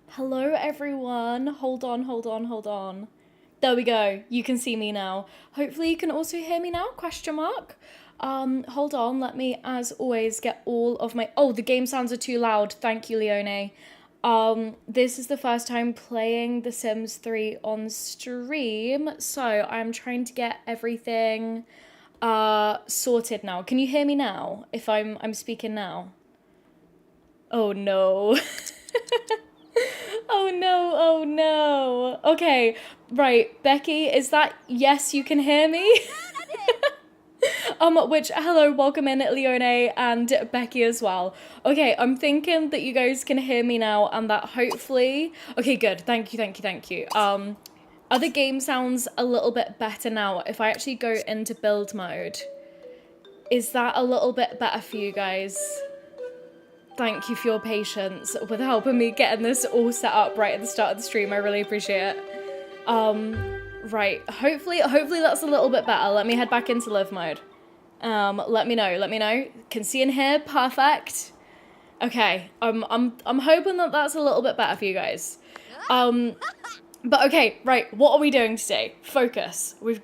Hello everyone, hold on. There we go, you can see me now. Hopefully you can also hear me now, question mark. Hold on, let me, as always, get all of my, oh, the game sounds are too loud, thank you Leone. This is the first time playing The Sims 3 on stream, so I'm trying to get everything sorted now. Can you hear me now, if I'm speaking now? Oh no. Oh no. Okay, right, Becky, is that yes, you can hear me? Which, hello, welcome in Leone and Becky as well. Okay, I'm thinking that you guys can hear me now and that hopefully, okay, good, thank you. Are the game sounds a little bit better now if I actually go into build mode? Is that a little bit better for you guys? Thank you for your patience with helping me getting this all set up right at the start of the stream. I really appreciate it. Right, hopefully that's a little bit better. Let me head back into live mode. Let me know. Can see and hear, perfect. Okay, I'm hoping that that's a little bit better for you guys. But okay, right, what are we doing today? Focus. We've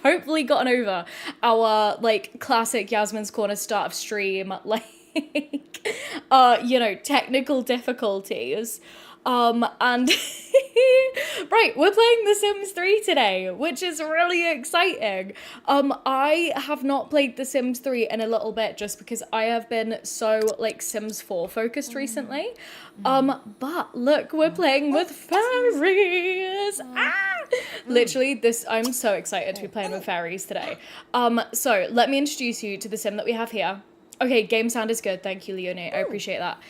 hopefully gotten over our, like, classic Yasmin's Corner start of stream, like, you know, technical difficulties. And right, we're playing The Sims 3 today, which is really exciting. I have not played The Sims 3 in a little bit just because I have been so like Sims 4 focused recently. But look, we're playing with fairies. Literally this, I'm so excited to be playing with fairies today. So let me introduce you to the sim that we have here. Okay, game sound is good. Thank you, Leone. I appreciate that.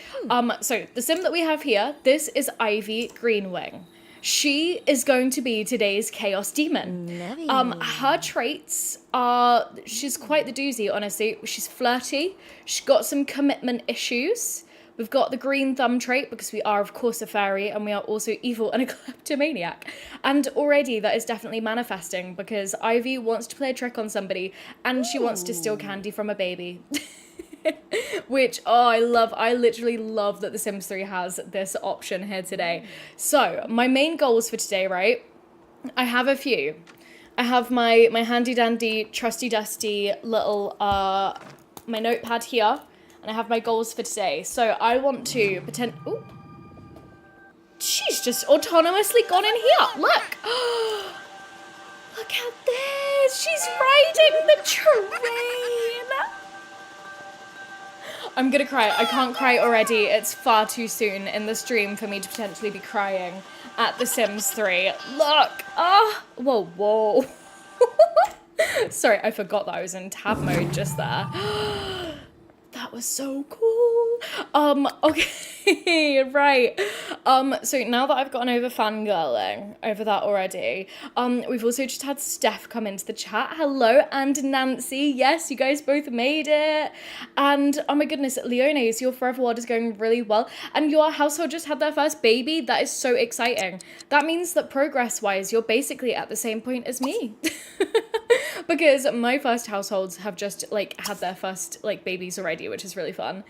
So the sim that we have here, this is Ivy Greenwing. She is going to be today's chaos demon. Her traits are, she's quite the doozy, honestly. She's flirty. She's got some commitment issues. We've got the green thumb trait because we are, of course, a fairy and we are also evil and a kleptomaniac. And already that is definitely manifesting because Ivy wants to play a trick on somebody and she wants to steal candy from a baby. Which, oh, I literally love that The Sims 3 has this option here today. So, my main goals for today, right? I have a few. I have my handy dandy, trusty dusty little, my notepad here. And I have my goals for today. So, I want to pretend, ooh. She's just autonomously gone in here, look. Look at this, she's riding the train. I'm gonna cry. I can't cry already. It's far too soon in the stream for me to potentially be crying at The Sims 3. Look! Ah! Whoa. Sorry, I forgot that I was in tab mode just there. That was so cool. Okay, right. So now that I've gotten over fangirling over that already, we've also just had Steph come into the chat. Hello, and Nancy. Yes, you guys both made it. And oh my goodness, Leones, your Forever World is going really well. And your household just had their first baby. That is so exciting. That means that progress-wise, you're basically at the same point as me. Because my first households have just like had their first like babies already, which is really fun.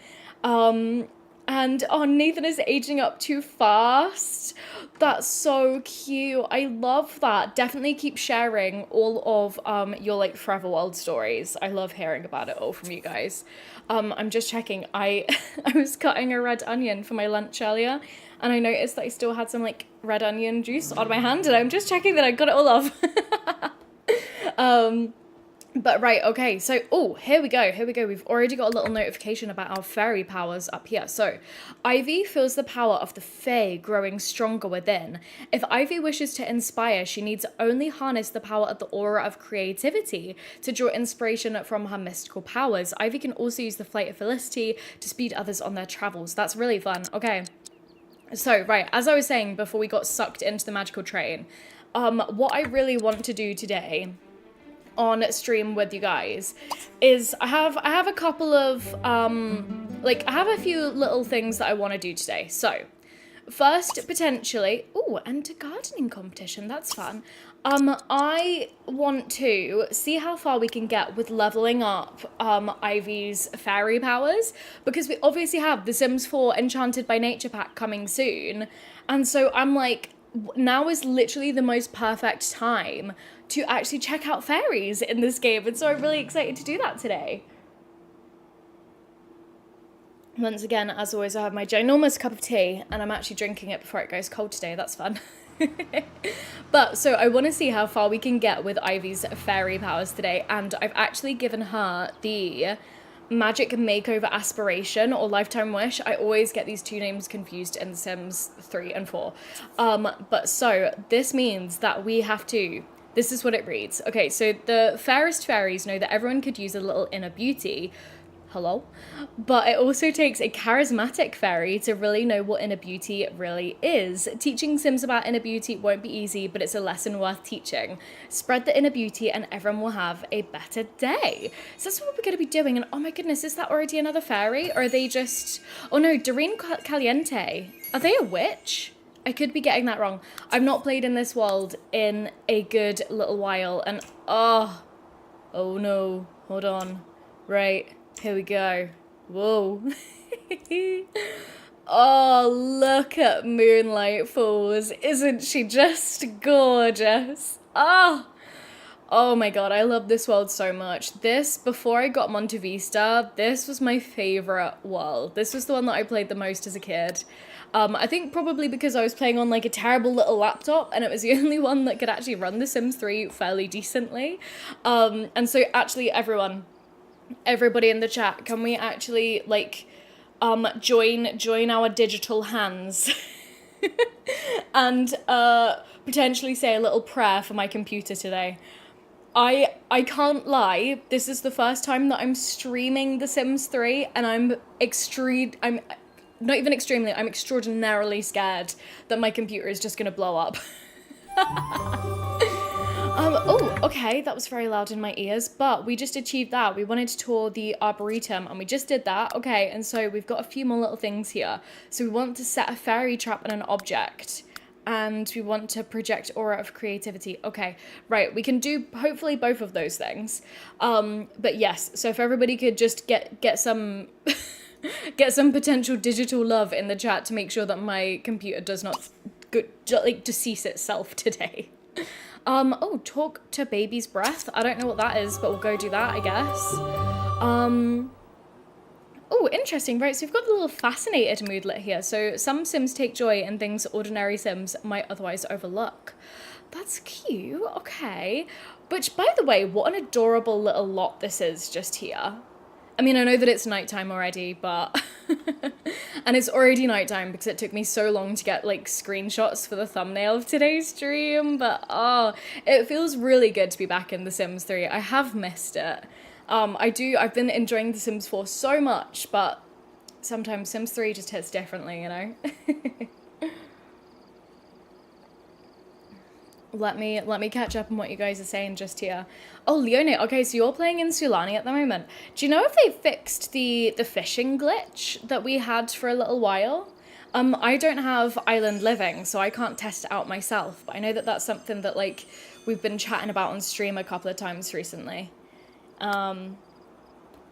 And oh, Nathan is aging up too fast. That's so cute. I love that. Definitely keep sharing all of your like Forever World stories. I love hearing about it all from you guys. I'm just checking. I I was cutting a red onion for my lunch earlier, and I noticed that I still had some like red onion juice on my hand, and I'm just checking that I got it all off. But right, okay, so, oh, here we go. We've already got a little notification about our fairy powers up here. So, Ivy feels the power of the Fae growing stronger within. If Ivy wishes to inspire, she needs only harness the power of the aura of creativity to draw inspiration from her mystical powers. Ivy can also use the Flight of Felicity to speed others on their travels. That's really fun. Okay, so, right, as I was saying before we got sucked into the magical train, what I really want to do today on stream with you guys is I have a couple of I have a few little things that I want to do today. So first, potentially, enter gardening competition, that's fun. I want to see how far we can get with leveling up Ivy's fairy powers, because we obviously have the Sims 4 Enchanted by Nature pack coming soon, and so I'm like, now is literally the most perfect time to actually check out fairies in this game, and so I'm really excited to do that today. Once again, as always, I have my ginormous cup of tea, and I'm actually drinking it before it goes cold today. That's fun. But, so I want to see how far we can get with Ivy's fairy powers today, and I've actually given her the Magic Makeover Aspiration or Lifetime Wish. I always get these two names confused in Sims 3 and 4. But so, this means that we have to... This is what it reads. Okay, so the fairest fairies know that everyone could use a little inner beauty. Hello? But it also takes a charismatic fairy to really know what inner beauty really is. Teaching Sims about inner beauty won't be easy, but it's a lesson worth teaching. Spread the inner beauty and everyone will have a better day. So that's what we're going to be doing. And oh my goodness, is that already another fairy? Or are they just... Oh no, Doreen Caliente. Are they a witch? I could be getting that wrong. I've not played in this world in a good little while, and oh no, hold on. Right, here we go. Whoa. Oh, look at Moonlight Falls. Isn't she just gorgeous? Oh my god, I love this world so much. This, before I got Monte Vista, this was my favorite world. This was the one that I played the most as a kid. I think probably because I was playing on like a terrible little laptop, and it was the only one that could actually run The Sims 3 fairly decently. And so actually everybody in the chat, can we actually like join our digital hands and potentially say a little prayer for my computer today? I can't lie, this is the first time that I'm streaming The Sims 3, and I'm extraordinarily scared that my computer is just gonna blow up. Okay, that was very loud in my ears, but we just achieved that. We wanted to tour the Arboretum, and we just did that. Okay, and so we've got a few more little things here. So we want to set a fairy trap on an object, and we want to project aura of creativity. Okay, right, we can do hopefully both of those things. But yes, so if everybody could just get some get some potential digital love in the chat to make sure that my computer does not decease itself today. Talk to baby's breath. I don't know what that is, but we'll go do that, I guess. Interesting, right, so we've got the little fascinated moodlet here. So some Sims take joy in things ordinary Sims might otherwise overlook. That's cute, okay. Which, by the way, what an adorable little lot this is just here. I mean, I know that it's nighttime already, but... and it's already nighttime because it took me so long to get, like, screenshots for the thumbnail of today's stream, but, it feels really good to be back in The Sims 3. I have missed it. I've been enjoying The Sims 4 so much, but sometimes Sims 3 just hits differently, you know? Let me catch up on what you guys are saying just here. Oh, Leone, okay, so you're playing in Sulani at the moment. Do you know if they fixed the fishing glitch that we had for a little while? I don't have island living, so I can't test it out myself, but I know that that's something that, like, we've been chatting about on stream a couple of times recently.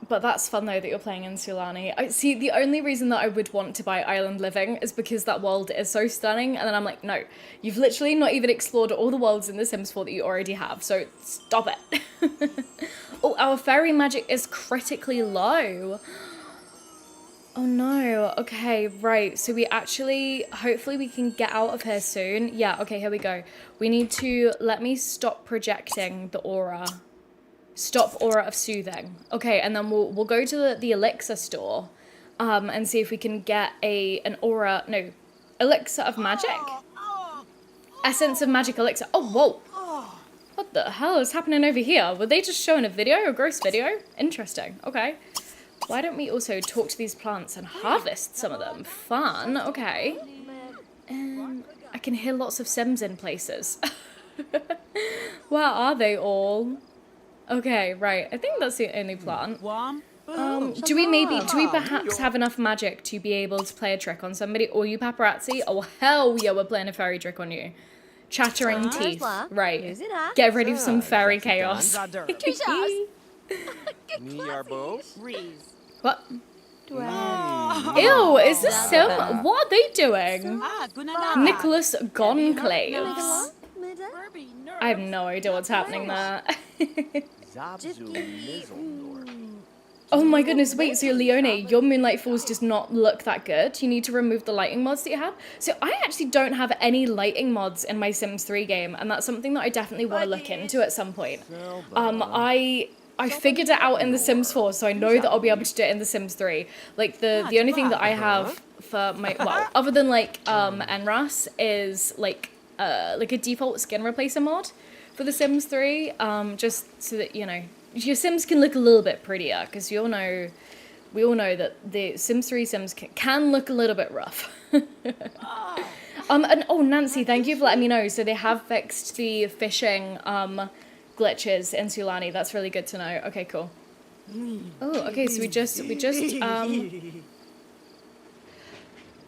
But that's fun though that you're playing in Sulani. I see, the only reason that I would want to buy Island Living is because that world is so stunning, and then I'm like, no, you've literally not even explored all the worlds in The Sims 4 that you already have, so stop it. Oh, our fairy magic is critically low. Oh no, okay, right, so we actually, hopefully we can get out of here soon. Yeah, okay, here we go. We need to, let me stop projecting the aura. Stop aura of soothing. Okay, and then we'll go to the Elixir store and see if we can get an aura, no, elixir of magic? Essence of magic elixir. Oh, whoa. What the hell is happening over here? Were they just showing a video, a gross video? Interesting, okay. Why don't we also talk to these plants and harvest some of them? Fun, okay. I can hear lots of Sims in places. Where are they all? Okay, right. I think that's the only plant. Do we perhaps have enough magic to be able to play a trick on somebody? Or you paparazzi? Oh, hell yeah, we're playing a fairy trick on you. Chattering teeth. Right. Get ready for some fairy chaos. What? Ew, is this Sim? What are they doing? Nicholas Gonclaves. I have no idea what's happening there. Oh my goodness, wait, so Leone, your Moonlight Falls does not look that good. You need to remove the lighting mods that you have. So I actually don't have any lighting mods in my Sims 3 game, and that's something that I definitely want to look into at some point. I figured it out in The Sims 4, so I know that I'll be able to do it in The Sims 3. Like, the only thing that I have for my, well, other than, like, NRAS, is, like a default skin replacer mod for The Sims 3, just so that, you know, your Sims can look a little bit prettier, because we all know that the Sims 3 Sims can look a little bit rough. And, oh, Nancy, thank you for letting me know. So they have fixed the fishing, glitches in Sulani. That's really good to know. Okay, cool. Oh, okay, so we just,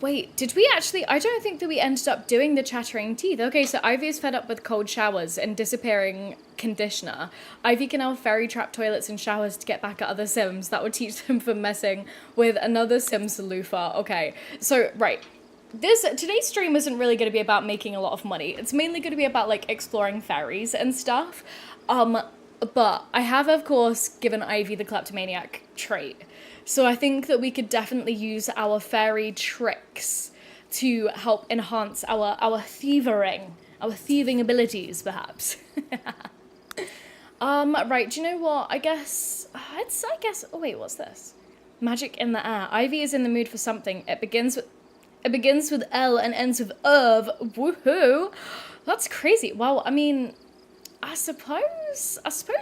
wait, did we actually, I don't think that we ended up doing the chattering teeth. Okay, so Ivy is fed up with cold showers and disappearing conditioner. Ivy can now fairy trap toilets and showers to get back at other Sims. That would teach them for messing with another Sims loofah. Okay, so, right. Today's stream isn't really going to be about making a lot of money. It's mainly going to be about, like, exploring fairies and stuff. But I have, of course, given Ivy the kleptomaniac trait. So I think that we could definitely use our fairy tricks to help enhance our thieving abilities, perhaps. Right, do you know what? I guess, oh wait, what's this? Magic in the air. Ivy is in the mood for something. It begins with L and ends with of. Woohoo! That's crazy. Well, I mean, I suppose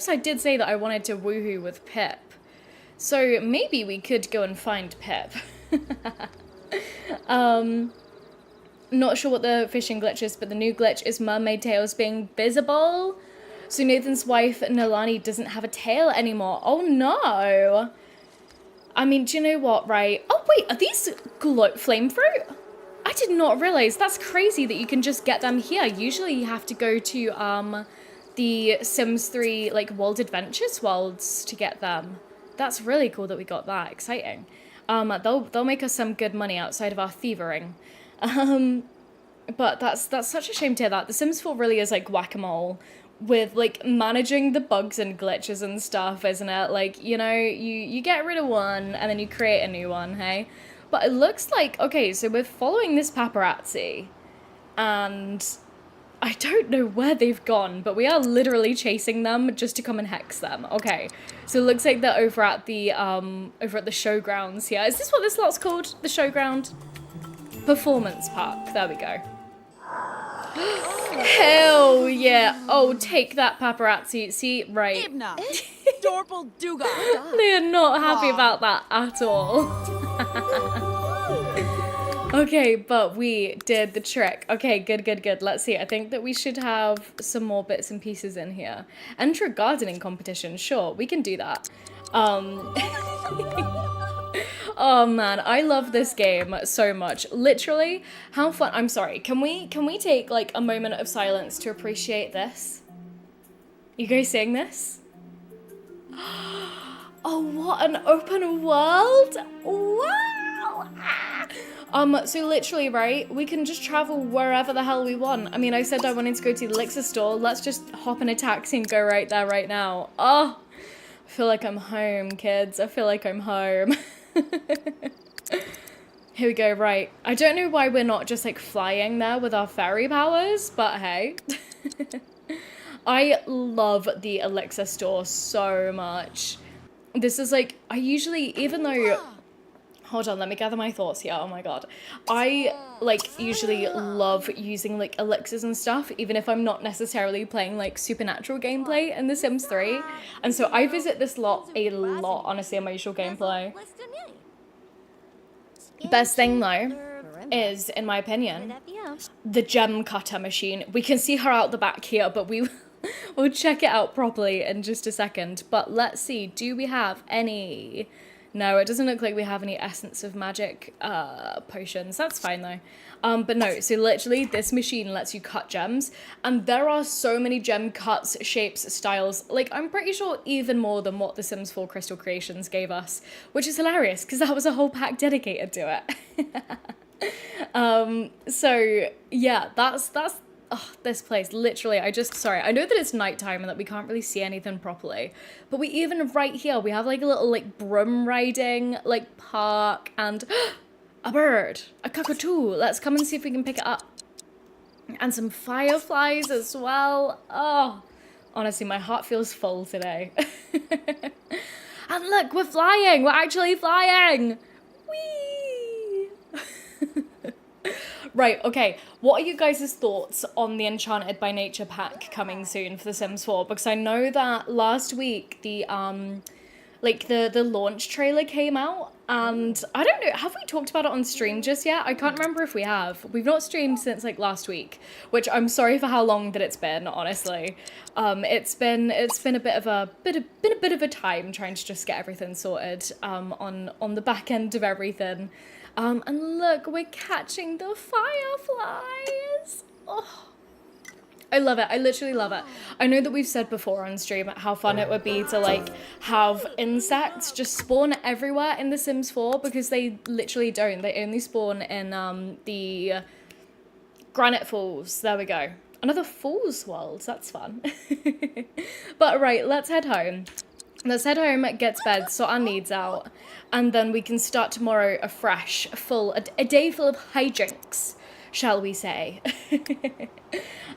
I did say that I wanted to woohoo with Pip. So maybe we could go and find Pip. Not sure what the fishing glitch is, but the new glitch is mermaid tails being visible. So Nathan's wife, Nalani, doesn't have a tail anymore. Oh no! I mean, do you know what, right? Oh wait, are these flame fruit? I did not realize. That's crazy that you can just get them here. Usually you have to go to the Sims 3 like World Adventures worlds to get them. That's really cool that we got that. Exciting. They'll make us some good money outside of our thievering. But that's such a shame to hear that. The Sims 4 really is like whack-a-mole with like managing the bugs and glitches and stuff, isn't it? Like, you know, you get rid of one and then you create a new one, hey? But it looks like, okay, so we're following this paparazzi and I don't know where they've gone, but we are literally chasing them just to come and hex them. Okay, so it looks like they're over at the showgrounds here. Is this what this lot's called? The showground? Performance Park. There we go. Hell yeah. Oh, take that, paparazzi. See, right. They are not happy about that at all. Okay, but we did the trick. Okay, good. Let's see. I think that we should have some more bits and pieces in here. Enter a gardening competition. Sure, we can do that. Oh man, I love this game so much. Literally, how fun. I'm sorry. Can we take like a moment of silence to appreciate this? You guys seeing this? Oh, what an open world! Wow! So literally, right, we can just travel wherever the hell we want. I mean, I said I wanted to go to the Elixir store. Let's just hop in a taxi and go right there right now. Oh, I feel like I'm home, kids. I feel like I'm home. Here we go, right. I don't know why we're not just like flying there with our fairy powers, but hey. I love the Elixir store so much. This is like, I usually, even though, hold on, let me gather my thoughts here. Oh my god. I like usually love using like elixirs and stuff, even if I'm not necessarily playing like supernatural gameplay in The Sims 3. And so I visit this lot a lot, honestly, in my usual gameplay. Best thing though is, in my opinion, the gem cutter machine. We can see her out the back here, but we'll check it out properly in just a second. But let's see, do we have any? No, it doesn't look like we have any Essence of Magic potions. That's fine though. But no, so literally this machine lets you cut gems, and there are so many gem cuts, shapes, styles. Like, I'm pretty sure even more than what the Sims 4 Crystal Creations gave us, which is hilarious because that was a whole pack dedicated to it. So yeah, that's oh, this place, literally, sorry, I know that it's nighttime and that we can't really see anything properly, but we even right here, we have like a little like broom riding like park and a bird, a cockatoo. Let's come and see if we can pick it up. And some fireflies as well. Oh, honestly, my heart feels full today. And look, we're flying. We're actually flying. Whee! Right, okay. What are you guys' thoughts on the Enchanted by Nature pack coming soon for The Sims 4? Because I know that last week the launch trailer came out, and I don't know, have we talked about it on stream just yet? I can't remember if we have. We've not streamed since like last week, which I'm sorry for how long that it's been, honestly. It's been a bit of a time trying to just get everything sorted on the back end of everything. And look, we're catching the fireflies. Oh, I love it. I literally love it. I know that we've said before on stream how fun it would be to like have insects just spawn everywhere in The Sims 4, because they literally don't. They only spawn in the Granite Falls. There we go. Another Falls world. That's fun. But right, let's head home. Let's head home, get to bed, sort our needs out, and then we can start tomorrow afresh, a day full of hijinks, shall we say.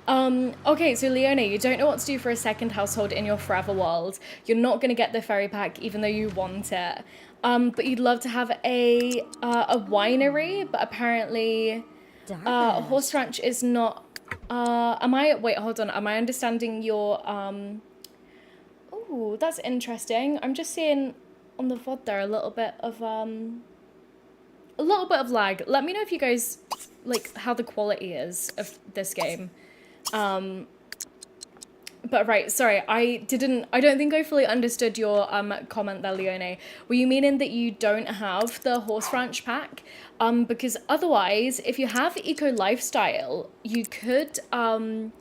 Okay, so Leonie, you don't know what to do for a second household in your forever world. You're not going to get the fairy pack even though you want it. But you'd love to have a winery, but apparently a horse ranch is not... wait, hold on, am I understanding your... Ooh, that's interesting. I'm just seeing on the VOD there a little bit of lag. Let me know if you guys like how the quality is of this game. But right, sorry, I don't think I fully understood your comment there, Leone. Were you meaning that you don't have the horse ranch pack? Because otherwise, if you have eco lifestyle, you could kind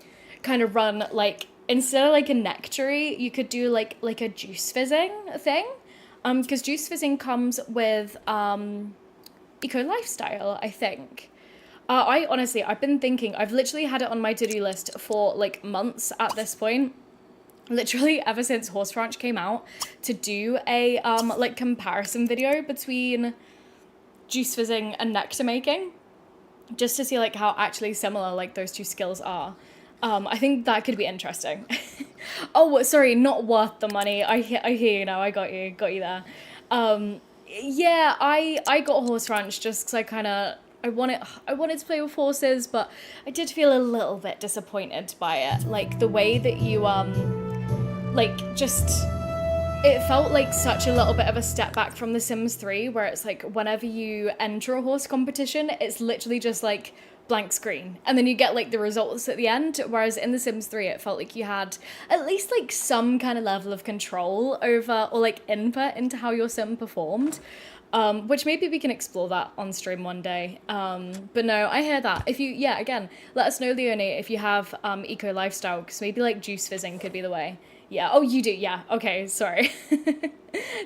of run like, instead of like a nectary, you could do like a juice fizzing thing. Because juice fizzing comes with eco lifestyle, I think. I've been thinking, I've literally had it on my to-do list for like months at this point. Literally ever since Horse Ranch came out, to do a like comparison video between juice fizzing and nectar making, just to see like how actually similar like those two skills are. I think that could be interesting. Oh, sorry, not worth the money. I hear you now. I got you there. Yeah, I got Horse Ranch just because I wanted to play with horses, but I did feel a little bit disappointed by it. Like the way that you it felt like such a little bit of a step back from The Sims 3, where it's like whenever you enter a horse competition, it's literally just like blank screen, and then you get like the results at the end, whereas in The Sims 3 it felt like you had at least like some kind of level of control over, or like input into how your sim performed, which maybe we can explore that on stream one day. But no, I hear that. If you, yeah, again, let us know, Leonie, if you have eco lifestyle, because maybe like juice fizzing could be the way. Yeah, oh, you do, yeah. Okay, sorry.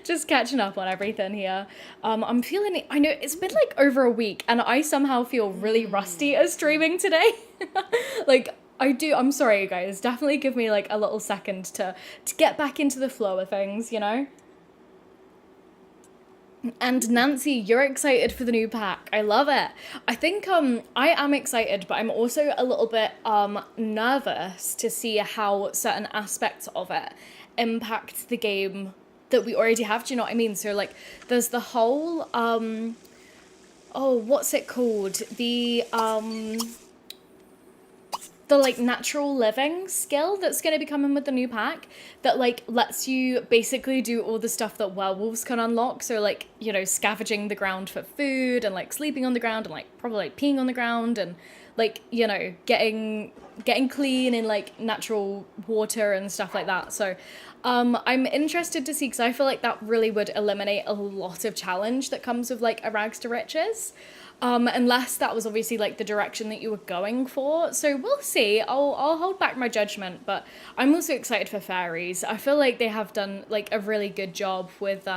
Just catching up on everything here. I'm feeling it. I know it's been like over a week and I somehow feel really rusty at streaming today. Like, I do, I'm sorry, you guys. Definitely give me like a little second to get back into the flow of things, you know? And Nancy, you're excited for the new pack. I love it. I think I am excited, but I'm also a little bit nervous to see how certain aspects of it impact the game that we already have. Do you know what I mean? So like there's the whole oh, what's it called? The like natural living skill that's going to be coming with the new pack that like lets you basically do all the stuff that werewolves can unlock. So like, you know, scavenging the ground for food and like sleeping on the ground and like probably like peeing on the ground and like, you know, getting clean in like natural water and stuff like that. So I'm interested to see, because I feel like that really would eliminate a lot of challenge that comes with like a rags to riches. Unless that was obviously like the direction that you were going for. So we'll see. I'll hold back my judgment, but I'm also excited for Fairies. I feel like they have done like a really good job with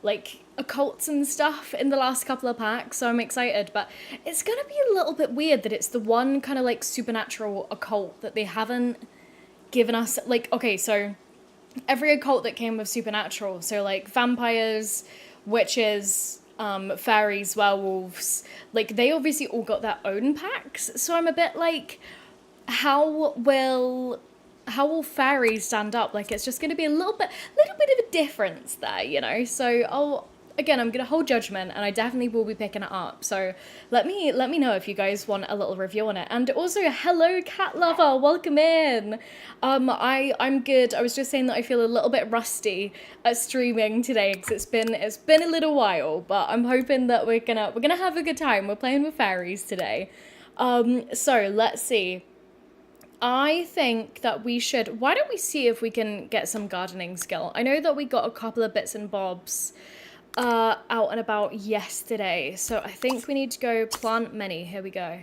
like occults and stuff in the last couple of packs, so I'm excited. But it's gonna be a little bit weird that it's the one kind of like supernatural occult that they haven't given us. Like, okay, so every occult that came with supernatural, so like vampires, witches, fairies, werewolves, like they obviously all got their own packs. So I'm a bit like, how will fairies stand up? Like it's just going to be a little bit of a difference there, you know. So I'm gonna hold judgment, and I definitely will be picking it up. So let me know if you guys want a little review on it. And also, hello cat lover, welcome in. I'm good. I was just saying that I feel a little bit rusty at streaming today because it's been a little while, but I'm hoping that we're gonna have a good time. We're playing with fairies today. So let's see. I think that we should, why don't we see if we can get some gardening skill? I know that we got a couple of bits and bobs out and about yesterday, so I think we need to go plant many. Here we go.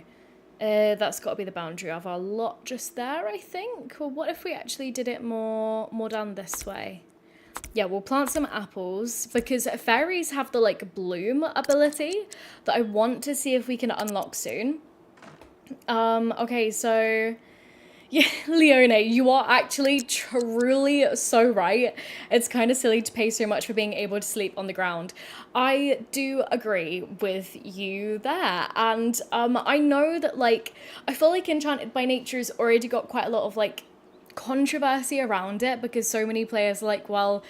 That's got to be the boundary of our lot just there, I think. Or what if we actually did it more down this way? Yeah, we'll plant some apples because fairies have the like bloom ability that I want to see if we can unlock soon. Okay, so yeah, Leone, you are actually truly so right. It's kind of silly to pay so much for being able to sleep on the ground. I do agree with you there. And I know that, like, I feel like Enchanted by Nature's already got quite a lot of, like, controversy around it because so many players are like, well,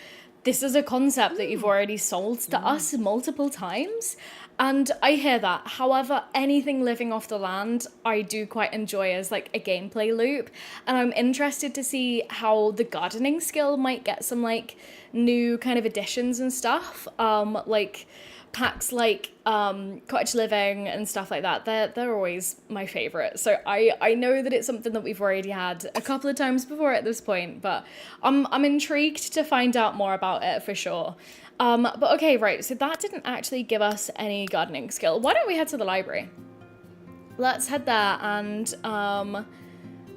this is a concept that you've already sold to us multiple times. And I hear that. However, anything living off the land, I do quite enjoy as like a gameplay loop. And I'm interested to see how the gardening skill might get some like new kind of additions and stuff. Like packs like cottage living and stuff like that. They're always my favorite. So I know that it's something that we've already had a couple of times before at this point, but I'm intrigued to find out more about it for sure. But okay, right, so that didn't actually give us any gardening skill. Why don't we head to the library? Let's head there and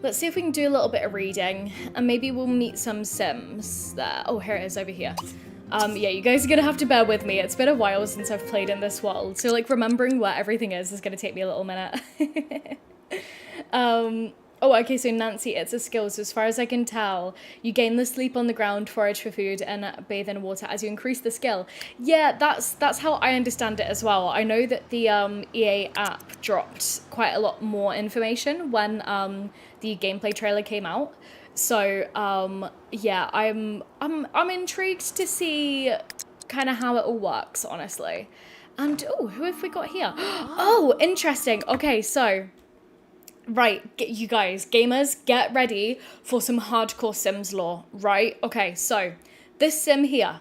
let's see if we can do a little bit of reading and maybe we'll meet some Sims there. Oh, here it is over here. Yeah, you guys are gonna have to bear with me. It's been a while since I've played in this world, so like remembering where everything is gonna take me a little minute. Oh, okay, so Nancy, it's a skill. So as far as I can tell, you gain the sleep on the ground, forage for food, and bathe in water as you increase the skill. Yeah, that's how I understand it as well. I know that the EA app dropped quite a lot more information when the gameplay trailer came out. So yeah, I'm intrigued to see kind of how it all works, honestly. And oh, who have we got here? Oh, interesting. Okay, so. Right, you guys, gamers, get ready for some hardcore Sims lore, right? Okay, so this Sim here,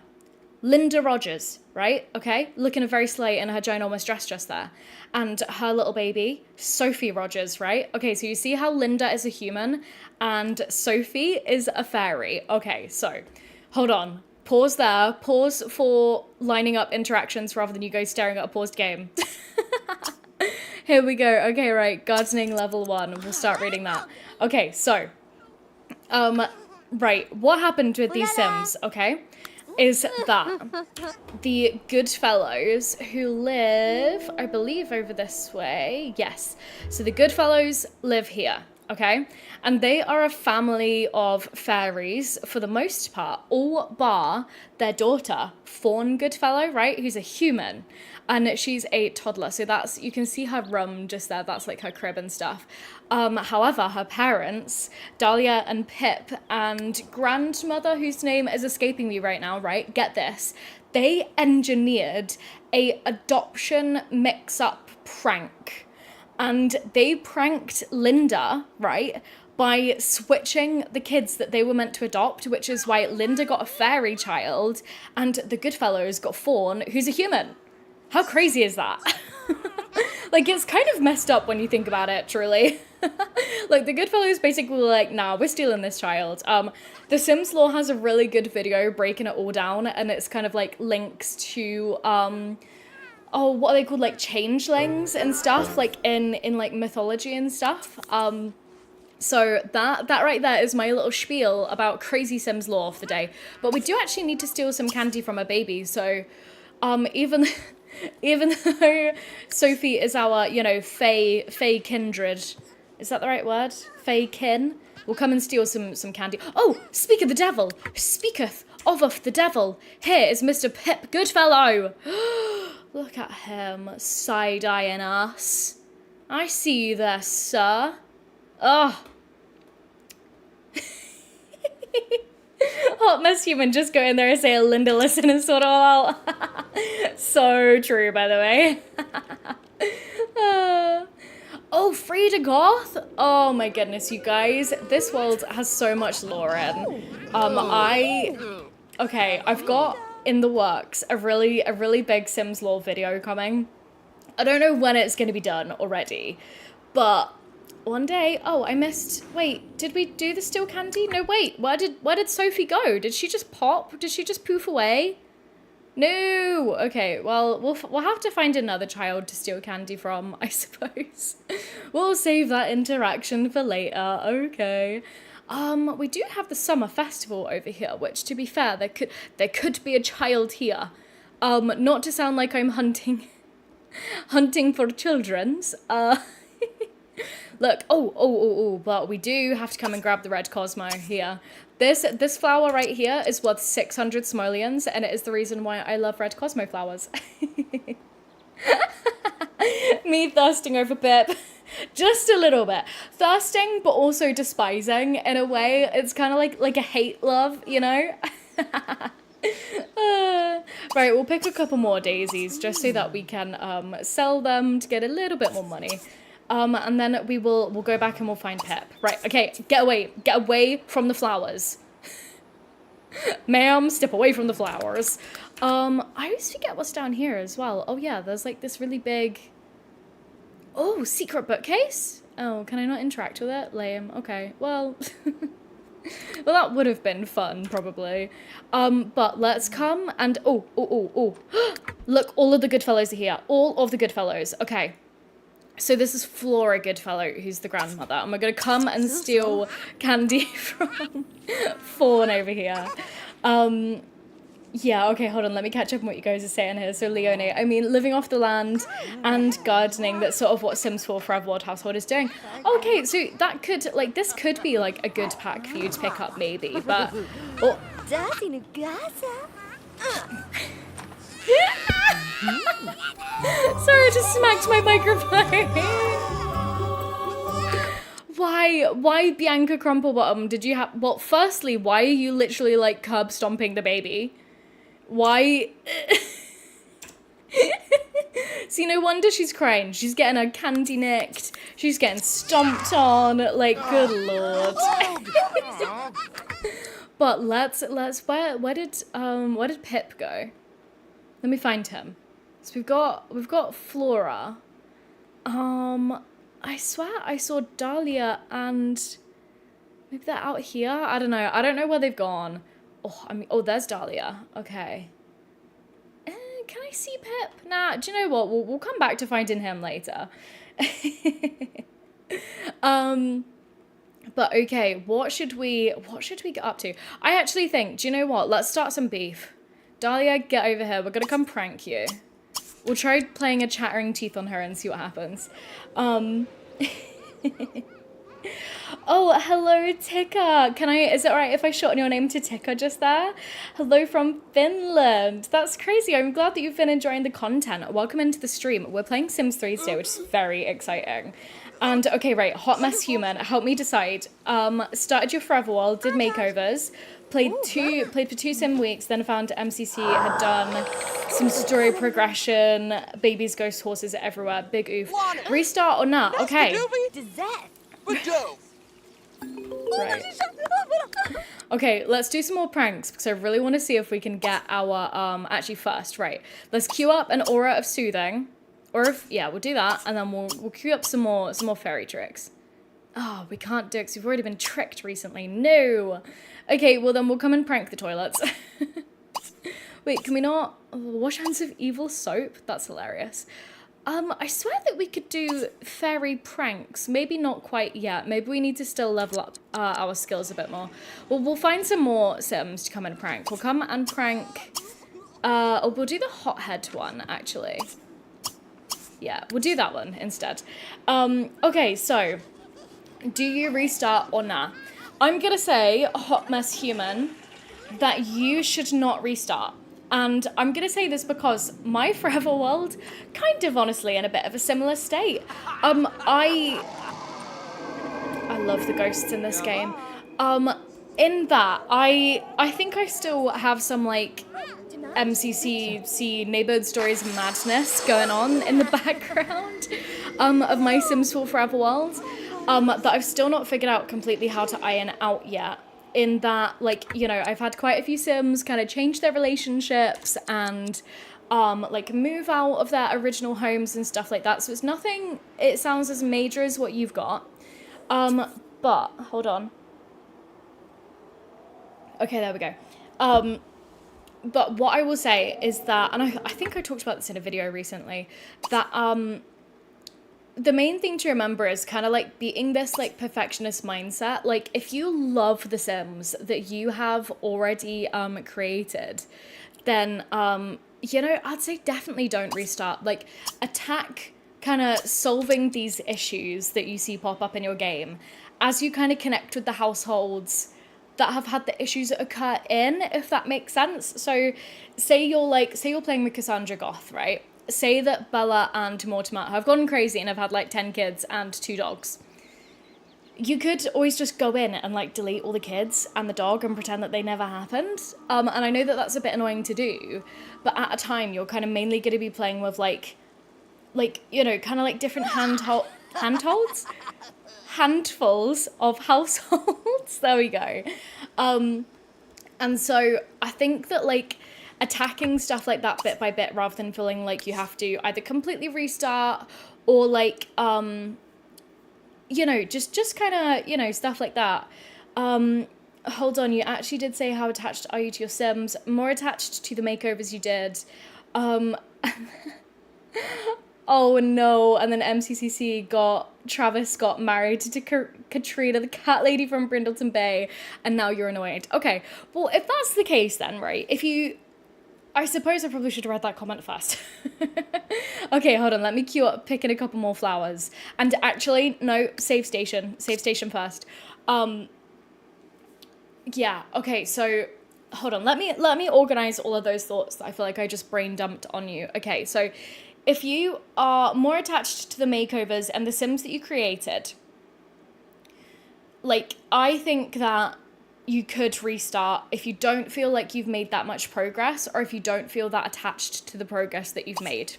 Linda Rogers, right? Okay, looking very slay in her ginormous dress just there. And her little baby, Sophie Rogers, right? Okay, so you see how Linda is a human and Sophie is a fairy. Okay, so hold on. Pause there. Pause for lining up interactions rather than you guys staring at a paused game. Here we go. Okay, right. Gardening level 1. We'll start reading that. Okay, so Right, what happened with these Sims, okay, is that the Goodfellows who live, I believe, over this way, yes. So the Goodfellows live here, okay? And they are a family of fairies for the most part, all bar their daughter, Fawn Goodfellow, right? Who's a human. And she's a toddler, so that's, you can see her room just there, that's like her crib and stuff. However, her parents, Dahlia and Pip, and grandmother, whose name is escaping me right now, right? Get this. They engineered a adoption mix-up prank. And they pranked Linda, right, by switching the kids that they were meant to adopt, which is why Linda got a fairy child, and the Goodfellows got Fawn, who's a human. How crazy is that? Like, it's kind of messed up when you think about it, truly. Like, the Goodfellows basically were like, nah, we're stealing this child. The Sims Lore has a really good video breaking it all down, and it's kind of like links to, oh, what are they called, like changelings and stuff, like in like mythology and stuff. So that right there is my little spiel about crazy Sims Lore for the day. But we do actually need to steal some candy from a baby, so even though Sophie is our, you know, Fey kindred, is that the right word? Fey kin? We'll come and steal some candy. Oh, speak of the devil, speaketh of the devil. Here is Mr. Pip Goodfellow. Look at him, side-eyeing us. I see you there, sir. Oh. Hot mess human, just go in there and say, Linda, listen and sort it all out. So true, by the way. Oh, Frida Goth? Oh my goodness, you guys. This world has so much lore in. Okay, I've got in the works a really big Sims lore video coming. I don't know when it's going to be done already, but one day, oh, I missed, wait, did we do the steal candy? No, wait, where did Sophie go? Did she just pop? Did she just poof away? No, okay, well, we'll have to find another child to steal candy from, I suppose. We'll save that interaction for later, okay. We do have the summer festival over here, which, to be fair, there could be a child here. Not to sound like I'm hunting for children's, Look, but we do have to come and grab the red Cosmo here. This flower right here is worth 600 simoleons, and it is the reason why I love red Cosmo flowers. Me thirsting over Pip. Just a little bit. Thirsting, but also despising in a way. It's kind of like a hate love, you know? Right, we'll pick a couple more daisies just so that we can sell them to get a little bit more money. And then we'll go back and we'll find Pip. Right, okay, get away from the flowers. Ma'am, step away from the flowers. I always forget what's down here as well. Oh yeah, there's like this really big, oh, secret bookcase? Oh, can I not interact with it? Lame, okay, well, well, that would have been fun, probably. But let's come and, oh. Look, all of the Goodfellows are here. All of the Goodfellows, okay. So this is Flora Goodfellow, who's the grandmother, and we're gonna come and steal candy from Fawn over here. Yeah, okay, hold on, let me catch up on what you guys are saying here. So Leonie, I mean, living off the land and gardening, that's sort of what Sims 4 Forever World Household is doing. Okay, so that could, like, this could be, like, a good pack for you to pick up, maybe, but... Oh. Sorry, I just smacked my microphone. Why Bianca Crumplebottom? Did you have... Well, firstly, why are you literally, like, curb stomping the baby? Why... See, no wonder she's crying. She's getting her candy nicked. She's getting stomped on. Like, good lord. But let's... Where did Pip go? Let me find him. So we've got Flora. I swear I saw Dahlia and maybe they're out here. I don't know. I don't know where they've gone. Oh, I mean, oh, there's Dahlia. Okay. Can I see Pip? Nah. Do you know what? We'll come back to finding him later. But okay, what should we get up to? I actually think, do you know what? Let's start some beef. Dahlia, get over here. We're gonna come prank you. We'll try playing a chattering teeth on her and see what happens. Oh, hello, Tikka. Is it alright if I shorten your name to Tikka just there? Hello from Finland. That's crazy. I'm glad that you've been enjoying the content. Welcome into the stream. We're playing Sims 3 today, which is very exciting. And okay, right, Hot Mess Human, help me decide. Started your Forever World, did makeovers, played for 2 sim weeks, then found MCC had done some story progression, babies, ghost horses everywhere, big oof. Restart or not? Okay. Right. Okay, let's do some more pranks because I really want to see if we can get our actually first, right. Let's queue up an aura of soothing. Or if we'll do that and then we'll queue up some more fairy tricks. Oh, we can't do it because we've already been tricked recently. No. Okay, well then we'll come and prank the toilets. Wait, can we not wash hands of evil soap? That's hilarious. I swear that we could do fairy pranks. Maybe not quite yet. Maybe we need to still level up our skills a bit more. Well, we'll find some more Sims to come and prank. We'll come and prank... we'll do the hothead one, actually. Yeah, we'll do that one instead. Okay, so... do you restart or nah? I'm gonna say, Hot Mess Human, that you should not restart. And I'm gonna say this because my Forever World, kind of honestly in a bit of a similar state. I love the ghosts in this game. In that, I think I still have some like MCC neighborhood stories madness going on in the background of my Sims 4 Forever World that I've still not figured out completely how to iron out yet. In that, like, you know, I've had quite a few Sims kind of change their relationships and like move out of their original homes and stuff like that. So it's nothing, it sounds as major as what you've got. But hold on. Okay, there we go. But what I will say is that, and I think I talked about this in a video recently, that the main thing to remember is kind of like beating this like perfectionist mindset. Like if you love the Sims that you have already created, then you know, I'd say definitely don't restart. Like attack kind of solving these issues that you see pop up in your game as you kind of connect with the households that have had the issues that occur in, if that makes sense. So say you're playing with Cassandra Goth, right? Say that Bella and Mortimer have gone crazy and have had like 10 kids and 2 dogs. You could always just go in and like delete all the kids and the dog and pretend that they never happened. And I know that that's a bit annoying to do, but at a time you're kind of mainly going to be playing with like, you know, kind of like different handfuls of households. There we go. And so I think that like attacking stuff like that bit by bit rather than feeling like you have to either completely restart or like, you know, just kind of, you know, stuff like that. Hold on, you actually did say how attached are you to your Sims? More attached to the makeovers you did. Oh no, and then Travis got married to Katrina, the cat lady from Brindleton Bay, and now you're annoyed. Okay, well, if that's the case then, right, I suppose I probably should have read that comment first. Okay, hold on, let me queue up picking a couple more flowers. And actually, no, save station first. Yeah, okay, so hold on, let me organize all of those thoughts that I feel like I just brain dumped on you. Okay, so if you are more attached to the makeovers and the Sims that you created, like, I think that you could restart if you don't feel like you've made that much progress or if you don't feel that attached to the progress that you've made.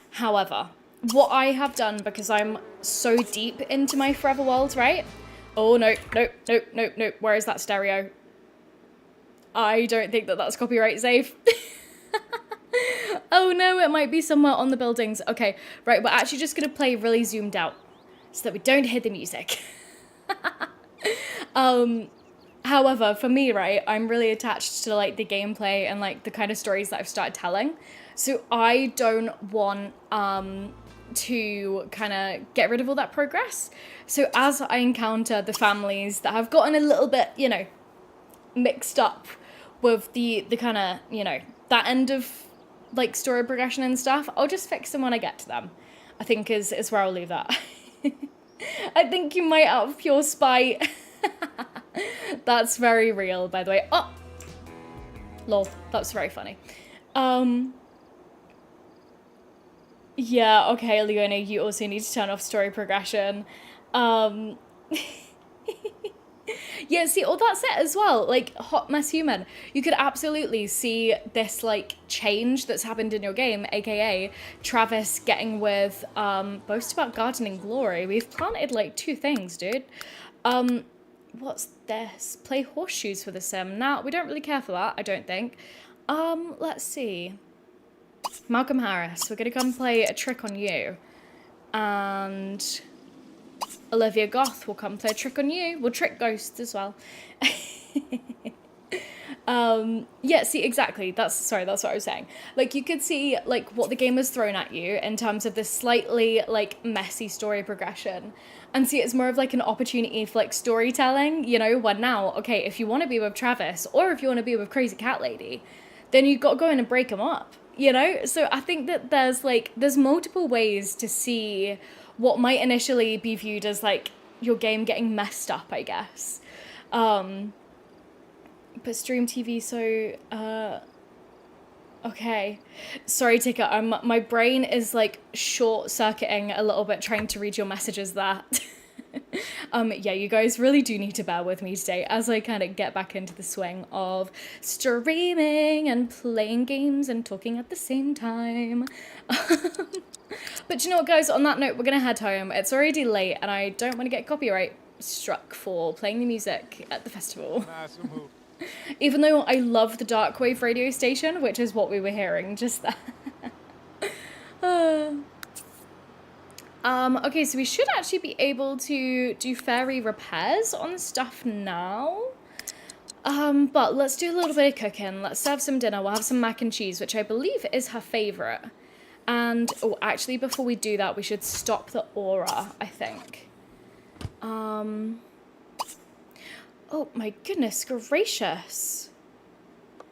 However, what I have done, because I'm so deep into my Forever World, right? Oh, no. Where is that stereo? I don't think that that's copyright safe. Oh no, it might be somewhere on the buildings. Okay, right, we're actually just going to play really zoomed out so that we don't hear the music. However, for me, right, I'm really attached to like the gameplay and like the kind of stories that I've started telling. So I don't want to kind of get rid of all that progress. So as I encounter the families that have gotten a little bit, you know, mixed up with the kind of, you know, that end of like story progression and stuff, I'll just fix them when I get to them, I think is where I'll leave that. I think you might out of pure spite. That's very real, by the way. Oh, lol, that's very funny. Yeah, okay, Leona, you also need to turn off story progression. Yeah, see, all that's it as well. Like, Hot Mess Human, you could absolutely see this, like, change that's happened in your game, aka Travis getting with, Boast About Gardening Glory. We've planted, like, 2 things, dude. What's this? Play horseshoes for the sim. Now, we don't really care for that, I don't think. Let's see. Malcolm Harris, we're gonna come play a trick on you. And Olivia Goth will come play a trick on you. We'll trick ghosts as well. Yeah, see, exactly. That's what I was saying. Like, you could see, like, what the game has thrown at you in terms of this slightly, like, messy story progression. And see, it's more of, like, an opportunity for, like, storytelling, you know, when now, okay, if you want to be with Travis, or if you want to be with Crazy Cat Lady, then you've got to go in and break them up, you know? So I think that there's multiple ways to see what might initially be viewed as, like, your game getting messed up, I guess. But stream TV, so, okay. Sorry, Ticker, my brain is, like, short-circuiting a little bit trying to read your messages there. Yeah, you guys really do need to bear with me today as I kind of get back into the swing of streaming and playing games and talking at the same time. But you know what, guys, on that note, we're going to head home. It's already late and I don't want to get copyright struck for playing the music at the festival. Even though I love the Darkwave radio station, which is what we were hearing just there. Okay, so we should actually be able to do fairy repairs on stuff now. But let's do a little bit of cooking. Let's serve some dinner. We'll have some mac and cheese, which I believe is her favourite. And, oh, actually, before we do that, we should stop the aura, I think. Oh, my goodness gracious.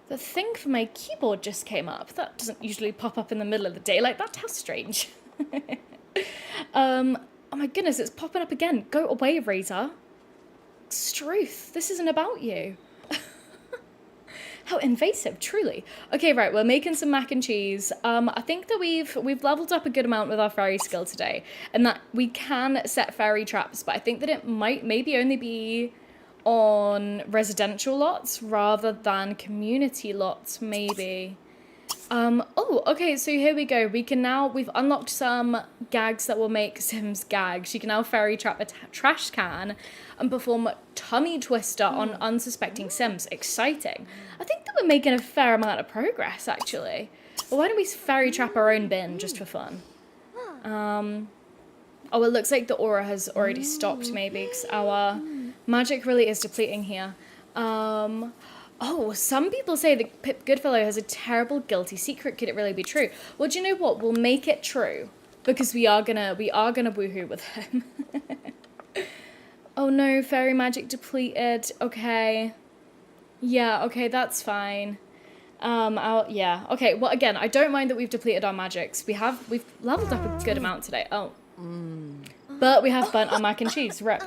The thing for my keyboard just came up. That doesn't usually pop up in the middle of the day like that. How strange. Oh my goodness, it's popping up again. Go away, Razor. Struth, this isn't about you. How invasive, truly. Okay, right, we're making some mac and cheese. I think that we've leveled up a good amount with our fairy skill today, and that we can set fairy traps, but I think that it might maybe only be on residential lots rather than community lots, maybe. Oh, okay, so here we go. We've unlocked some gags that will make Sims gags. You can now fairy trap a trash can and perform tummy twister on unsuspecting Sims. Exciting. I think that we're making a fair amount of progress, actually. Well, why don't we fairy trap our own bin just for fun? Oh, it looks like the aura has already stopped, maybe, because our magic really is depleting here. Oh, some people say that Pip Goodfellow has a terrible guilty secret. Could it really be true? Well, do you know what? We'll make it true because we are gonna woohoo with him. Oh no, fairy magic depleted. Okay. Yeah, okay, that's fine. Yeah. Okay, well, again, I don't mind that we've depleted our magics. We've leveled up a good amount today. Oh. But we have burnt our mac and cheese. Rip.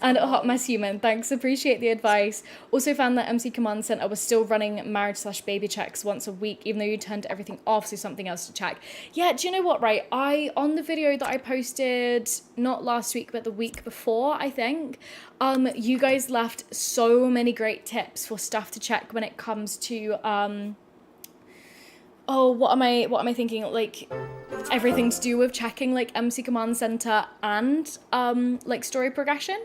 And a Hot Mess Human, thanks, appreciate the advice. Also found that MC Command Center was still running marriage/baby checks once a week, even though you turned everything off, so something else to check. Yeah, do you know what, right? On the video that I posted, not last week, but the week before, I think, you guys left so many great tips for stuff to check when it comes to, oh, what am I thinking? Like, everything to do with checking, like, MC Command Center and, like, story progression.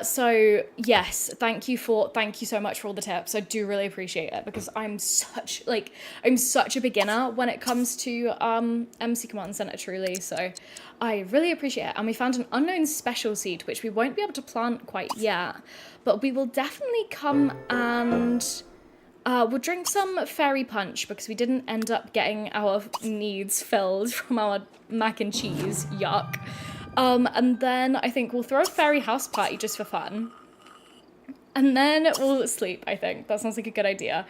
So yes, thank you so much for all the tips. I do really appreciate it because I'm such a beginner when it comes to MC Command Center, truly. So I really appreciate it. And we found an unknown special seed which we won't be able to plant quite yet, but we will definitely come and we'll drink some fairy punch because we didn't end up getting our needs filled from our mac and cheese. Yuck. And then I think we'll throw a fairy house party just for fun. And then we'll sleep, I think. That sounds like a good idea.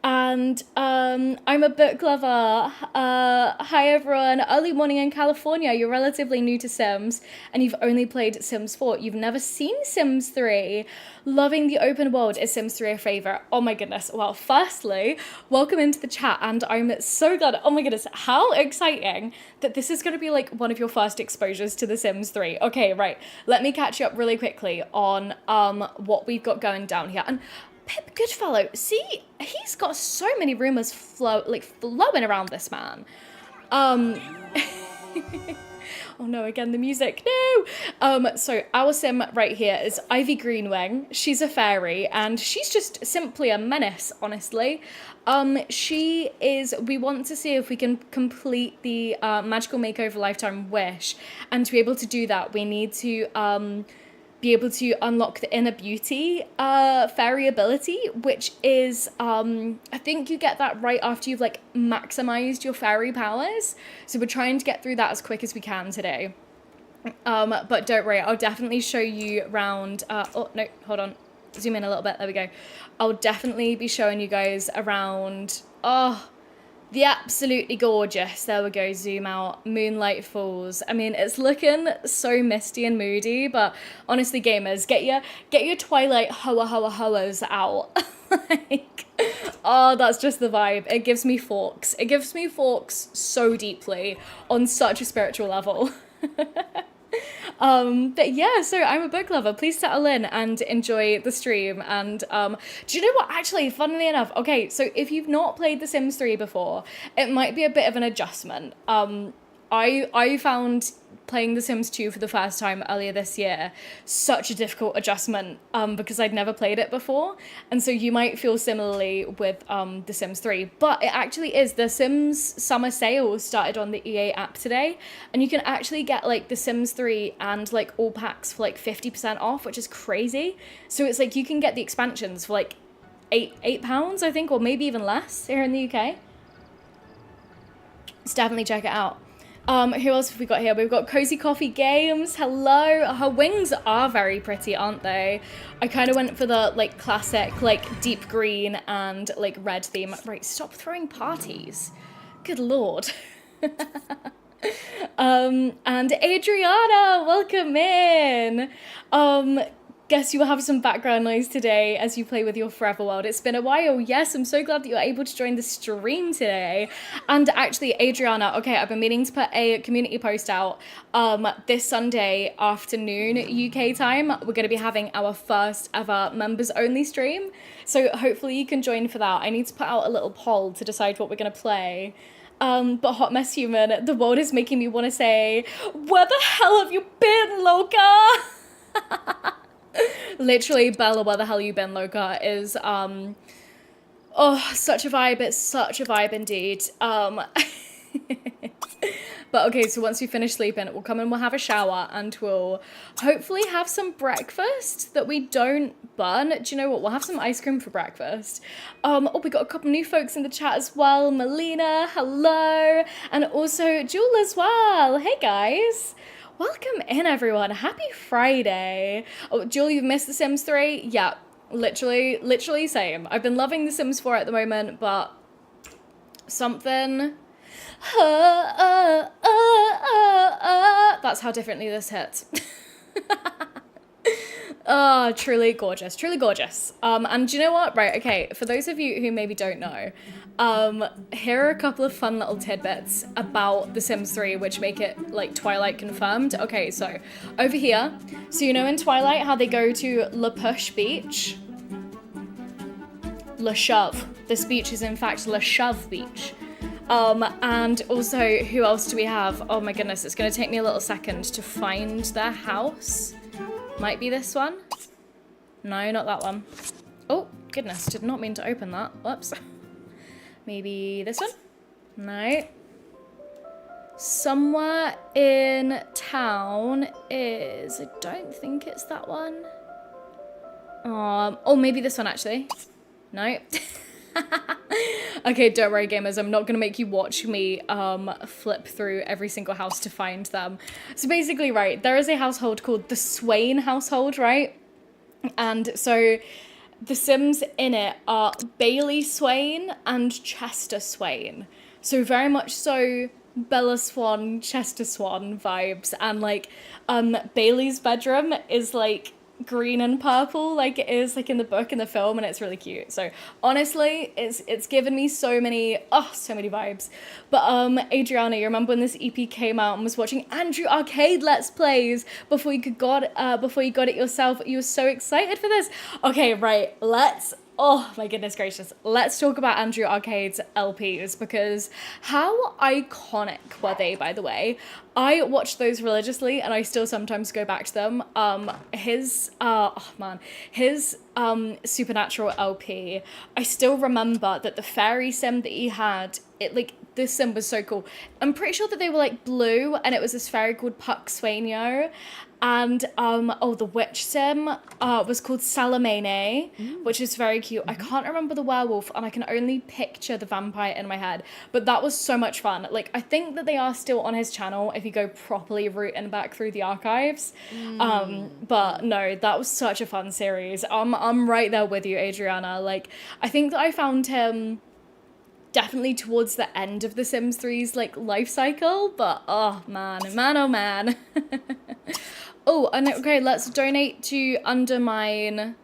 And I'm a book lover. Hi everyone. Early morning in California. You're relatively new to Sims and you've only played Sims 4. You've never seen Sims 3. Loving the open world. Is Sims 3 a favorite? Oh my goodness. Well, firstly, welcome into the chat and I'm so glad. Oh my goodness. How exciting that this is going to be like one of your first exposures to The Sims 3. Okay, right. Let me catch you up really quickly on what we've got going down here. And Pip Goodfellow, see, he's got so many rumors flowing around this man. Oh no, again, the music, no! So our sim right here is Ivy Greenwing. She's a fairy, and she's just simply a menace, honestly. We want to see if we can complete the Magical Makeover Lifetime Wish, and to be able to do that, we need to, be able to unlock the Inner Beauty fairy ability, which is, I think you get that right after you've like maximized your fairy powers. So we're trying to get through that as quick as we can today. But don't worry, I'll definitely show you around, oh no, hold on, zoom in a little bit, there we go. I'll definitely be showing you guys around, the absolutely gorgeous, there we go, zoom out, Moonlight Falls. I mean, it's looking so misty and moody, but honestly, gamers, get your Twilight hoas out. Like, oh, that's just the vibe. It gives me forks. It gives me forks so deeply on such a spiritual level. But yeah, so I'm a book lover. Please settle in and enjoy the stream. And do you know what? Actually, funnily enough, okay, so if you've not played The Sims 3 before, it might be a bit of an adjustment. I found playing The Sims 2 for the first time earlier this year such a difficult adjustment because I'd never played it before, and so you might feel similarly with The Sims 3, but it actually is. The Sims summer sale started on the EA app today, and you can actually get like The Sims 3 and like all packs for like 50% off, which is crazy. So it's like you can get the expansions for like £8 I think, or maybe even less here in the UK. So definitely check it out. Who else have we got here? We've got Cozy Coffee Games. Hello. Her wings are very pretty, aren't they? I kind of went for the like classic, like deep green and like red theme. Right, stop throwing parties. Good Lord. And Adriana, welcome in. Guess you will have some background noise today as you play with your Forever World. It's been a while. Yes, I'm so glad that you're able to join the stream today. And actually, Adriana, okay, I've been meaning to put a community post out. This Sunday afternoon UK time, we're going to be having our first ever members only stream. So hopefully you can join for that. I need to put out a little poll to decide what we're going to play. But Hot Mess Human, the world is making me want to say, where the hell have you been, Loca? Literally, Bella, where the hell you been, Loca, is, oh, such a vibe. It's such a vibe indeed. But okay, so once we finish sleeping, we'll come and we'll have a shower and we'll hopefully have some breakfast that we don't burn. Do you know what? We'll have some ice cream for breakfast. Oh, we got a couple new folks in the chat as well. Melina, hello. And also Jewel as well. Hey, guys. Welcome in, everyone. Happy Friday. Oh, Jewel, you've missed The Sims 3? Yeah, literally same. I've been loving The Sims 4 at the moment, but something... That's how differently this hits. Oh, truly gorgeous, truly gorgeous. And do you know what? Right, okay, for those of you who maybe don't know, here are a couple of fun little tidbits about The Sims 3 which make it like Twilight confirmed. Okay, so over here, so you know in Twilight how they go to La Push Beach? La Shove. This beach is in fact La Shove Beach. And also, who else do we have? Oh my goodness, it's gonna take me a little second to find their house. Might be this one. No, not that one. Oh, goodness, did not mean to open that. Whoops. Maybe this one? No. Somewhere in town is... I don't think it's that one. Oh, maybe this one, actually. No. Okay, don't worry, gamers. I'm not gonna make you watch me flip through every single house to find them. So basically, right, there is a household called the Swain household, right? And so the Sims in it are Bailey Swain and Chester Swain. So very much so Bella Swan, Chester Swan vibes. And like Bailey's bedroom is like green and purple like it is like in the book and the film, and it's really cute. So honestly, it's given me so many vibes. But Adriana, you remember when this EP came out and was watching Andrew Arcade Let's Plays before you got it yourself? You were so excited for this. Okay, right, oh my goodness gracious. Let's talk about Andrew Arcade's LPs, because how iconic were they, by the way? I watched those religiously and I still sometimes go back to them. His Supernatural LP, I still remember that the fairy sim that he had, this sim was so cool. I'm pretty sure that they were like blue and it was this fairy called Puck Swainio. And the witch sim was called Salamene, which is very cute. I can't remember the werewolf and I can only picture the vampire in my head, but that was so much fun. Like, I think that they are still on his channel if you go properly rooting back through the archives. But no, that was such a fun series. I'm right there with you, Adriana. Like, I think that I found him definitely towards the end of The Sims 3's like life cycle, but oh man. Oh, and okay, let's donate to undermine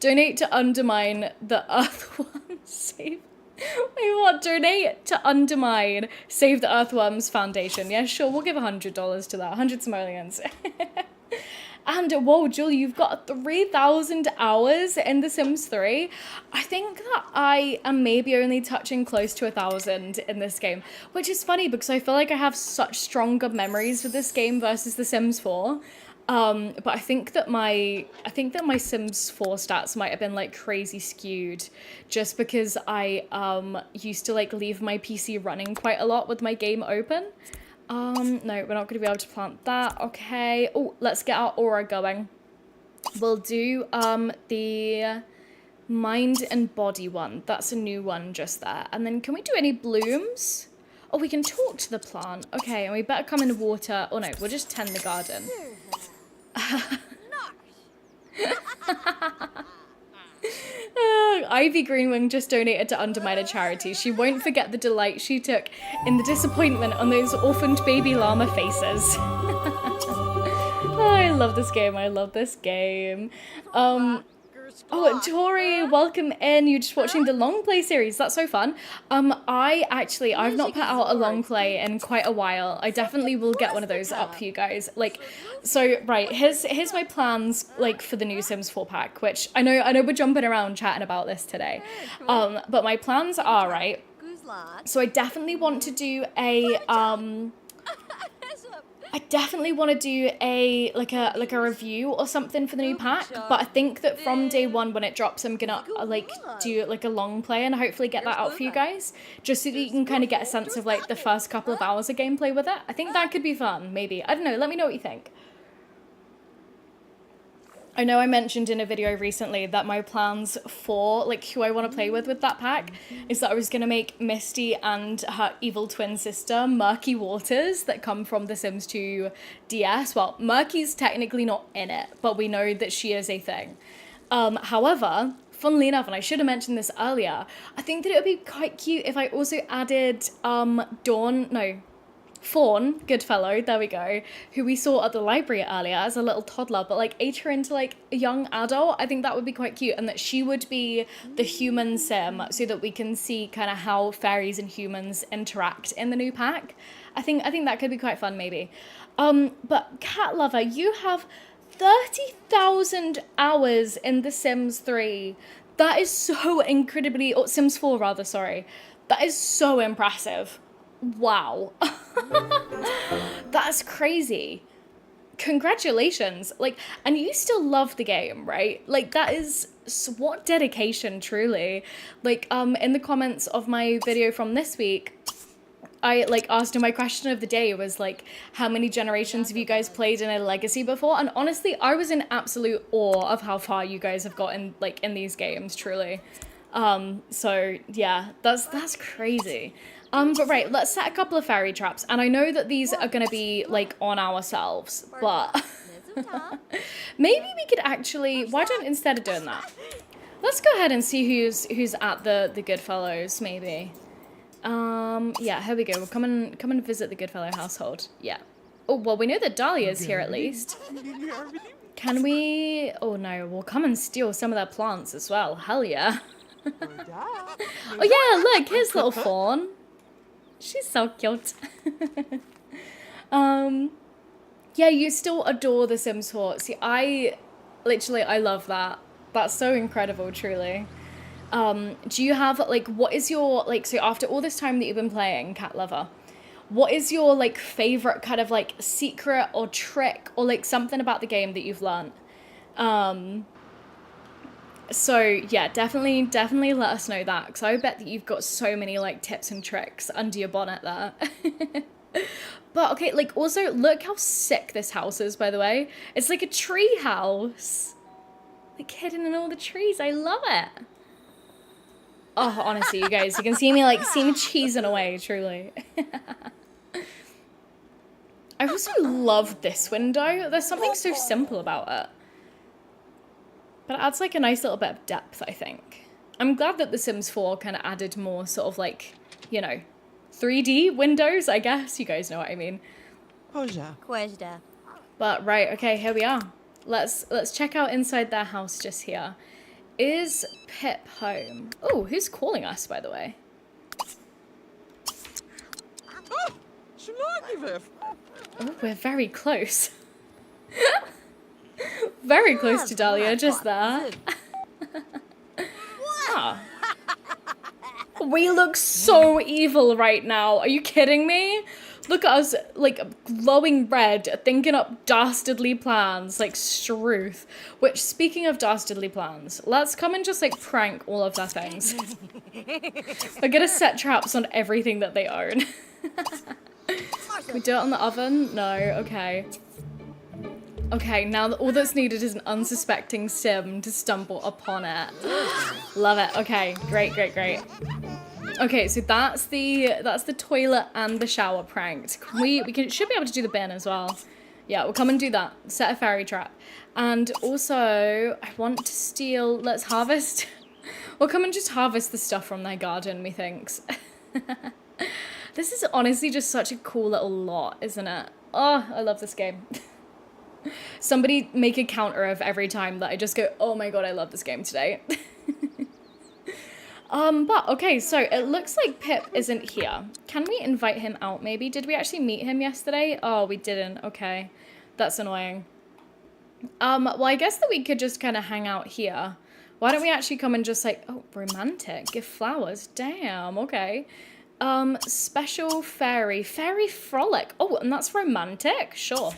the Earthworms. Save. Wait, what? Donate to undermine Save the Earthworms Foundation. Yeah, sure, we'll give $100 to that. 100 simoleons. And whoa, Julie, you've got 3,000 hours in The Sims 3. I think that I am maybe only touching close to 1,000 in this game, which is funny because I feel like I have such stronger memories with this game versus The Sims 4. But I think that my Sims 4 stats might have been like crazy skewed just because I used to like leave my PC running quite a lot with my game open. No, we're not going to be able to plant that. Okay. Oh, let's get our aura going. We'll do the mind and body one. That's a new one just there. And then can we do any blooms? Oh, we can talk to the plant. Okay, and we better come in the water. Oh no, we'll just tend the garden. Ivy Greenwing just donated to Undermine a charity. She won't forget the delight she took in the disappointment on those orphaned baby llama faces. Oh, I love this game. Oh, Tori, welcome in. You're just watching the long play series. That's so fun. I've not put out a long play in quite a while. I definitely will get one of those up for you guys. Like, so right, here's my plans like for the new Sims 4 pack, which I know we're jumping around chatting about this today. But my plans are right. So I definitely want to do a like a review or something for the new pack, but I think that from day one when it drops, I'm gonna like do like a long play and hopefully get that out for you guys, just so that you can kind of get a sense of like the first couple of hours of gameplay with it. I think that could be fun, maybe. I don't know, let me know what you think. I know I mentioned in a video recently that my plans for like who I want to play with that pack is that I was going to make Misty and her evil twin sister Murky Waters that come from The Sims 2 DS. Well, Murky's technically not in it, but we know that she is a thing. However, funnily enough, and I should have mentioned this earlier, I think that it would be quite cute if I also added Fawn, Goodfellow, there we go, who we saw at the library earlier as a little toddler, but like age her into like a young adult. I think that would be quite cute, and that she would be the human sim so that we can see kind of how fairies and humans interact in the new pack. I think that could be quite fun, maybe. But Cat Lover, you have 30,000 hours in The Sims 3. That is so incredibly, or Sims 4 rather, sorry. That is so impressive. Wow. That's crazy. Congratulations. Like, and you still love the game, right? Like, that is what dedication, truly. Like, in the comments of my video from this week, I like asked him, my question of the day was like, how many generations have you guys played in a legacy before? And honestly, I was in absolute awe of how far you guys have gotten like in these games, truly. So yeah, that's crazy. But right, let's set a couple of fairy traps. And I know that these are gonna be like on ourselves, but maybe we could actually, why don't instead of doing that, let's go ahead and see who's at the Goodfellows, maybe. Yeah, here we go. We'll come and visit the Goodfellow household. Yeah. Oh, well, we know that Dahlia's here at least. Can we? Oh no, we'll come and steal some of their plants as well. Hell yeah. Oh yeah, look, here's little fawn. She's so cute. Yeah, you still adore The Sims 4. See, I love that. That's so incredible, truly. Do you have, like, what is your, like, so after all this time that you've been playing Cat Lover, what is your, like, favorite kind of, like, secret or trick or, like, something about the game that you've learned? So, yeah, definitely let us know that, because I bet that you've got so many, like, tips and tricks under your bonnet there. But, okay, like, also, look how sick this house is, by the way. It's like a tree house. Like, hidden in all the trees. I love it. Oh, honestly, you guys, you can see me, like, cheesing away, truly. I also love this window. There's something so simple about it. But it adds, like, a nice little bit of depth, I think. I'm glad that The Sims 4 kind of added more sort of, like, you know, 3D windows, I guess. You guys know what I mean. But, right, okay, here we are. Let's check out inside their house just here. Is Pip home? Oh, who's calling us, by the way? Oh, we're very close. Very close to Dahlia, just there. Ah. We look so evil right now. Are you kidding me? Look at us, like, glowing red, thinking up dastardly plans, like Struth. Which, speaking of dastardly plans, let's come and just, like, prank all of their things. We're gonna set traps on everything that they own. Can we do it on the oven? No, okay. Okay, now all that's needed is an unsuspecting sim to stumble upon it. Love it. Okay, great. Okay, so that's the toilet and the shower pranked. Should be able to do the bin as well. Yeah, we'll come and do that. Set a fairy trap. And also, I want to steal, let's harvest. We'll come and just harvest the stuff from their garden, methinks. This is honestly just such a cool little lot, isn't it? Oh, I love this game. Somebody make a counter of every time that I just go, oh my god, I love this game today. But, okay, so it looks like Pip isn't here. Can we invite him out, maybe? Did we actually meet him yesterday? Oh, we didn't. Okay. That's annoying. Well, I guess that we could just kind of hang out here. Why don't we actually come and just, like, oh, romantic. Give flowers. Damn, okay. Special fairy. Fairy frolic. Oh, and that's romantic? Sure.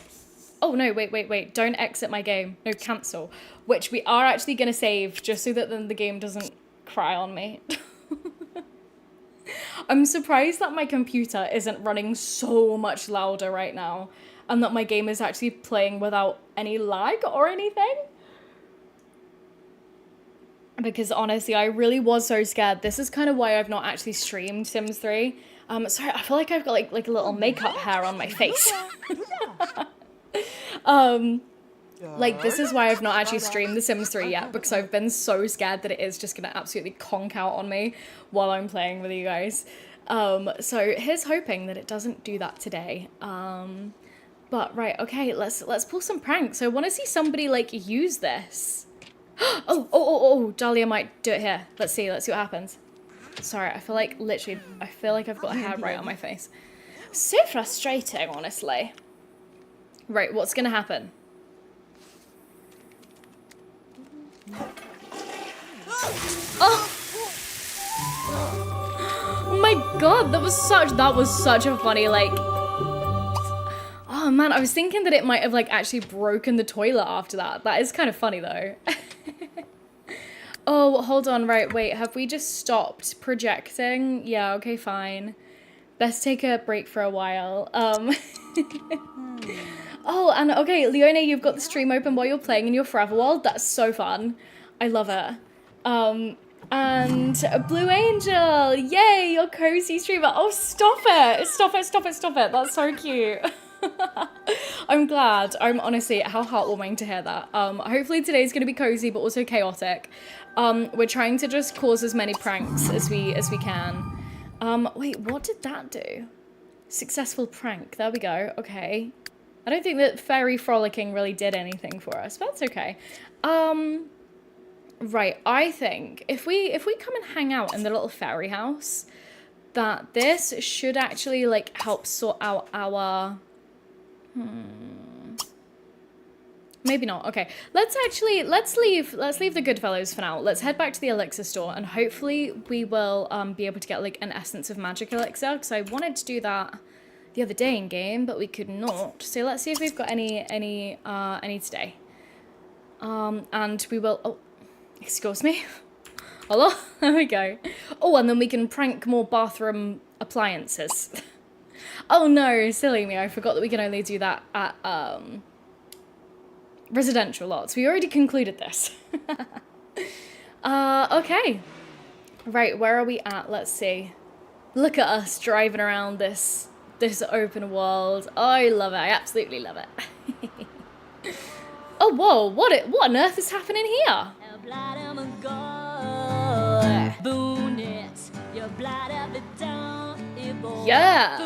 Oh, no, wait. Don't exit my game. No, cancel. Which we are actually going to save just so that then the game doesn't cry on me. I'm surprised that my computer isn't running so much louder right now and that my game is actually playing without any lag or anything. Because honestly, I really was so scared. This is kind of why I've not actually streamed Sims 3. Sorry, I feel like I've got like a little makeup hair on my face. Like, this is why I've not actually streamed The Sims 3 yet, because I've been so scared that it is just going to absolutely conk out on me while I'm playing with you guys. So here's hoping that it doesn't do that today. But right, okay, let's pull some pranks. I want to see somebody, like, use this. Oh, Dahlia might do it here. Let's see what happens. Sorry, I feel like I've got a hair right on my face. So frustrating, honestly. Right, what's going to happen? Oh my god, that was such a funny, like, oh man, I was thinking that it might have, like, actually broken the toilet after that. That is kind of funny though. Oh, hold on, right, wait, have we just stopped projecting? Yeah, okay, fine. Best take a break for a while. Oh, and okay, Leone, you've got the stream open while you're playing in your Forever World. That's so fun. I love it. And a Blue Angel, yay, you're cozy streamer. Oh, stop it, stop it, stop it, stop it. That's so cute. I'm glad. I'm honestly, how heartwarming to hear that. Hopefully today's gonna be cozy, but also chaotic. We're trying to just cause as many pranks as we can. Wait, what did that do? Successful prank, there we go, okay. I don't think that fairy frolicking really did anything for us, but that's okay. Right, I think if we come and hang out in the little fairy house, that this should actually like help sort out our maybe not. Okay, let's leave the Goodfellows for now. Let's head back to the Elixir store and hopefully we will be able to get like an essence of magic elixir, because I wanted to do that the other day in game, but we could not. So let's see if we've got any today. And we will. Oh, excuse me. Hello. There we go. Oh, and then we can prank more bathroom appliances. Oh no, silly me. I forgot that we can only do that at residential lots. We already concluded this. Okay. Right, where are we at? Let's see. Look at us driving around this open world. Oh, I love it. I absolutely love it. Oh, whoa. What on earth is happening here? Yeah.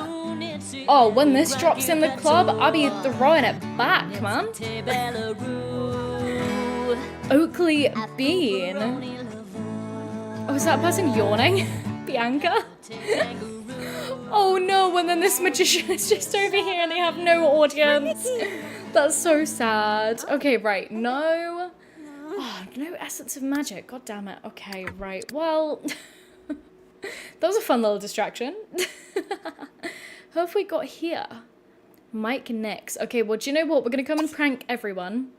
Oh, when this drops in the club, I'll be throwing it back, man. Oakley Bean. Oh, is that person yawning? Bianca? Oh no, and then this magician is just over here and they have no audience. That's so sad. Okay, right, no. Oh, no essence of magic, god damn it. Okay, right, well. That was a fun little distraction. Who have we got here? Mike Nix. Okay, well, do you know what? We're gonna come and prank everyone.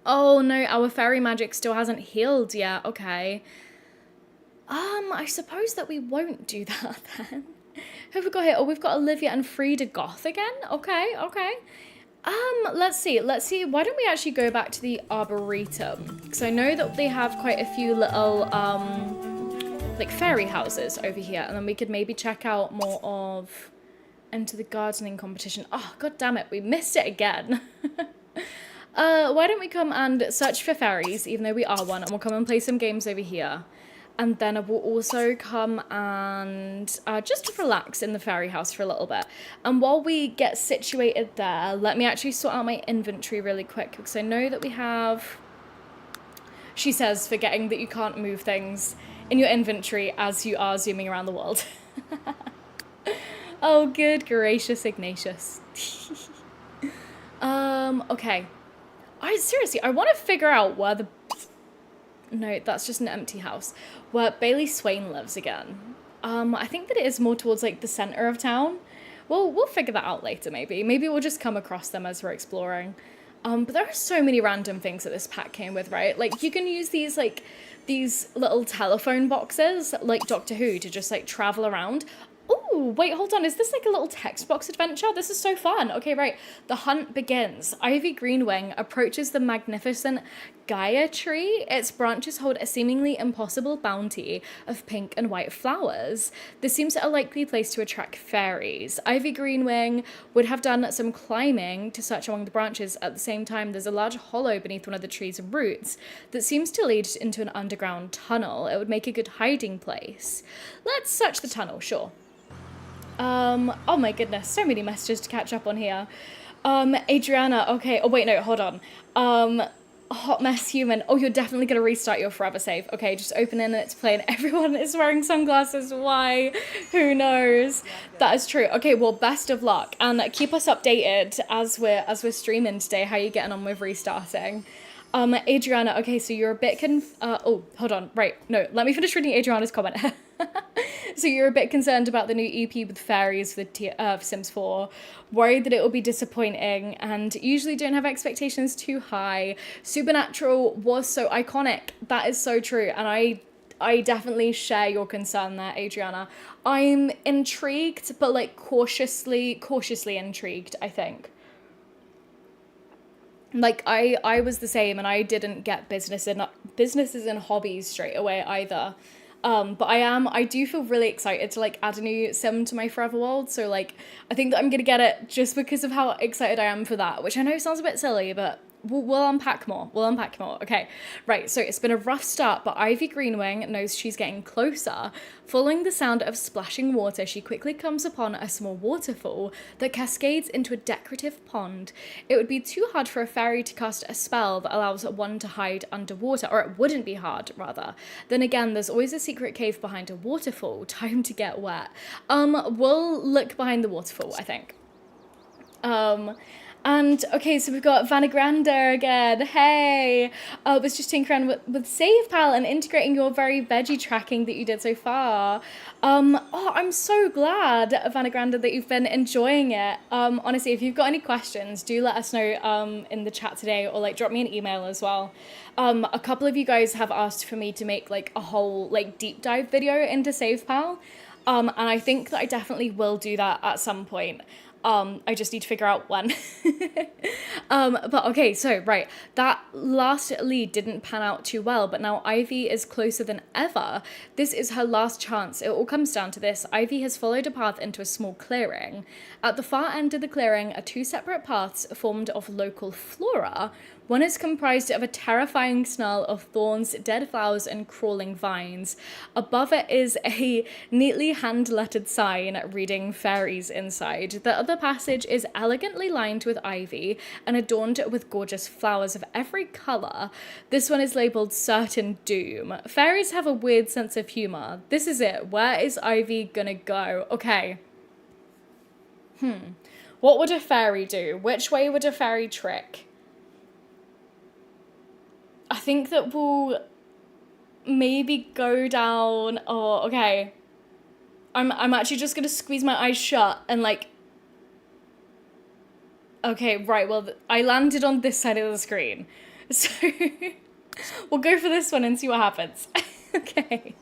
Oh no, our fairy magic still hasn't healed yet. Okay. I suppose that we won't do that then. Who have we got here? Oh, we've got Olivia and Frida Goth again. Okay, okay. Let's see. Why don't we actually go back to the Arboretum? Because I know that they have quite a few little, like fairy houses over here. And then we could maybe check out more of Enter the Gardening Competition. Oh, god damn it. We missed it again. Why don't we come and search for fairies, even though we are one, and we'll come and play some games over here. And then I will also come and just relax in the fairy house for a little bit. And while we get situated there, let me actually sort out my inventory really quick, because I know that we have, she says, forgetting that you can't move things in your inventory as you are zooming around the world. Oh, good gracious Ignatius. Okay. Seriously, I want to figure out where the... No, that's just an empty house. Where Bailey Swain lives again. I think that it is more towards like the center of town. Well, we'll figure that out later maybe. Maybe we'll just come across them as we're exploring. But there are so many random things that this pack came with, right? Like you can use these little telephone boxes like Doctor Who to just like travel around. Oh, wait, hold on. Is this like a little text box adventure? This is so fun. Okay, right. The hunt begins. Ivy Greenwing approaches the magnificent Gaia tree. Its branches hold a seemingly impossible bounty of pink and white flowers. This seems a likely place to attract fairies. Ivy Greenwing would have done some climbing to search among the branches. At the same time, there's a large hollow beneath one of the tree's roots that seems to lead into an underground tunnel. It would make a good hiding place. Let's search the tunnel, sure. Oh my goodness, so many messages to catch up on here. Adriana, okay, oh wait, no, hold on. Hot Mess Human, oh, you're definitely gonna restart your forever save. Okay, just open it and it's playing. Everyone is wearing sunglasses, why? Who knows? That is true. Okay, well, best of luck, and keep us updated as we're streaming today, how you getting on with restarting. Adriana, okay, so you're a bit oh, hold on, right, no, let me finish reading Adriana's comment. So you're a bit concerned about the new EP with fairies for Sims 4, worried that it will be disappointing, and usually don't have expectations too high. Supernatural was so iconic, that is so true, and I definitely share your concern there, Adriana. I'm intrigued, but like cautiously intrigued, I think. Like I was the same, and I didn't get businesses and hobbies straight away either. But I do feel really excited to like add a new sim to my forever world. So like I think that I'm gonna get it just because of how excited I am for that, which I know sounds a bit silly, but we'll unpack more. We'll unpack more. Okay, right. So it's been a rough start, but Ivy Greenwing knows she's getting closer. Following the sound of splashing water, she quickly comes upon a small waterfall that cascades into a decorative pond. It would be too hard for a fairy to cast a spell that allows one to hide underwater, or it wouldn't be hard, rather. Then again, there's always a secret cave behind a waterfall. Time to get wet. We'll look behind the waterfall, I think. And okay, so we've got Vanagrander again. Hey, I was just tinkering with SavePal and integrating your very veggie tracking that you did so far. Oh, I'm so glad, Vanagrander, that you've been enjoying it. Honestly, if you've got any questions, do let us know in the chat today, or like drop me an email as well. A couple of you guys have asked for me to make like a whole like deep dive video into SavePal. And I think that I definitely will do that at some point. I just need to figure out when. But okay, so right, that last lead didn't pan out too well, but now Ivy is closer than ever. This is her last chance. It all comes down to this. Ivy has followed a path into a small clearing. At the far end of the clearing are two separate paths formed of local flora. One is comprised of a terrifying snarl of thorns, dead flowers, and crawling vines. Above it is a neatly hand-lettered sign reading Fairies inside. The other passage is elegantly lined with ivy and adorned with gorgeous flowers of every colour. This one is labelled Certain Doom. Fairies have a weird sense of humour. This is it. Where is Ivy gonna go? Okay. What would a fairy do? Which way would a fairy trick? I think that we'll maybe go down. Oh, okay. I'm actually just gonna squeeze my eyes shut and like. Okay, right. Well, I landed on this side of the screen, so we'll go for this one and see what happens. Okay.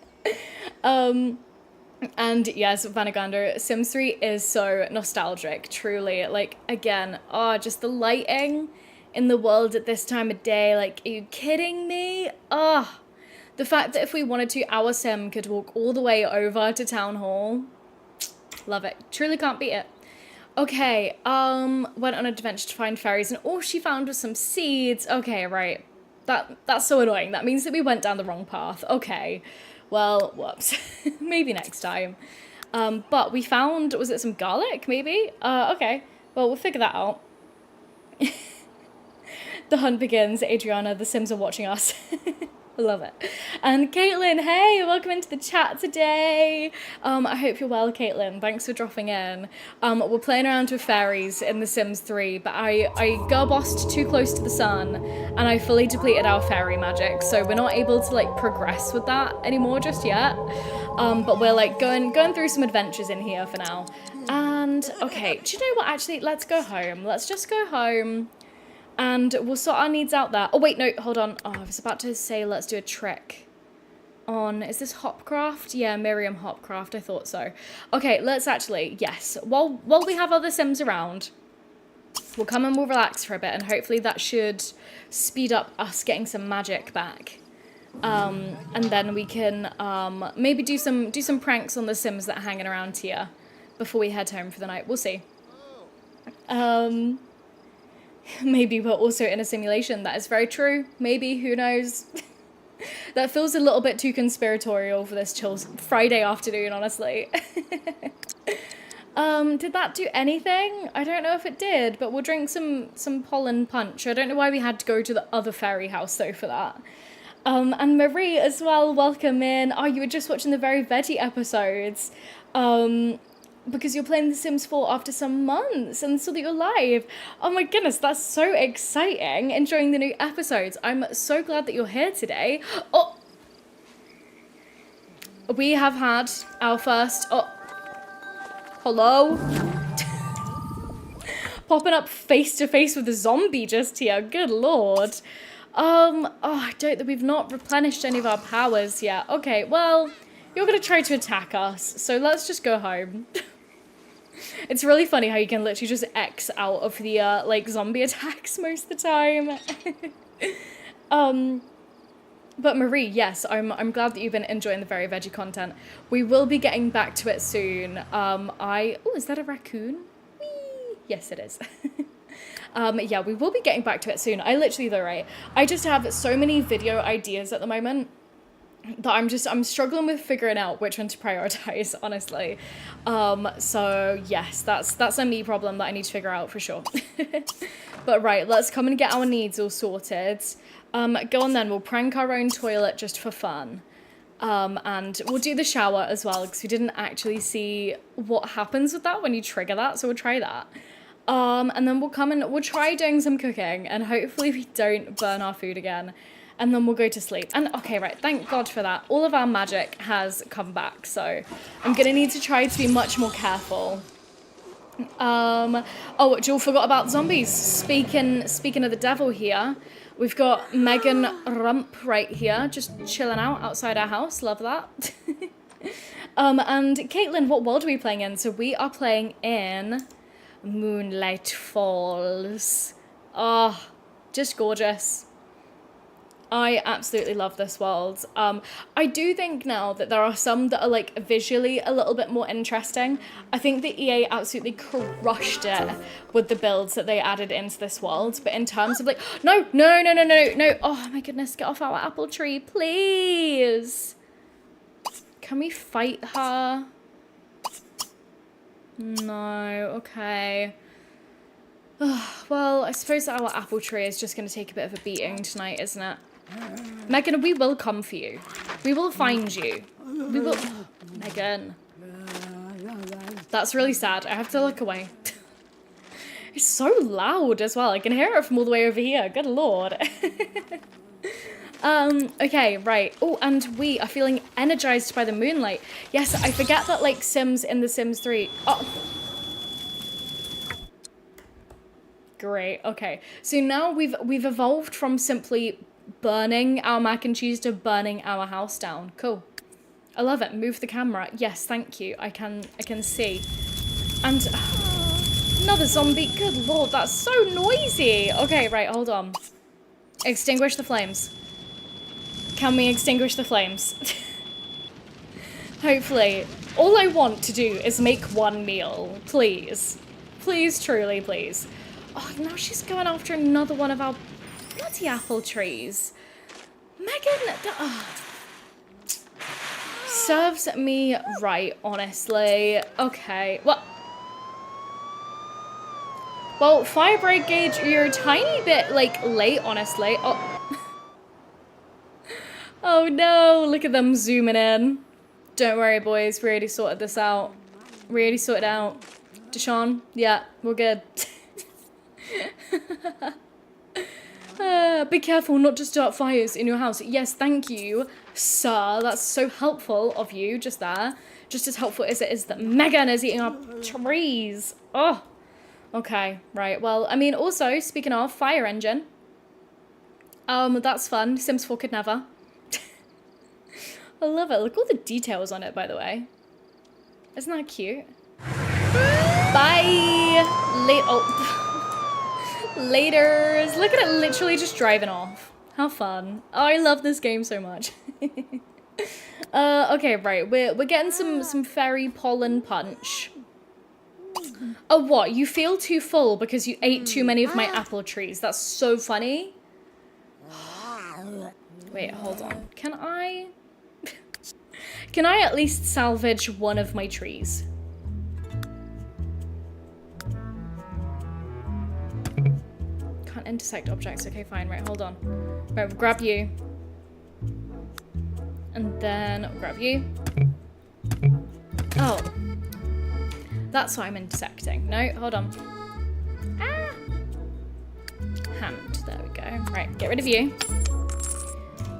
And yes, Vanagander, Sims 3 is so nostalgic. Truly, like again. Oh, just the lighting in the world at this time of day, like, are you kidding me? Oh, the fact that if we wanted to, our sim could walk all the way over to Town Hall. Love it. Truly can't beat it. Okay, went on an adventure to find fairies, and all she found was some seeds. Okay, right. That's so annoying. That means that we went down the wrong path. Okay, well, whoops. Maybe next time. But we found, was it some garlic, maybe? Okay, well, we'll figure that out. The hunt begins. Adriana, the Sims are watching us. I love it. And Caitlin, hey, welcome into the chat today. I hope you're well, Caitlin. Thanks for dropping in. We're playing around with fairies in The Sims 3, but I girl-bossed too close to the sun, and I fully depleted our fairy magic, so we're not able to like progress with that anymore just yet. But we're like going through some adventures in here for now. And okay, do you know what? Actually, let's go home. Let's just go home. And we'll sort our needs out there. Oh, wait, no, hold on. Oh, I was about to say let's do a trick on... Is this Hopcraft? Yeah, Miriam Hopcraft. I thought so. Okay, let's actually... Yes. While we have other Sims around, we'll come and we'll relax for a bit. And hopefully that should speed up us getting some magic back. And then we can maybe do some pranks on the Sims that are hanging around here before we head home for the night. We'll see. Maybe we're also in a simulation. That is very true. Maybe, who knows? That feels a little bit too conspiratorial for this chill Friday afternoon, honestly. Did that do anything? I don't know if it did, but we'll drink some pollen punch. I don't know why we had to go to the other fairy house, though, for that. And Marie as well, welcome in. Oh, you were just watching the very veggie episodes. Because you're playing The Sims 4 after some months and saw that you're live. Oh my goodness, that's so exciting. Enjoying the new episodes. I'm so glad that you're here today. Oh, we have had our first... Oh, hello? Popping up face to face with a zombie just here. Good lord. Oh, I don't think we've not replenished any of our powers yet. Okay, well, you're going to try to attack us. So let's just go home. It's really funny how you can literally just X out of the like zombie attacks most of the time. But Marie, yes, I'm glad that you've been enjoying the very veggie content. We will be getting back to it soon. Oh, is that a raccoon? Whee! Yes, it is. Yeah, we will be getting back to it soon. I just have so many video ideas at the moment that I'm struggling with figuring out which one to prioritize, honestly. So yes, that's a me problem that I need to figure out for sure. But right, let's come and get our needs all sorted. Go on then, we'll prank our own toilet just for fun. And we'll do the shower as well, because we didn't actually see what happens with that when you trigger that, so we'll try that. And then we'll try doing some cooking, and hopefully we don't burn our food again. And then we'll go to sleep. And okay, right, thank God for that. All of our magic has come back, so I'm gonna need to try to be much more careful. Oh, Jill forgot about zombies. Speaking of the devil here, we've got Megan Rump right here, just chilling out outside our house. Love that. And Caitlin, what world are we playing in? So we are playing in Moonlight Falls. Oh, just gorgeous. I absolutely love this world. I do think now that there are some that are like visually a little bit more interesting. I think the EA absolutely crushed it with the builds that they added into this world. But in terms of like, no. Oh my goodness, get off our apple tree, please. Can we fight her? No, okay. Well, I suppose our apple tree is just going to take a bit of a beating tonight, isn't it? Megan, we will come for you. We will find you. We will... Megan. That's really sad. I have to look away. It's so loud as well. I can hear it from all the way over here. Good lord. Okay, right. Oh, and we are feeling energized by the moonlight. Yes, I forget that, like, Sims in The Sims 3... Oh. Great, okay. So now we've evolved from simply burning our mac and cheese to burning our house down. Cool. I love it. Move the camera. Yes, thank you. I can see. And another zombie. Good lord, that's so noisy. Okay, right, hold on. Extinguish the flames. Can we extinguish the flames? Hopefully. All I want to do is make one meal. Please. Please, truly, please. Oh, now she's going after another one of our bloody apple trees. Megan, serves me right, honestly. Okay, well, fire brigade, you're a tiny bit, like, late, honestly. Oh. Oh no, look at them zooming in. Don't worry, boys, we already sorted this out. We already sorted it out. Deshaun, yeah, we're good. Be careful not to start fires in your house. Yes, thank you, sir. That's so helpful of you, just there. Just as helpful as it is that Megan is eating our trees. Oh, okay, right. Well, I mean, also, speaking of, fire engine. That's fun. Sims 4 could never. I love it. Look at all the details on it, by the way. Isn't that cute? Bye! Laters. Look at it literally just driving off. How fun. Oh, I love this game so much. Okay, right. We're getting some fairy pollen punch. Oh, what? You feel too full because you ate too many of my apple trees. That's so funny. Wait, hold on. Can I at least salvage one of my trees? Can't intersect objects. Okay, fine. Right, hold on. Right, we'll grab you. And then we'll grab you. Oh. That's why I'm intersecting. No, hold on. Ah! Hand. There we go. Right, get rid of you.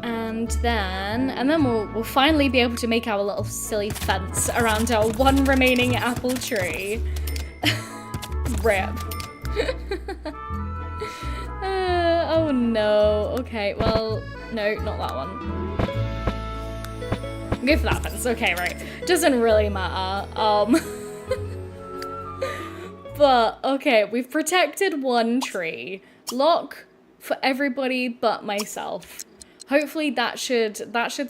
And then we'll finally be able to make our little silly fence around our one remaining apple tree. Rip. Oh no. Okay, well, no, not that one. Go for that fence. Okay, right. Doesn't really matter. But, okay, we've protected one tree. Lock for everybody but myself. Hopefully that should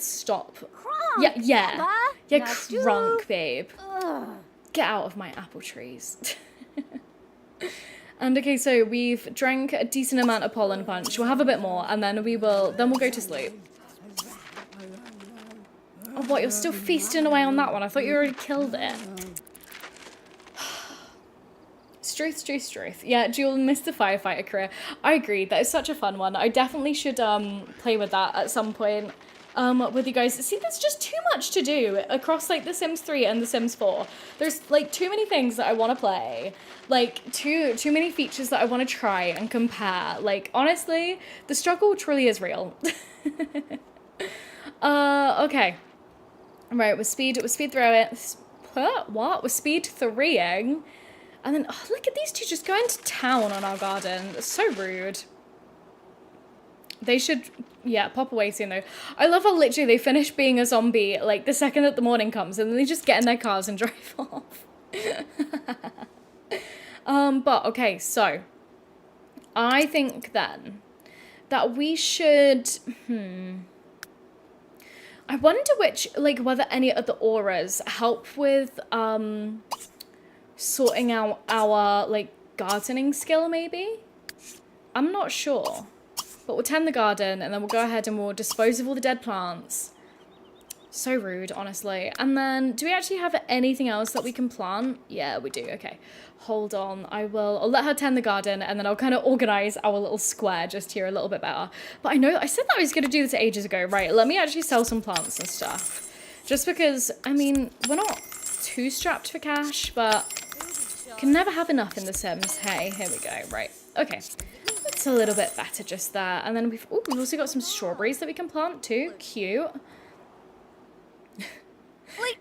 stop. Crunk, Yeah, That's crunk, you. babe. Get out of my apple trees. And okay, so we've drank a decent amount of pollen punch. We'll have a bit more, and then we'll go to sleep. Oh, what? You're still feasting away on that one? I thought you already killed it. Struth. Yeah, Jewel missed the firefighter career. I agree. That is such a fun one. I definitely should play with that at some point. With you guys. See, there's just too much to do across like The Sims 3 and The Sims 4. There's like too many things that I want to play. Like too many features that I want to try and compare. Like honestly, the struggle truly is real. Okay. Right, with speed through it. What? With speed 3ing. And then, oh, look at these two just going to town on our garden. That's so rude. They should, yeah, pop away soon though. I love how literally they finish being a zombie, like, the second that the morning comes, and then they just get in their cars and drive off. But, okay, so. I think then that we should, I wonder whether any of the auras help with, sorting out our, like, gardening skill, maybe? I'm not sure. But we'll tend the garden, and then we'll go ahead and we'll dispose of all the dead plants. So rude, honestly. And then, do we actually have anything else that we can plant? Yeah, we do. Okay. Hold on. I'll let her tend the garden, and then I'll kind of organize our little square just here a little bit better. But I said that I was going to do this ages ago. Right, let me actually sell some plants and stuff. Just because, I mean, we're not too strapped for cash, but can never have enough in The Sims. Hey, here we go. Right. Okay. It's a little bit better just there. And then we've also got some strawberries that we can plant too. Cute.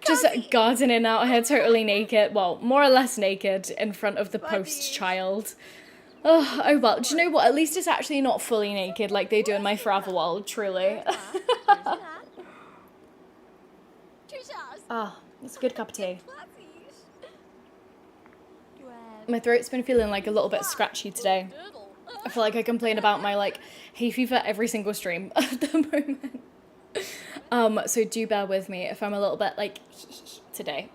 Just gardening out here totally naked. Well, more or less naked in front of the post child. Oh well, do you know what? At least it's actually not fully naked like they do in my forever world, truly. Ah, it's a good cup of tea. My throat's been feeling like a little bit scratchy today. I feel like I complain about my like hay fever every single stream at the moment. So do bear with me if I'm a little bit like today.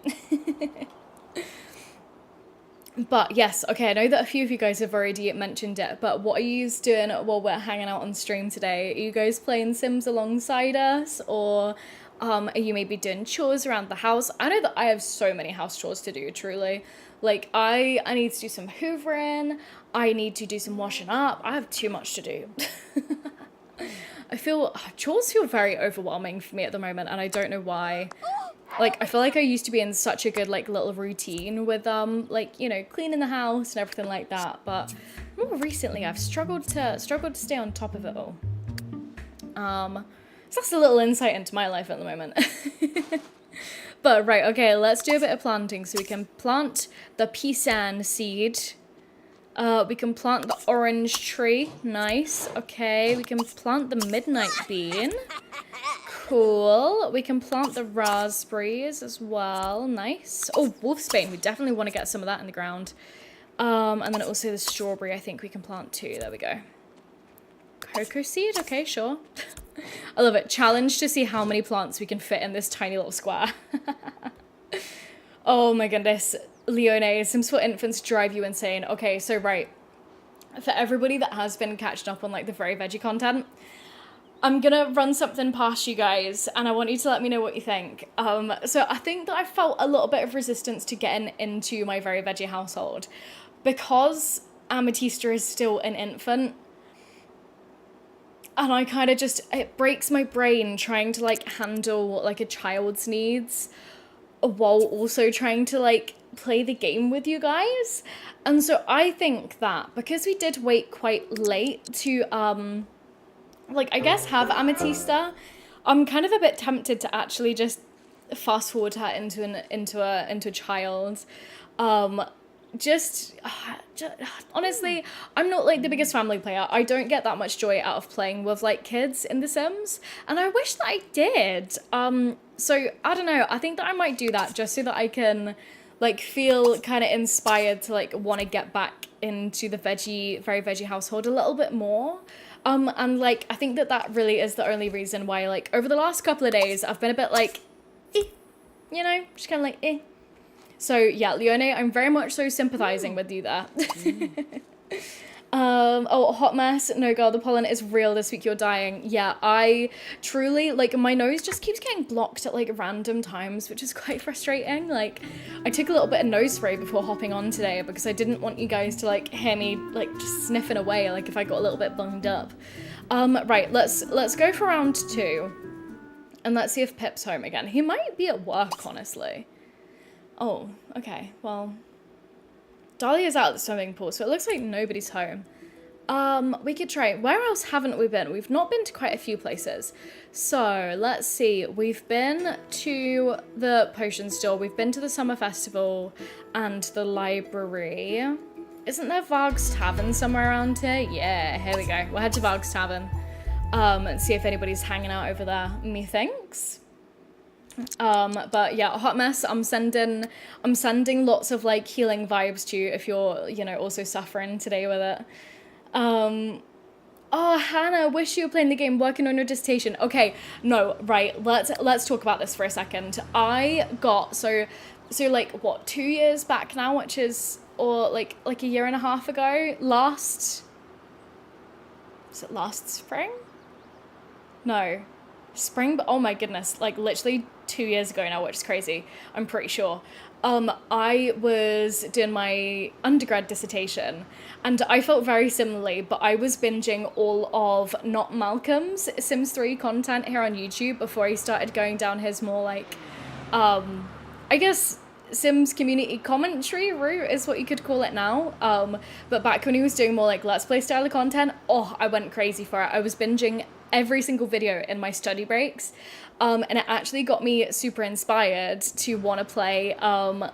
But yes, okay, I know that a few of you guys have already mentioned it, but what are you doing while we're hanging out on stream today? Are you guys playing Sims alongside us, or are you maybe doing chores around the house? I know that I have so many house chores to do, truly. Like, I need to do some hoovering, I need to do some washing up, I have too much to do. Chores feel very overwhelming for me at the moment, and I don't know why. Like, I feel like I used to be in such a good, like, little routine with, like, you know, cleaning the house and everything like that, but more recently I've struggled to stay on top of it all. So that's a little insight into my life at the moment. But, right, okay, let's do a bit of planting. So we can plant the pisan seed. We can plant the orange tree. Nice. Okay, we can plant the midnight bean. Cool. We can plant the raspberries as well. Nice. Oh, wolfsbane. We definitely want to get some of that in the ground. And then also the strawberry I think we can plant too. There we go. Cocoa seed? Okay, sure. I love it. Challenge to see how many plants we can fit in this tiny little square. Oh my goodness. Leone, Sims for Infants drive you insane. Okay, so right. For everybody that has been catching up on like the very veggie content, I'm gonna run something past you guys and I want you to let me know what you think. So I think that I felt a little bit of resistance to getting into my very veggie household because Amethysta is still an infant. And I kind of it breaks my brain trying to like handle like a child's needs while also trying to like play the game with you guys. And so I think that because we did wait quite late to like I guess have Amethysta, I'm kind of a bit tempted to actually just fast forward her into a child. Just honestly, I'm not like the biggest family player. I don't get that much joy out of playing with like kids in The Sims, and I wish that I did. So I don't know. I think that I might do that just so that I can like feel kind of inspired to like want to get back into the very veggie household a little bit more. And like I think that really is the only reason why like over the last couple of days I've been a bit like, you know, just kind of like, So yeah, Leone, I'm very much so sympathizing with you there. Oh, hot mess. No, girl, the pollen is real this week. You're dying. Yeah, I truly, like, my nose just keeps getting blocked at, like, random times, which is quite frustrating. Like, I took a little bit of nose spray before hopping on today because I didn't want you guys to, like, hear me, like, just sniffing away, like, if I got a little bit bunged up. Right, let's go for round 2. And let's see if Pip's home again. He might be at work, honestly. Oh, okay, well... Dahlia's out at the swimming pool, so it looks like nobody's home. We could try. Where else haven't we been? We've not been to quite a few places. So, let's see. We've been to the potion store. We've been to the summer festival and the library. Isn't there Varg's Tavern somewhere around here? Yeah, here we go. We'll head to Varg's Tavern. And see if anybody's hanging out over there. Methinks. But yeah, hot mess. I'm sending lots of like healing vibes to you if you're, you know, also suffering today with it. Oh, Hannah, wish you were playing the game, working on your dissertation. Okay, no, right. Let's talk about this for a second. I got so like what 2 years back now, which is or like a year and a half ago. Was it last spring? No. Spring, but oh my goodness, like literally 2 years ago now, which is crazy. I'm pretty sure. I was doing my undergrad dissertation and I felt very similarly, but I was binging all of Not Malcolm's Sims 3 content here on YouTube before he started going down his more like, I guess Sims community commentary route is what you could call it now. But back when he was doing more like Let's Play style of content, oh, I went crazy for it. I was binging every single video in my study breaks. And it actually got me super inspired to want to play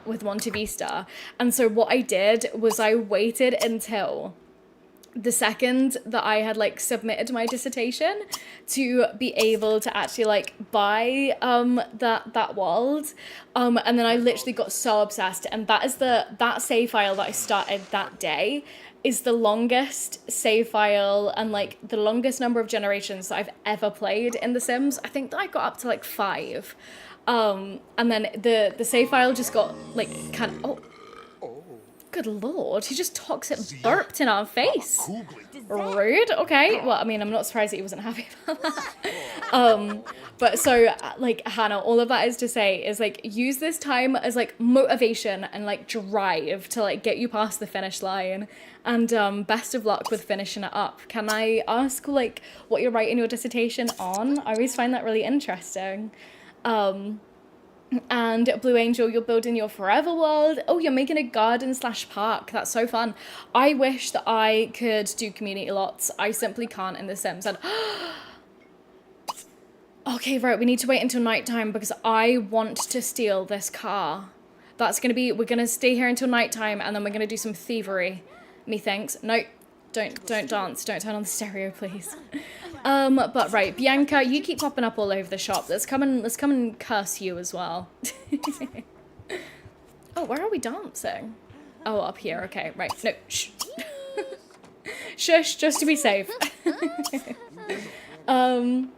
with Monte Vista. And so what I did was I waited until the second that I had like submitted my dissertation to be able to actually like buy that world. And then I literally got so obsessed, and that save file that I started that day is the longest save file and like the longest number of generations that I've ever played in The Sims. I think that I got up to like 5. And then the save file just got like kind of, good lord, he just toxic burped in our face. Rude. Okay, well, I mean, I'm not surprised that he wasn't happy about that. But so, like, Hannah, all of that is to say is, like, use this time as, like, motivation and, like, drive to, like, get you past the finish line. And best of luck with finishing it up. Can I ask, like, what you're writing your dissertation on? I always find that really interesting. And Blue Angel, you're building your forever world. Oh, you're making a garden / park. That's so fun. I wish that I could do community lots. I simply can't in The Sims. And okay, right, we need to wait until nighttime because I want to steal this car. That's gonna be, we're gonna stay here until nighttime and then we're gonna do some thievery. Methinks. No, don't dance. Don't turn on the stereo, please. But right, Bianca, you keep popping up all over the shop. Let's come and curse you as well. Oh, where are we dancing? Oh, up here. Okay, right. No, shh. Shush, just to be safe. Hold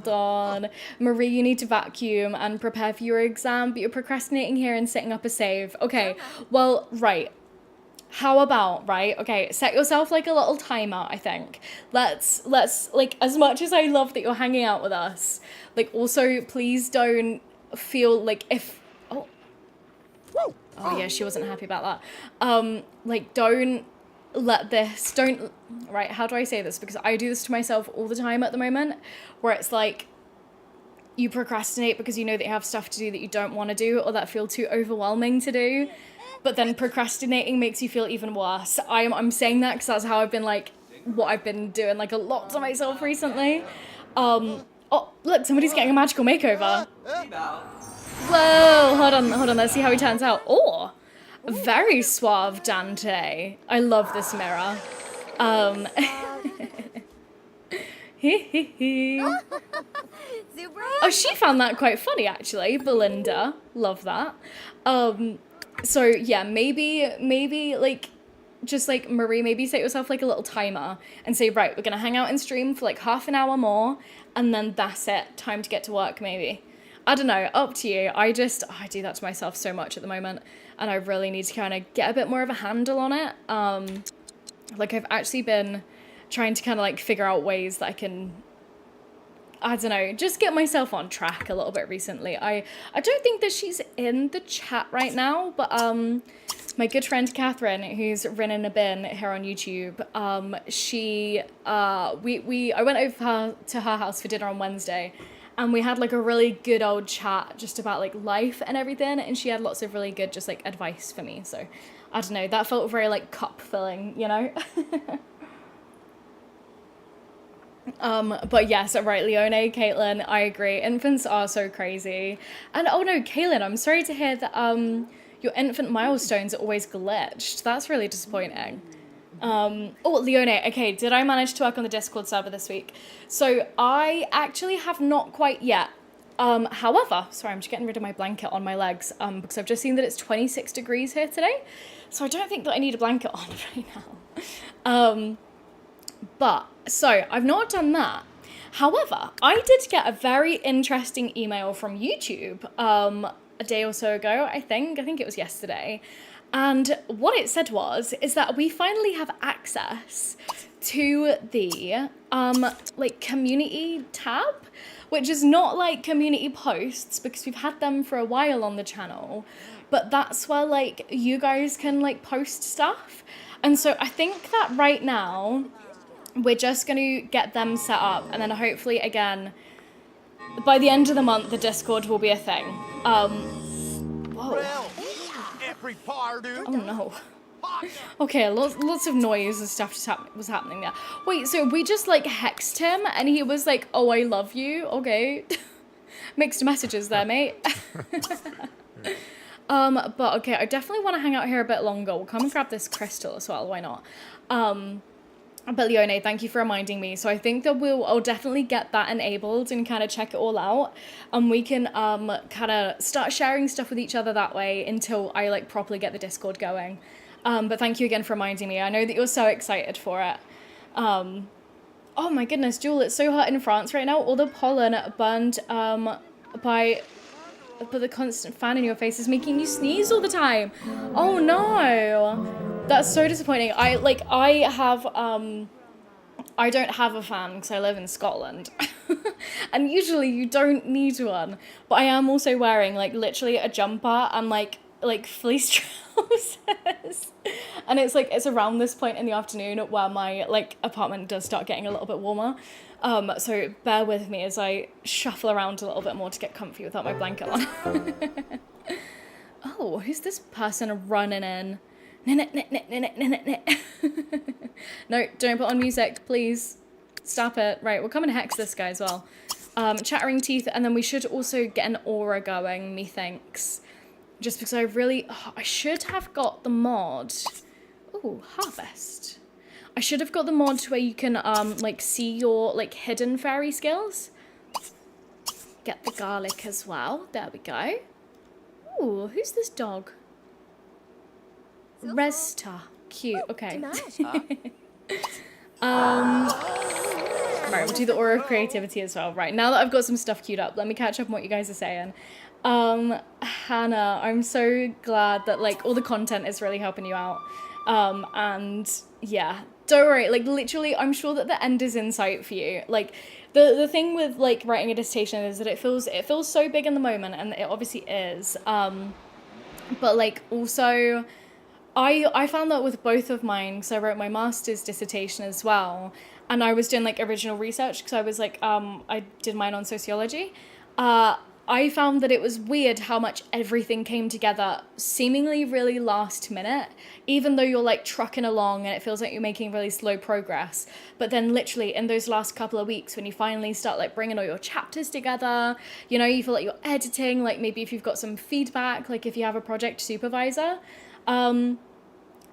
on. Marie, you need to vacuum and prepare for your exam, but you're procrastinating here and setting up a save. Okay, well, right. How about, right, okay, set yourself like a little timer, I think. Let's like, as much as I love that you're hanging out with us, like, also, please don't feel like if, oh yeah, she wasn't happy about that. Like, don't, right, how do I say this? Because I do this to myself all the time at the moment, where it's like, you procrastinate because you know that you have stuff to do that you don't want to do, or that feel too overwhelming to do. But then procrastinating makes you feel even worse. I'm saying that because that's how I've been, like, what I've been doing, like, a lot to myself recently. Oh, look, somebody's getting a magical makeover. Whoa, hold on, let's see how he turns out. Oh, very suave Dante. I love this mirror. Oh, she found that quite funny, actually. Belinda. Love that. So, yeah, maybe, like, just, like, Marie, maybe set yourself, like, a little timer and say, right, we're going to hang out and stream for, like, half an hour more, and then that's it. Time to get to work, maybe. I don't know. Up to you. I do that to myself so much at the moment, and I really need to kind of get a bit more of a handle on it. Like, I've actually been trying to kind of, like, figure out ways that I can... I don't know, just get myself on track a little bit recently. I don't think that she's in the chat right now, but my good friend Catherine, who's running a bin here on YouTube, I went over to her house for dinner on Wednesday, and we had like a really good old chat just about like life and everything, and she had lots of really good just like advice for me. So I don't know, that felt very like cup filling, you know. But yes, right, Leone, Caitlin, I agree. Infants are so crazy. And oh no, Caitlin, I'm sorry to hear that your infant milestones are always glitched. That's really disappointing. Oh, Leone, okay, did I manage to work on the Discord server this week? So I actually have not quite yet. However, sorry, I'm just getting rid of my blanket on my legs because I've just seen that it's 26 degrees here today. So I don't think that I need a blanket on right now. So I've not done that. However, I did get a very interesting email from YouTube a day or so ago, I think it was yesterday. And what it said is that we finally have access to the like community tab, which is not like community posts because we've had them for a while on the channel, but that's where like you guys can like post stuff. And so I think that right now we're just going to get them set up, and then hopefully, again, by the end of the month, the Discord will be a thing. Whoa. Oh, no. Okay, lots of noise and stuff just was happening there. Wait, so we just, like, hexed him, and he was like, oh, I love you. Okay. Mixed messages there, mate. But, okay, I definitely want to hang out here a bit longer. We'll come and grab this crystal as well. Why not? But Leone, thank you for reminding me. So I think that I'll definitely get that enabled and kind of check it all out. And we can kind of start sharing stuff with each other that way until I like properly get the Discord going. But thank you again for reminding me. I know that you're so excited for it. Oh my goodness, Jewel, it's so hot in France right now. All the pollen burned by the constant fan in your face is making you sneeze all the time. Oh no. That's so disappointing. I don't have a fan because I live in Scotland. And usually you don't need one. But I am also wearing like literally a jumper and like fleece trousers. And it's around this point in the afternoon where my like apartment does start getting a little bit warmer. So bear with me as I shuffle around a little bit more to get comfy without my blanket on. Oh, who's this person running in? No, don't put on music, please. Stop it. Right, we'll come and hex this guy as well. Chattering teeth, and then we should also get an aura going, methinks. Just because I should have got the mod. Ooh, harvest. I should have got the mod where you can, like, see your, like, hidden fairy skills. Get the garlic as well. There we go. Ooh, who's this dog? Resta. Cute. Okay. Right, we'll do the aura of creativity as well. Right, now that I've got some stuff queued up, let me catch up on what you guys are saying. Hannah, I'm so glad that like all the content is really helping you out. And yeah, don't worry, like literally I'm sure that the end is in sight for you. Like the thing with like writing a dissertation is that it feels so big in the moment, and it obviously is. But like also I found that with both of mine, because I wrote my master's dissertation as well, and I was doing like original research because I was like, I did mine on sociology. I found that it was weird how much everything came together seemingly really last minute, even though you're like trucking along and it feels like you're making really slow progress. But then literally in those last couple of weeks, when you finally start like bringing all your chapters together, you know, you feel like you're editing, like maybe if you've got some feedback, like if you have a project supervisor,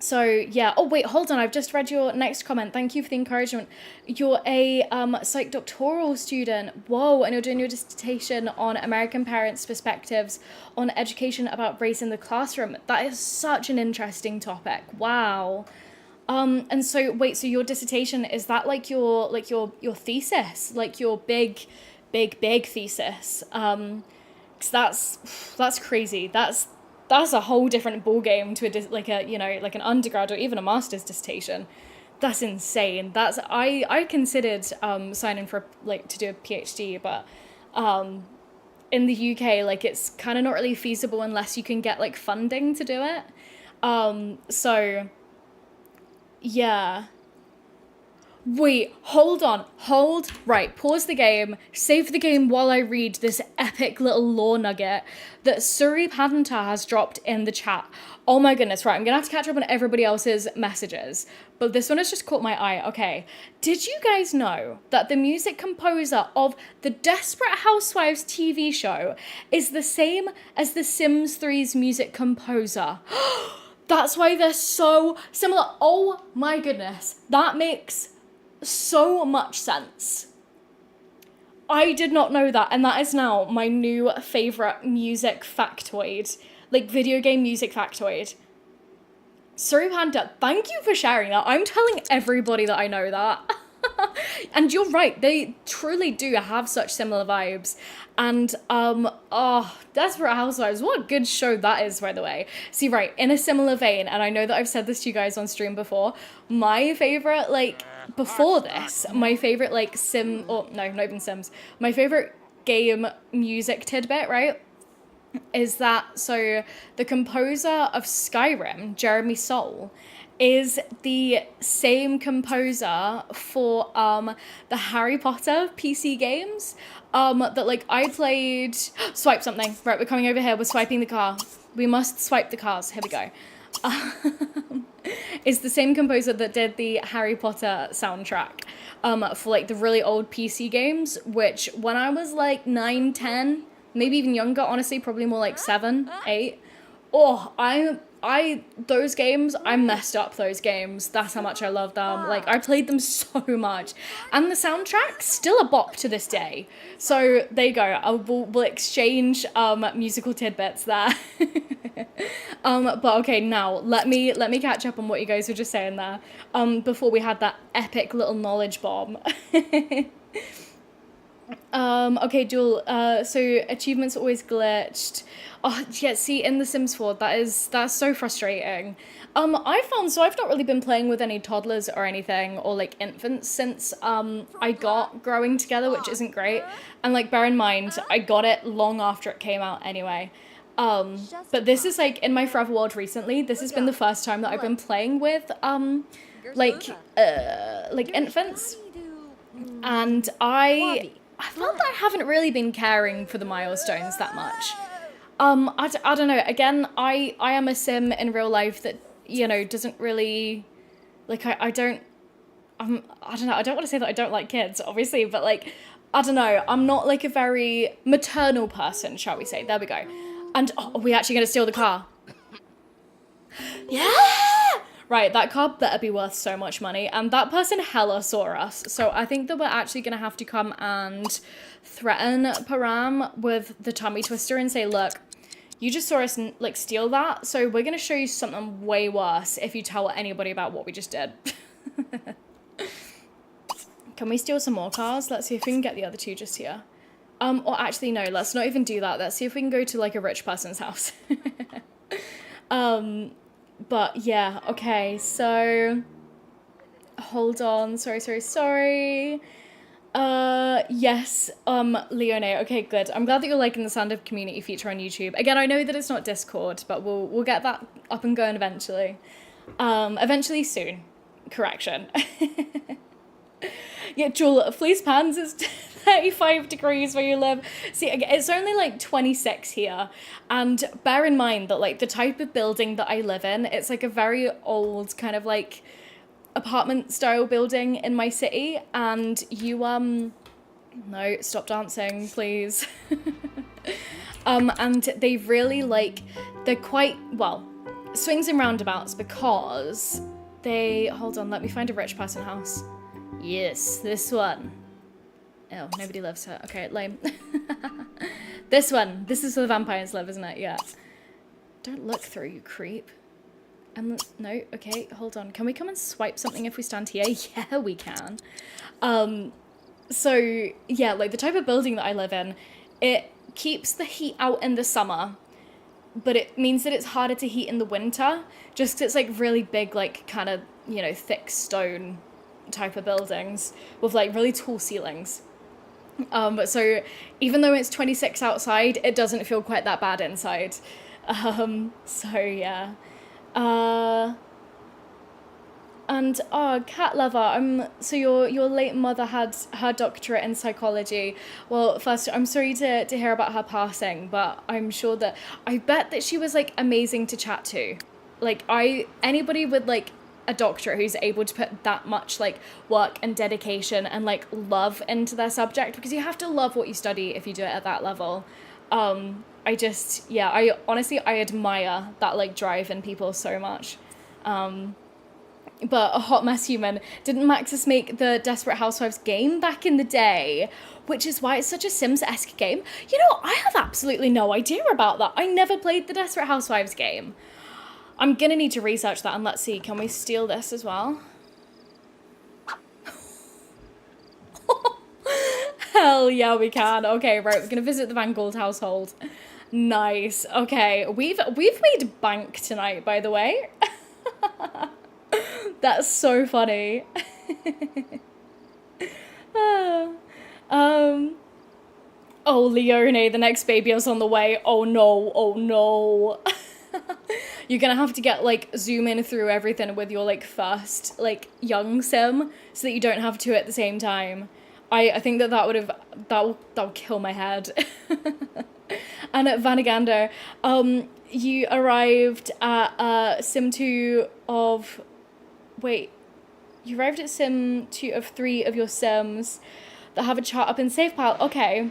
So yeah, oh wait, hold on, I've just read your next comment. Thank you for the encouragement. You're a psych doctoral student. Whoa, and you're doing your dissertation on American parents' perspectives on education about race in the classroom. That is such an interesting topic. Wow. And so wait, so your dissertation, is that like your thesis, like your big thesis? 'Cause that's crazy. That's a whole different ball game to like an undergrad or even a master's dissertation. That's insane. I considered signing for like to do a PhD, but in the UK, like it's kind of not really feasible unless you can get like funding to do it. So yeah. Wait, hold on, right, pause the game, save the game while I read this epic little lore nugget that Suri Padanta has dropped in the chat. Oh my goodness, right, I'm gonna have to catch up on everybody else's messages, but this one has just caught my eye. Okay, did you guys know that the music composer of the Desperate Housewives TV show is the same as the Sims 3's music composer? That's why they're so similar. Oh my goodness, that makes so much sense. I did not know that, and that is now my new favorite music factoid, like video game music factoid. Suri Panda, thank you for sharing that. I'm telling everybody that I know that. And you're right, they truly do have such similar vibes. And Desperate Housewives, what a good show that is, by the way. See, right, in a similar vein, and I know that I've said this to you guys on stream before, my favorite, like, before this, my favorite, like, not even Sims, my favorite game music tidbit, right, is that, so the composer of Skyrim, Jeremy Soule, is the same composer for the Harry Potter PC games that like I played. Swipe something. Right, we're coming over here, we're swiping the car. We must swipe the cars. Here we go. Is the same composer that did the Harry Potter soundtrack for like the really old PC games, which when I was like 9, 10, maybe even younger, honestly, probably more like 7, 8. Oh, those games, I messed up those games. That's how much I love them. Like, I played them so much. And the soundtrack, still a bop to this day. So, there you go. We'll exchange musical tidbits there. But okay, now, let me catch up on what you guys were just saying there. Before we had that epic little knowledge bomb. Okay, Jewel, so achievements always glitched. Oh, yeah, see, in The Sims 4, that's so frustrating. I've not really been playing with any toddlers or anything, or, like, infants since, I got Growing Together, which isn't great. And, like, bear in mind, I got it long after it came out anyway. But this is, like, in my Forever World recently, this has been the first time that I've been playing with, like, infants. And I felt that I haven't really been caring for the milestones that much. I don't know. Again, I am a sim in real life that, you know, doesn't really, like, I don't know. I don't want to say that I don't like kids, obviously, but, like, I don't know. I'm not, like, a very maternal person, shall we say. There we go. And, are we actually going to steal the car? Yeah! Right, that car better be worth so much money, and that person hella saw us, so I think that we're actually going to have to come and threaten Param with the tummy twister and say, look, you just saw us, like, steal that, so we're going to show you something way worse if you tell anybody about what we just did. Can we steal some more cars? Let's see if we can get the other two just here. Or actually, no, let's not even do that. Let's see if we can go to, like, a rich person's house. But yeah, okay, so hold on, sorry. Yes, Leone, okay, good. I'm glad that you're liking the Sound of Community feature on YouTube. Again, I know that it's not Discord, but we'll get that up and going eventually. Eventually soon. Correction. Yeah, Jewel, Fleece Pans is 35 degrees where you live. See, it's only like 26 here. And bear in mind that, like, the type of building that I live in, it's like a very old kind of like apartment style building in my city. And you, no, stop dancing, please. And they really, like, they're quite, well, swings and roundabouts because they, hold on, let me find a rich person house. Yes, this one. Oh, nobody lives here. Okay, lame. This one. This is where the vampires live, isn't it? Yeah. Don't look through, you creep. No, okay, hold on. Can we come and swipe something if we stand here? Yeah, we can. So, yeah, like the type of building that I live in, it keeps the heat out in the summer, but it means that it's harder to heat in the winter, just 'cause it's like really big, like kind of, you know, thick stone type of buildings with like really tall ceilings. So even though it's 26 outside, it doesn't feel quite that bad inside. So yeah. And cat lover, so your late mother had her doctorate in psychology. Well, first, I'm sorry to hear about her passing, but I'm sure that, I bet that she was like amazing to chat to. Like anybody with like a doctorate who's able to put that much like work and dedication and like love into their subject, because you have to love what you study if you do it at that level. I honestly admire that like drive in people so much. But a hot mess human, didn't Maxis make the Desperate Housewives game back in the day? Which is why it's such a Sims-esque game. You know, I have absolutely no idea about that. I never played the Desperate Housewives game. I'm gonna need to research that, and let's see, can we steal this as well? Hell yeah, we can. Okay, right, we're gonna visit the Van Gold household. Nice. Okay, we've made bank tonight, by the way. That's so funny. Oh, Leone, the next baby is on the way. Oh no, oh no. You're gonna have to get like zoom in through everything with your like first like young sim so that you don't have two at the same time. I think that'll kill my head. And at Vanagander, you arrived at sim 2 of, wait, you arrived at sim 2 of 3 of your sims that have a chart up in SavePal. Okay.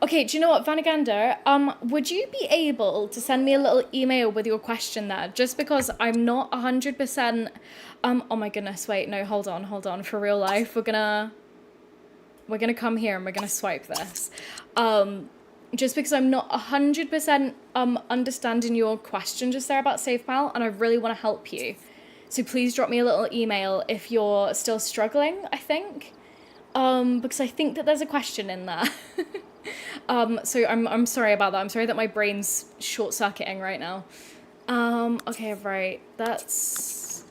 Okay, do you know what, Vanagander, would you be able to send me a little email with your question there? Just because I'm not 100%, oh my goodness, wait, no, hold on, for real life, we're gonna come here and we're gonna swipe this. Just because I'm not 100% understanding your question just there about SavePal, and I really want to help you. So please drop me a little email if you're still struggling, I think. Because I think that there's a question in there. So I'm sorry about that. I'm sorry that my brain's short-circuiting right now. Okay, right. That's...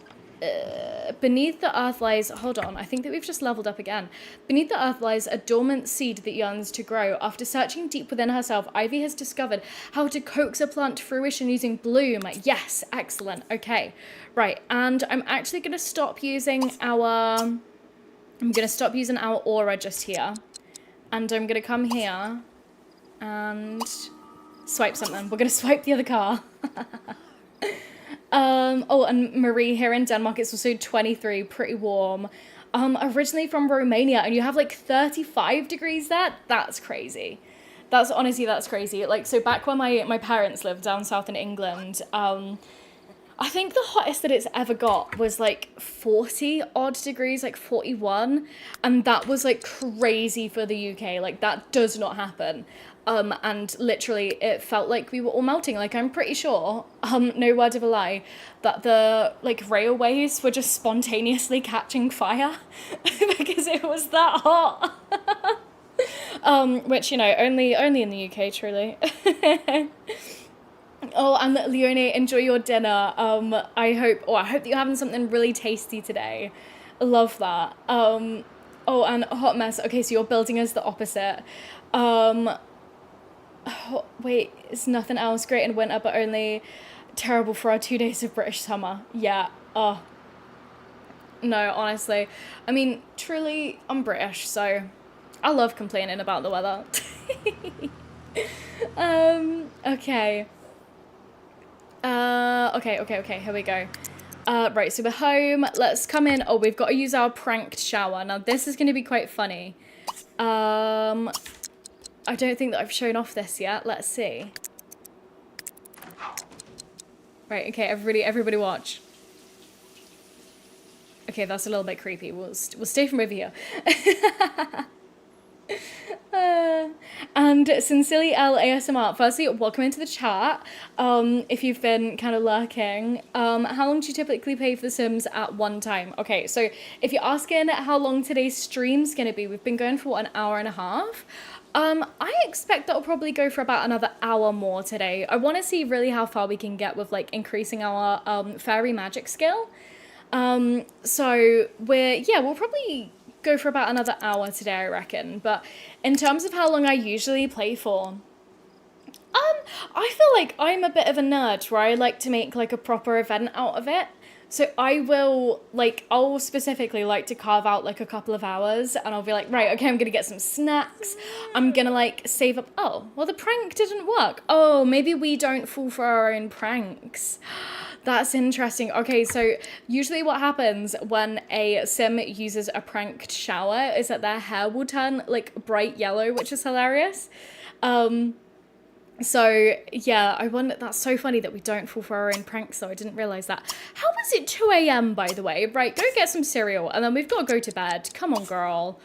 beneath the earth lies... Hold on, I think that we've just leveled up again. Beneath the earth lies a dormant seed that yearns to grow. After searching deep within herself, Ivy has discovered how to coax a plant to fruition using bloom. Yes, excellent. Okay, right. And I'm actually going to stop using our... I'm going to stop using our aura just here. And I'm going to come here and swipe something. We're going to swipe the other car. Oh, and Marie here in Denmark, it's also 23, pretty warm. Originally from Romania, and you have like 35 degrees there? That's crazy. That's crazy. Like, so back when my parents lived down south in England, I think the hottest that it's ever got was like 40 odd degrees, like 41. And that was like crazy for the UK. Like that does not happen. And literally it felt like we were all melting. Like I'm pretty sure, no word of a lie, that the like railways were just spontaneously catching fire because it was that hot. Which, you know, only in the UK, truly. Oh, and Leone, enjoy your dinner. I hope that you're having something really tasty today. I love that. Oh, and hot mess. Okay, so you're building as the opposite. Wait, it's nothing else great in winter, but only terrible for our 2 days of British summer. Yeah. Oh. No, honestly. I mean, truly, I'm British, so I love complaining about the weather. Okay. Okay, here we go. Right, so we're home. Let's come in. Oh, we've got to use our pranked shower. Now, this is going to be quite funny. I don't think that I've shown off this yet. Let's see. Right, okay, everybody watch. Okay, that's a little bit creepy. We'll stay from over here. And Sincerely L ASMR, firstly, welcome into the chat. If you've been kind of lurking, how long do you typically play for The Sims at one time? Okay, so if you're asking how long today's stream's gonna be, we've been going for what, an hour and a half. I expect that'll probably go for about another hour more today. I want to see really how far we can get with like increasing our fairy magic skill. So we'll probably go for about another hour today, I reckon. But in terms of how long I usually play for, I feel like I'm a bit of a nerd where I like to make like a proper event out of it. So I'll specifically like to carve out like a couple of hours and I'll be like, right, okay, I'm gonna get some snacks. I'm gonna like save up. Oh, well, the prank didn't work. Oh, maybe we don't fall for our own pranks. That's interesting. Okay, so usually what happens when a sim uses a pranked shower is that their hair will turn like bright yellow, which is hilarious. So yeah, I wonder, that's so funny that we don't fall for our own pranks though. I didn't realize that. How is it 2 a.m. by the way? Right, go get some cereal and then we've got to go to bed. Come on, girl.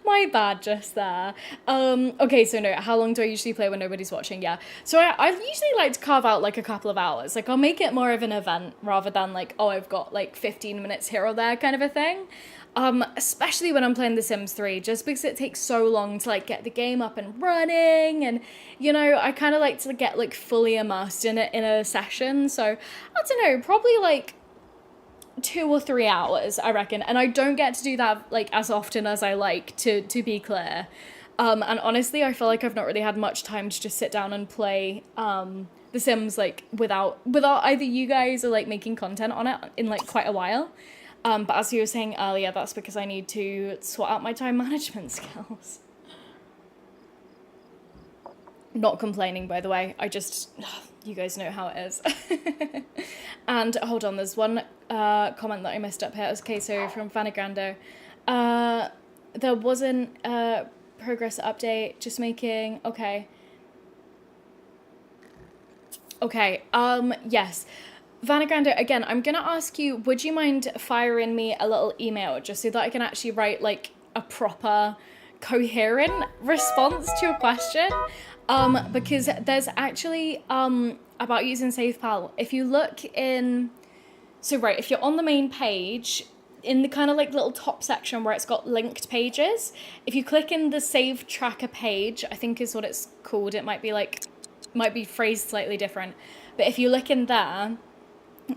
My bad just there. Okay, so no, how long do I usually play when nobody's watching? Yeah. So I usually like to carve out like a couple of hours. Like I'll make it more of an event rather than like, oh, I've got like 15 minutes here or there kind of a thing. Especially when I'm playing The Sims 3, just because it takes so long to like get the game up and running, and you know, I kind of like to get like fully immersed in it in a session. So I don't know, probably like 2 or 3 hours, I reckon. And I don't get to do that like as often as I like, to be clear. And honestly, I feel like I've not really had much time to just sit down and play The Sims like without either you guys or like making content on it in like quite a while. But as you were saying earlier, that's because I need to sort out my time management skills. Not complaining, by the way. I just, you guys know how it is. And hold on, there's one comment that I missed up here. Okay, so from Vanagrando. There wasn't a progress update, just making, okay. Okay, yes. Vanagrando, again, I'm going to ask you, would you mind firing me a little email just so that I can actually write like a proper coherent response to your question? Because there's actually, about using SavePal, if you look in, so right, if you're on the main page, in the kind of like little top section where it's got linked pages, if you click in the Save Tracker page, I think is what it's called, it might be phrased slightly different, but if you look in there,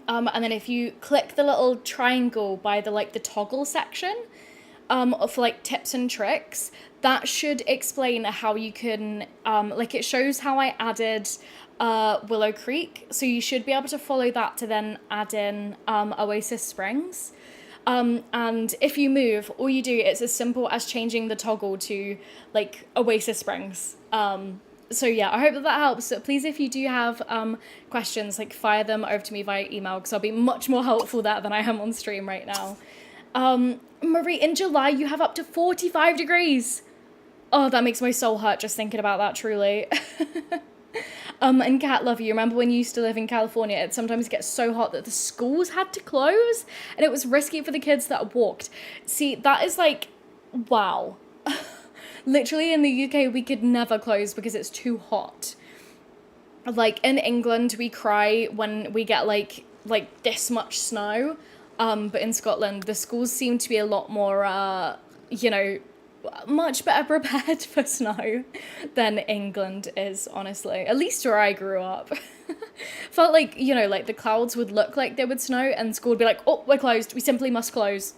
and then if you click the little triangle by the like the toggle section for like tips and tricks, that should explain how you can like it shows how I added Willow Creek, so you should be able to follow that to then add in Oasis Springs. And if you move, all you do, it's as simple as changing the toggle to like Oasis Springs. So yeah, I hope that helps. So please, if you do have questions, like fire them over to me via email, because I'll be much more helpful there than I am on stream right now. Marie, in July you have up to 45 degrees. Oh, that makes my soul hurt just thinking about that, truly. And Kat, love you. Remember when you used to live in California, it sometimes gets so hot that the schools had to close and it was risky for the kids that walked. See, that is like, wow. Literally in the UK, we could never close because it's too hot. Like in England, we cry when we get like this much snow. But in Scotland, the schools seem to be a lot more, you know, much better prepared for snow than England is, honestly. At least where I grew up. Felt like, you know, like the clouds would look like they would snow and school would be like, oh, we're closed. We simply must close.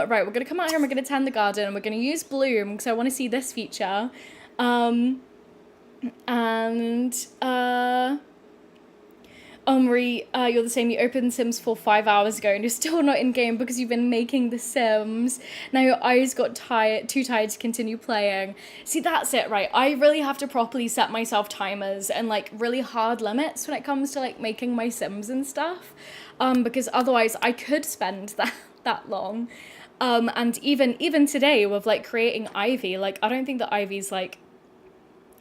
Right, we're going to come out here and we're going to tend the garden and we're going to use Bloom because I want to see this feature. Marie, you're the same. You opened Sims 4 5 hours ago and you're still not in game because you've been making The Sims. Now your eyes got too tired to continue playing. See, that's it, right? I really have to properly set myself timers and like really hard limits when it comes to like making my Sims and stuff. Because otherwise I could spend that long. And even today with like creating Ivy, like I don't think that Ivy's like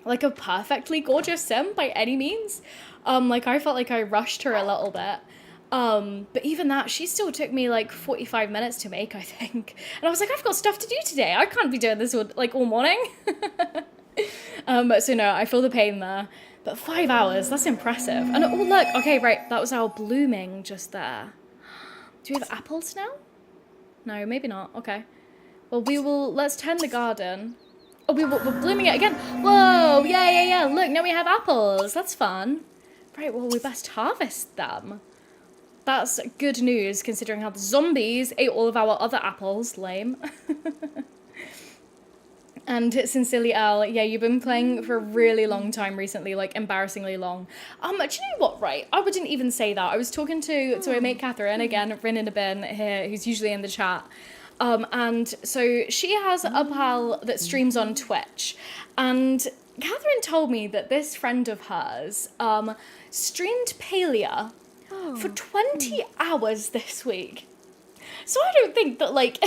like a perfectly gorgeous sim by any means. Like I felt like I rushed her a little bit. But even that, she still took me like 45 minutes to make, I think. And I was like, I've got stuff to do today. I can't be doing this all morning. So no, I feel the pain there. But 5 hours, that's impressive. And oh look, okay, right, that was our blooming just there. Do we have apples now? No, maybe not. Okay. Well, let's tend the garden. Oh, we're blooming it again. Whoa, yeah. Look, now we have apples. That's fun. Right, well, we best harvest them. That's good news, considering how the zombies ate all of our other apples. Lame. And Sincerely Al, yeah, you've been playing for a really long time recently, like embarrassingly long. Do you know what, right? I wouldn't even say that. I was talking to my mate Catherine, again, Rin in a bin here, who's usually in the chat. And so she has a pal that streams on Twitch. And Catherine told me that this friend of hers streamed Palia for 20 hours this week. So I don't think that, like...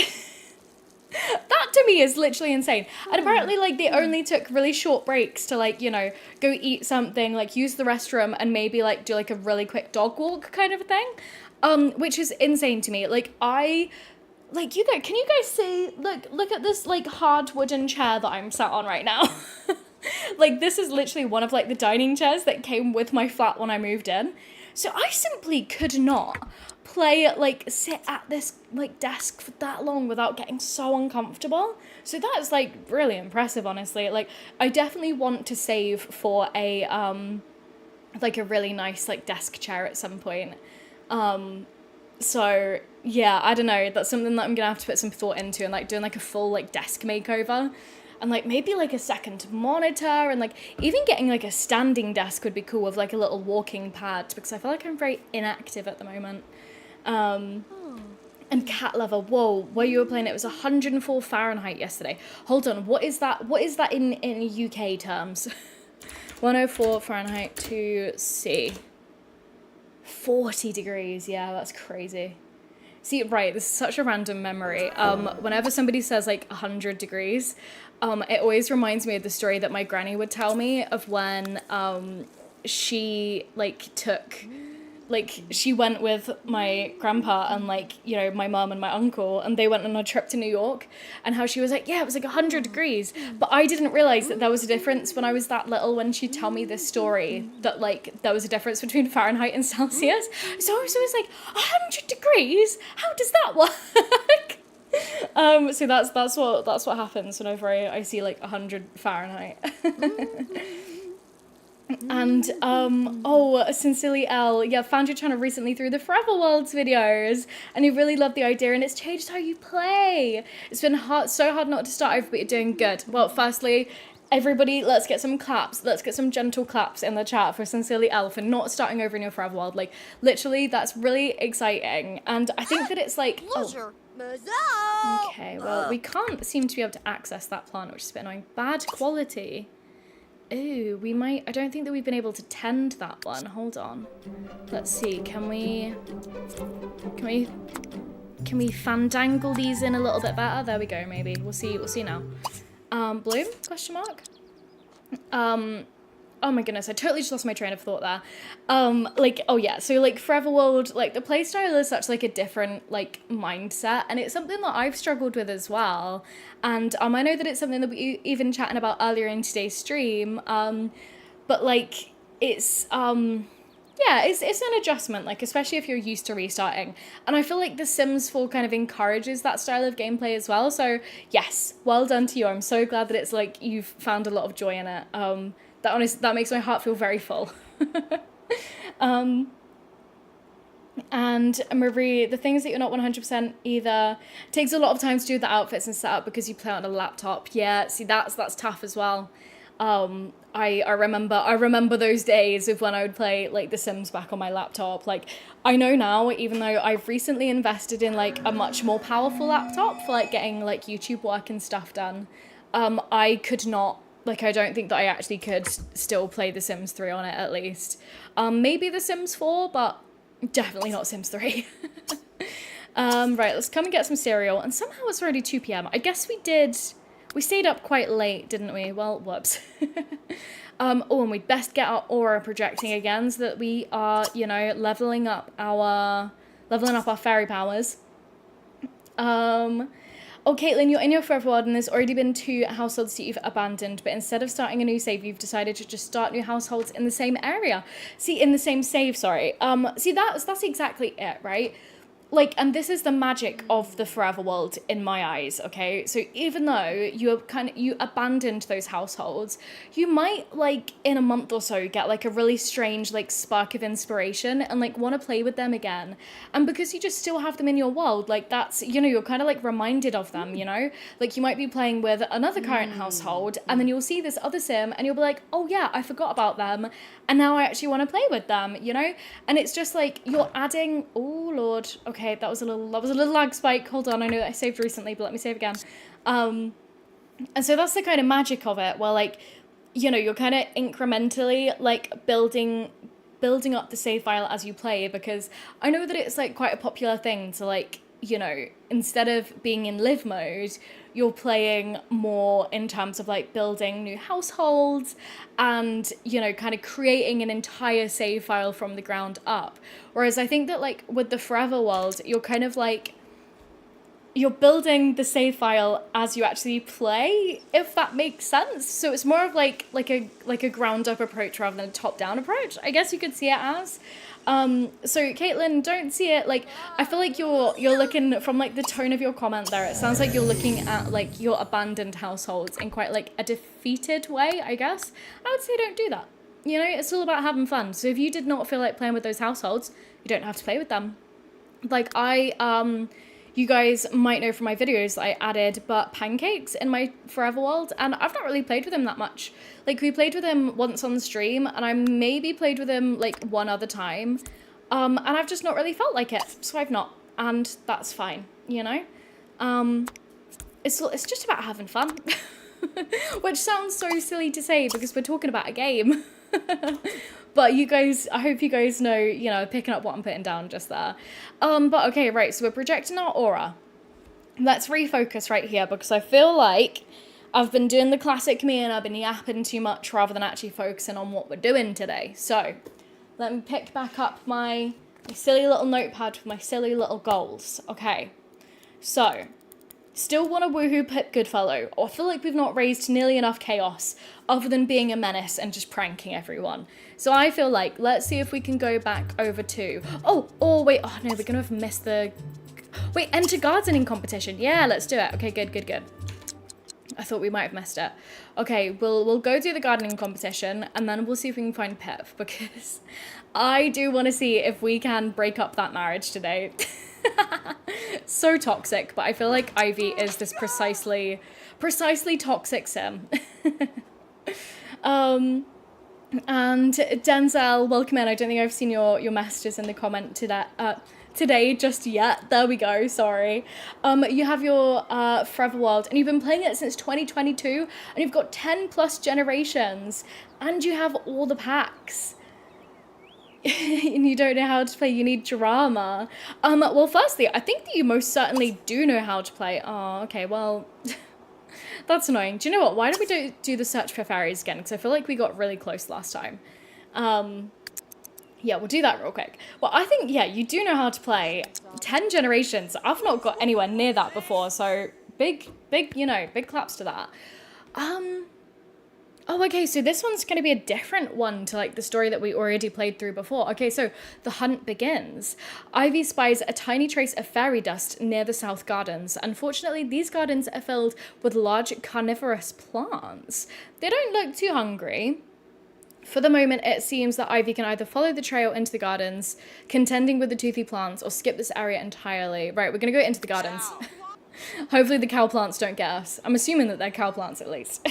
that to me is literally insane. And apparently, like, they only took really short breaks to, like, you know, go eat something, like, use the restroom, and maybe, like, do, like, a really quick dog walk kind of a thing. Which is insane to me. Like, can you guys see, look at this, like, hard wooden chair that I'm sat on right now. Like, this is literally one of, like, the dining chairs that came with my flat when I moved in. So I simply could not sit at this, like, desk for that long without getting so uncomfortable. So that's, like, really impressive, honestly. Like, I definitely want to save for a really nice, like, desk chair at some point. So, yeah, I don't know. That's something that I'm gonna have to put some thought into, and, like, doing, like, a full, like, desk makeover. And, like, maybe, like, a second monitor, and, like, even getting, like, a standing desk would be cool with, like, a little walking pad, because I feel like I'm very inactive at the moment. And cat lover, whoa, where you were playing, it was 104 Fahrenheit yesterday. Hold on, what is that in UK terms? 104 Fahrenheit to C. 40 degrees, yeah, that's crazy. See, right, this is such a random memory. Whenever somebody says, like, 100 degrees, it always reminds me of the story that my granny would tell me of when, she, like, she went with my grandpa and, like, you know, my mum and my uncle, and they went on a trip to New York, and how she was like, yeah, it was like 100 degrees. But I didn't realize that there was a difference when I was that little, when she'd tell me this story, that, like, there was a difference between Fahrenheit and Celsius. So I was always like, 100 degrees? How does that work? So that's what happens whenever I see, like, 100 Fahrenheit. And, Sincerely L, yeah, found your channel recently through the Forever Worlds videos, and you really love the idea, and it's changed how you play. It's been so hard not to start over, but you're doing good. Well, firstly, everybody, let's get some claps. Let's get some gentle claps in the chat for Sincerely L for not starting over in your Forever World. Like, literally, that's really exciting, and I think that it's like... Oh. Okay, well, we can't seem to be able to access that plant, which is a bit annoying. Bad quality. Ooh, I don't think that we've been able to tend that one. Hold on. Let's see, can we fandangle these in a little bit better? There we go, maybe. We'll see now. Bloom? Question mark? Oh my goodness, I totally just lost my train of thought there. So, like, Forever World, like, the playstyle is such, like, a different, like, mindset, and it's something that I've struggled with as well, and, I know that it's something that we even chatting about earlier in today's stream, but, like, it's an adjustment, like, especially if you're used to restarting, and I feel like The Sims 4 kind of encourages that style of gameplay as well, so, yes, well done to you. I'm so glad that it's, like, you've found a lot of joy in it. That makes my heart feel very full. And Marie, the things that you're not 100% either, takes a lot of time to do the outfits and setup because you play on a laptop. Yeah, see, that's tough as well. I remember those days of when I would play, like, The Sims back on my laptop. Like, I know now, even though I've recently invested in, like, a much more powerful laptop for, like, getting, like, YouTube work and stuff done, I could not. Like, I don't think that I actually could still play The Sims 3 on it, at least. Maybe The Sims 4, but definitely not Sims 3. Right, let's come and get some cereal. And somehow it's already 2 p.m. I guess we did We stayed up quite late, didn't we? Well, whoops. Oh, and we'd best get our aura projecting again so that we are, you know, leveling up our fairy powers. Oh, Caitlin, you're in your forever world and there's already been 2 households that you've abandoned, but instead of starting a new save, you've decided to just start new households in the same area. See, in the same save, sorry. See, that's exactly it, right? Like, and this is the magic of the forever world in my eyes, okay? So even though you abandoned those households, you might, like, in a month or so get, like, a really strange, like, spark of inspiration and, like, want to play with them again. And because you just still have them in your world, like, that's, you know, you're kind of, like, reminded of them, you know? Like, you might be playing with another current household, and then you'll see this other sim, and you'll be like, oh, yeah, I forgot about them, and now I actually want to play with them, you know? And it's just, like, you're adding, oh, Lord, okay, that was a little lag spike. Hold on, I know that I saved recently, but let me save again. And so that's the kind of magic of it, where, like, you know, you're kind of incrementally, like, building up the save file as you play, because I know that it's, like, quite a popular thing to, like, you know, instead of being in live mode, you're playing more in terms of, like, building new households and, you know, kind of creating an entire save file from the ground up. Whereas I think that, like, with the forever world, you're kind of, like, you're building the save file as you actually play, if that makes sense. So it's more of, like a ground up approach rather than a top down approach, I guess you could see it as. So Caitlin, don't see it, like, I feel like you're looking, from, like, the tone of your comment there, it sounds like you're looking at, like, your abandoned households in quite, like, a defeated way, I guess. I would say don't do that. You know, it's all about having fun. So if you did not feel like playing with those households, you don't have to play with them. Like, you guys might know from my videos that I added but pancakes in my forever world, and I've not really played with him that much. Like, we played with him once on stream, and I maybe played with him, like, one other time, and I've just not really felt like it, so I've not, and that's fine, you know? It's just about having fun, which sounds so silly to say because we're talking about a game. But you guys, I hope you guys know, you know, picking up what I'm putting down just there. But okay, right, so we're projecting our aura. Let's refocus right here because I feel like I've been doing the classic me and I've been yapping too much rather than actually focusing on what we're doing today. So let me pick back up my silly little notepad with my silly little goals. Okay, so still want to woohoo pit Goodfellow. I feel like we've not raised nearly enough chaos other than being a menace and just pranking everyone. So I feel like, let's see if we can go back over to, wait, oh no, we're gonna have missed the, wait, enter gardening competition. Yeah, let's do it. Okay, good. I thought we might have missed it. Okay, we'll go do the gardening competition and then we'll see if we can find Pip, because I do want to see if we can break up that marriage today. So toxic, but I feel like Ivy is this precisely toxic sim. And Denzel, welcome in. I don't think I've seen your messages in the comment today just yet. There we go, sorry. You have your Forever World, and you've been playing it since 2022, and you've got 10 plus generations, and you have all the packs. And you don't know how to play, you need drama. Well, firstly, I think that you most certainly do know how to play. Oh, okay, well, that's annoying. Do you know what? Why don't we do the search for fairies again? Because I feel like we got really close last time. Yeah, we'll do that real quick. Well, I think, yeah, you do know how to play. 10 generations. I've not got anywhere near that before, so big, you know, big claps to that. Oh, okay, so this one's going to be a different one to, like, the story that we already played through before. Okay, so the hunt begins. Ivy spies a tiny trace of fairy dust near the south gardens. Unfortunately, these gardens are filled with large carnivorous plants. They don't look too hungry. For the moment, it seems that Ivy can either follow the trail into the gardens, contending with the toothy plants, or skip this area entirely. Right, we're going to go into the gardens. Hopefully the cow plants don't get us. I'm assuming that they're cow plants at least.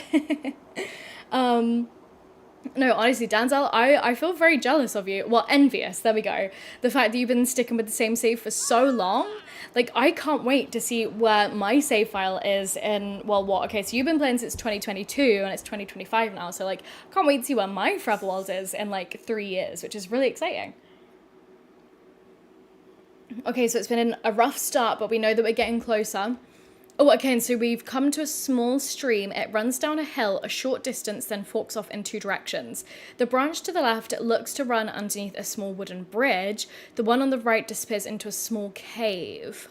No, honestly, Denzel, I feel very jealous of you. Well, envious, there we go. The fact that you've been sticking with the same save for so long. Like, I can't wait to see where my save file is in, well, what? Okay, so you've been playing since 2022, and it's 2025 now, so, like, I can't wait to see where my Forever World is in, like, 3 years, which is really exciting. Okay, so it's been a rough start, but we know that we're getting closer. Oh, okay, and so we've come to a small stream. It runs down a hill a short distance, then forks off in two directions. The branch to the left looks to run underneath a small wooden bridge. The one on the right disappears into a small cave.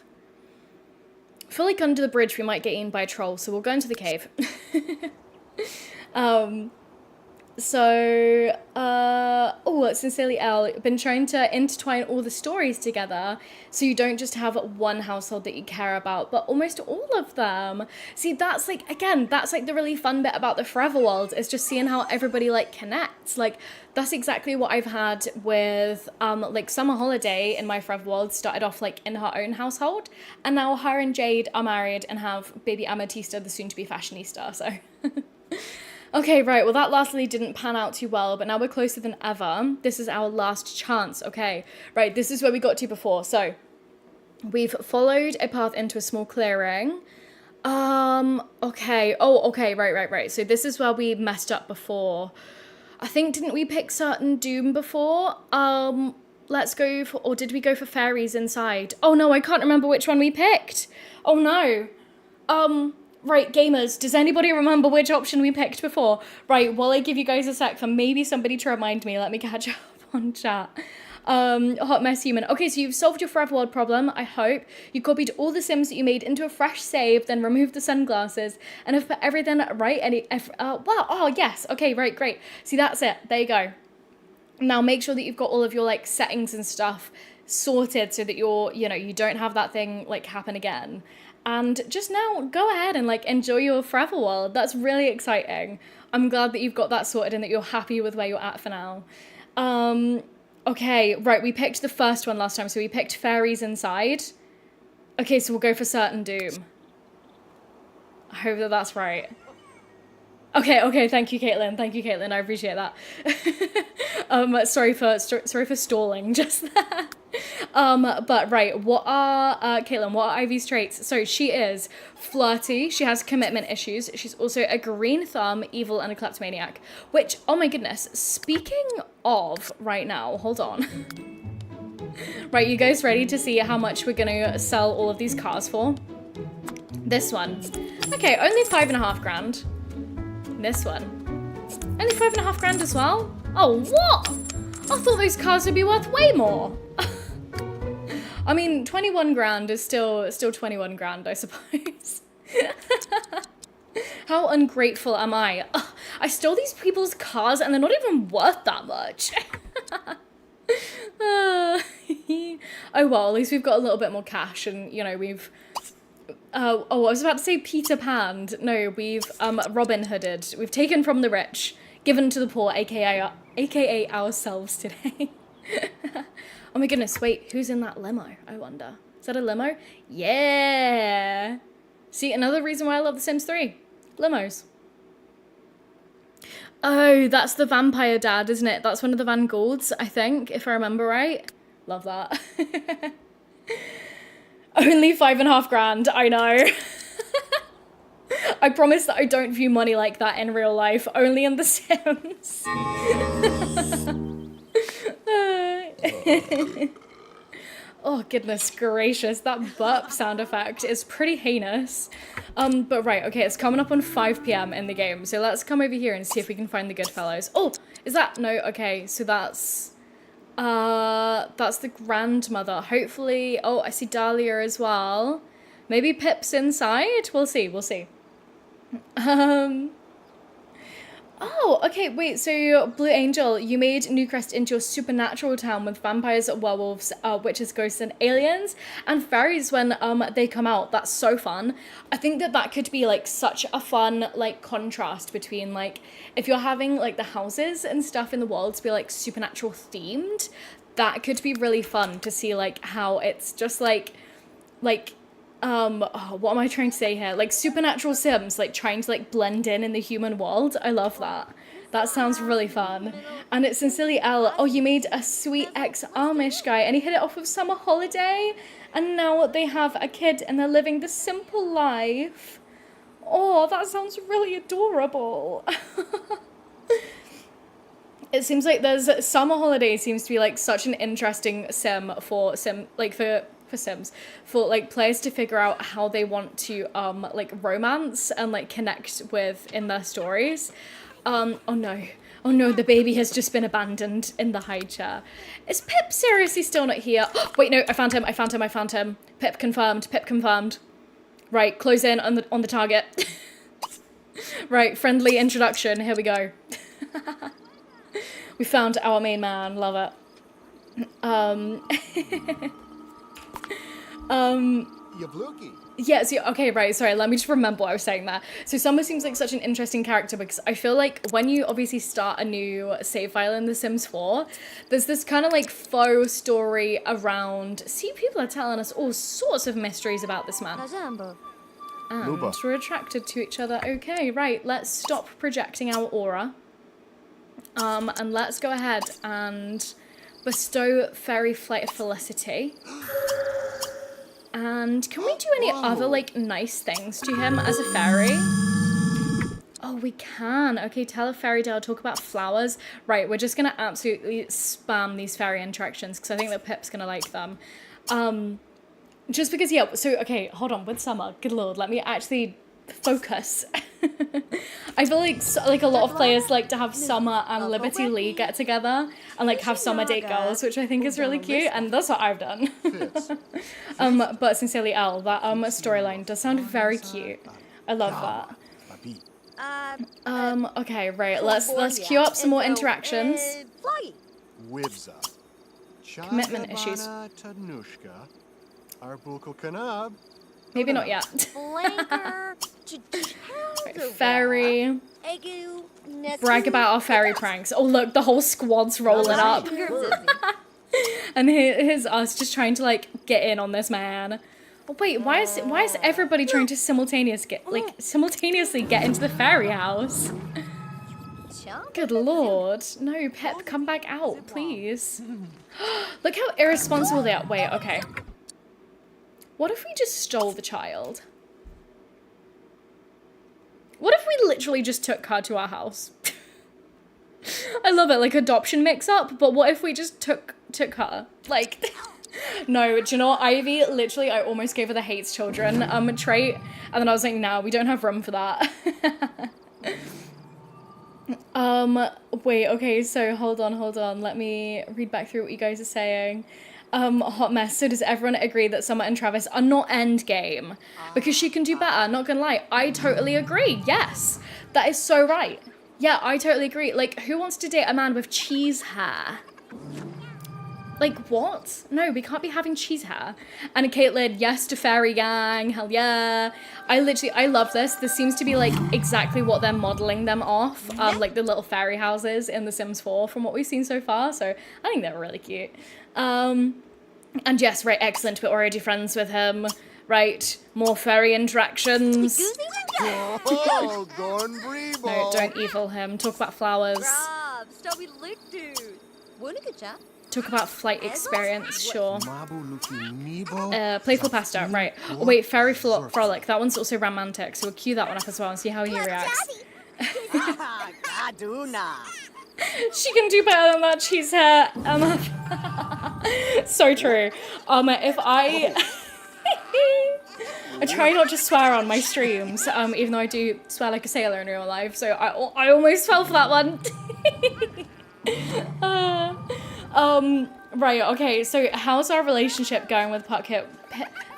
I feel like under the bridge we might get eaten by a troll, so we'll go into the cave. Sincerely Elle, been trying to intertwine all the stories together so you don't just have one household that you care about, but almost all of them. See, that's like, again, that's like the really fun bit about the Forever World, is just seeing how everybody like connects. Like, that's exactly what I've had with like Summer Holiday in my Forever World. Started off like in her own household, and now her and Jade are married and have baby Amethysta, the soon-to-be fashionista, so... Okay, right, well that lastly didn't pan out too well, but now we're closer than ever. This is our last chance, okay. Right, this is where we got to before. So, we've followed a path into a small clearing. Okay, right. So this is where we messed up before. I think, didn't we pick certain doom before? Let's go for, or did we go for fairies inside? Oh no, I can't remember which one we picked. Oh no. Right, gamers, does anybody remember which option we picked before? Right, while I give you guys a sec for maybe somebody to remind me, let me catch up on chat. Hot mess human. Okay, so you've solved your Forever World problem, I hope. You copied all the Sims that you made into a fresh save, then removed the sunglasses, and have put everything right. Yes. Okay, right, great. See, that's it. There you go. Now make sure that you've got all of your, like, settings and stuff sorted so that you're, you don't have that thing, like, happen again. And just now, go ahead and, like, enjoy your Forever World. That's really exciting. I'm glad that you've got that sorted and that you're happy with where you're at for now. Okay, right, we picked the first one last time, so we picked Fairies inside. Okay, so we'll go for Certain Doom. I hope that that's right. Okay, thank you, Caitlin, I appreciate that. Sorry for stalling just there. But right, what are, Caitlin, what are Ivy's traits? So she is flirty, she has commitment issues, she's also a green thumb, evil, and a kleptomaniac. Which, oh my goodness, speaking of right now, hold on. Right, you guys ready to see how much we're gonna sell all of these cars for? This one. Okay, only 5.5 grand. This one. Only 5.5 grand as well? Oh, what? I thought those cars would be worth way more. I mean, 21 grand is still 21 grand, I suppose. How ungrateful am I? Ugh, I stole these people's cars and they're not even worth that much. Oh well, at least we've got a little bit more cash and, we've... I was about to say Peter Panned. No, we've Robin Hooded. We've taken from the rich, given to the poor, aka ourselves today. Oh my goodness, wait, who's in that limo, I wonder? Is that a limo? Yeah! See, another reason why I love The Sims 3. Limos. Oh, that's the vampire dad, isn't it? That's one of the Van Goulds, I think, if I remember right. Love that. Only 5.5 grand, I know. I promise that I don't view money like that in real life, only in The Sims. Oh, goodness gracious, that burp sound effect is pretty heinous. But right, okay, it's coming up on 5 p.m. in the game, so let's come over here and see if we can find the Goodfellows. Oh, is that, no, okay, so that's the grandmother. Hopefully, oh, I see Dahlia as well. Maybe Pip's inside? We'll see. Oh, okay, wait, so Blue Angel, you made Newcrest into your supernatural town with vampires, werewolves, witches, ghosts, and aliens, and fairies when they come out. That's so fun. I think that could be, like, such a fun, like, contrast between, like, if you're having, like, the houses and stuff in the world to be, like, supernatural themed, that could be really fun to see, like, how it's just, like, what am I trying to say here? Like, supernatural Sims, like, trying to, like, blend in the human world. I love that. That sounds really fun. And it's Sincerely Elle. Oh, you made a sweet ex-Amish guy, and he hit it off with Summer Holiday, and now they have a kid, and they're living the simple life. Oh, that sounds really adorable. It seems like Summer Holiday seems to be, like, such an interesting sim for for Sims, for like players to figure out how they want to like romance and like connect with in their stories. Oh no, the baby has just been abandoned in the high chair. Is Pip seriously still not here? Wait, no, I found him. Pip confirmed. Right, close in on the target. Right, friendly introduction, here we go. We found our main man, love it. Yes, yeah, okay, right, sorry, let me just remember what I was saying there. So Summer seems like such an interesting character because I feel like when you obviously start a new save file in The Sims 4, there's this kind of like faux story around, see, people are telling us all sorts of mysteries about this man. And we're attracted to each other. Okay, right, let's stop projecting our aura. And let's go ahead and bestow Fairy Flight of Felicity. And can we do any other, like, nice things to him as a fairy? Oh, we can. Okay, tell a fairy tale, talk about flowers. Right, we're just going to absolutely spam these fairy interactions because I think that Pip's going to like them. Just because, yeah, so, okay, hold on, with Summer, good lord, let me actually focus. I feel like a lot of players like to have Summer and Liberty Lee get together and like have Summer date girls, which I think is really cute, and that's what I've done. But sincerely, Elle, that storyline does sound very cute. I love that. Okay, right, let's queue up some more interactions. Commitment issues. Maybe not yet. Fairy. Brag about our fairy pranks. Oh look, the whole squad's rolling up. And here's us just trying to like get in on this man. Oh wait, why is everybody trying to simultaneously get into the fairy house? Good lord. No, Pep, come back out, please. Look how irresponsible they are. Wait, okay. What if we just stole the child? What if we literally just took her to our house? I love it, like adoption mix-up, but what if we just took her? Like, no, do you know what, Ivy, literally, I almost gave her the hates children trait, and then I was like, no, we don't have room for that. Wait, okay, so hold on, let me read back through what you guys are saying. Hot mess. So does everyone agree that Summer and Travis are not endgame? Because she can do better, not gonna lie. I totally agree. Yes. That is so right. Yeah, I totally agree. Like, who wants to date a man with cheese hair? Like, what? No, we can't be having cheese hair. And Caitlin, yes to fairy gang, hell yeah. I love this. This seems to be, like, exactly what they're modeling them off. Like, the little fairy houses in The Sims 4 from what we've seen so far. So, I think they're really cute. And yes, right, excellent. We're already friends with him. Right, more fairy interactions. No, don't evil him. Talk about flowers. Talk about flight experience, sure. Playful pasta, right. Oh wait, Fairy Frolic. That one's also romantic, so we'll cue that one up as well and see how he reacts. She can do better than that cheese hair. So true. If I try not to swear on my streams, even though I do swear like a sailor in real life, so I almost fell for that one. Right, okay, so how's our relationship going with Puck? Pip.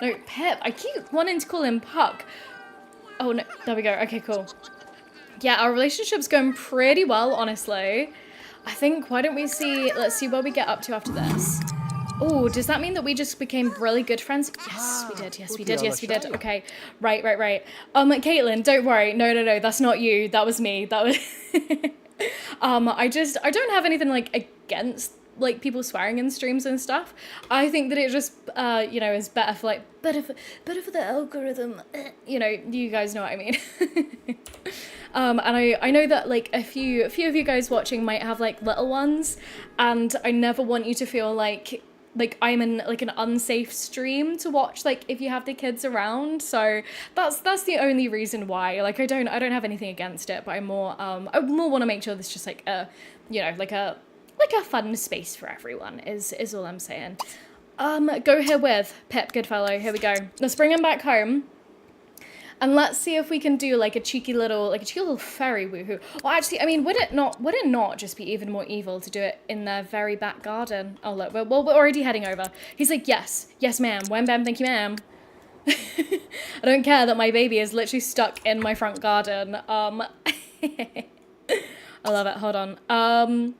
I keep wanting to call him Puck. Oh no, there we go, okay, cool. Yeah, our relationship's going pretty well, honestly. I think, why don't we see, let's see where we get up to after this. Oh, does that mean that we just became really good friends? Yes, we did. Okay, right. Caitlin, don't worry. No, that's not you. That was me. That was... I don't have anything, like, against, like, people swearing in streams and stuff. I think that it just, you know, is better for, like, better for the algorithm. You know, you guys know what I mean. And I know that, like, a few of you guys watching might have, like, little ones, and I never want you to feel like I'm in, like, an unsafe stream to watch, like, if you have the kids around. So that's the only reason why. Like, I don't have anything against it, but I more want to make sure there's just, like, a, you know, like a fun space for everyone is all I'm saying. Go here with Pip Goodfellow. Here we go. Let's bring him back home. And let's see if we can do like a cheeky little fairy woohoo. Well, actually, I mean, would it not just be even more evil to do it in their very back garden? Oh, look, we're already heading over. He's like, yes, ma'am. Wham, bam, thank you, ma'am. I don't care that my baby is literally stuck in my front garden. I love it. Hold on.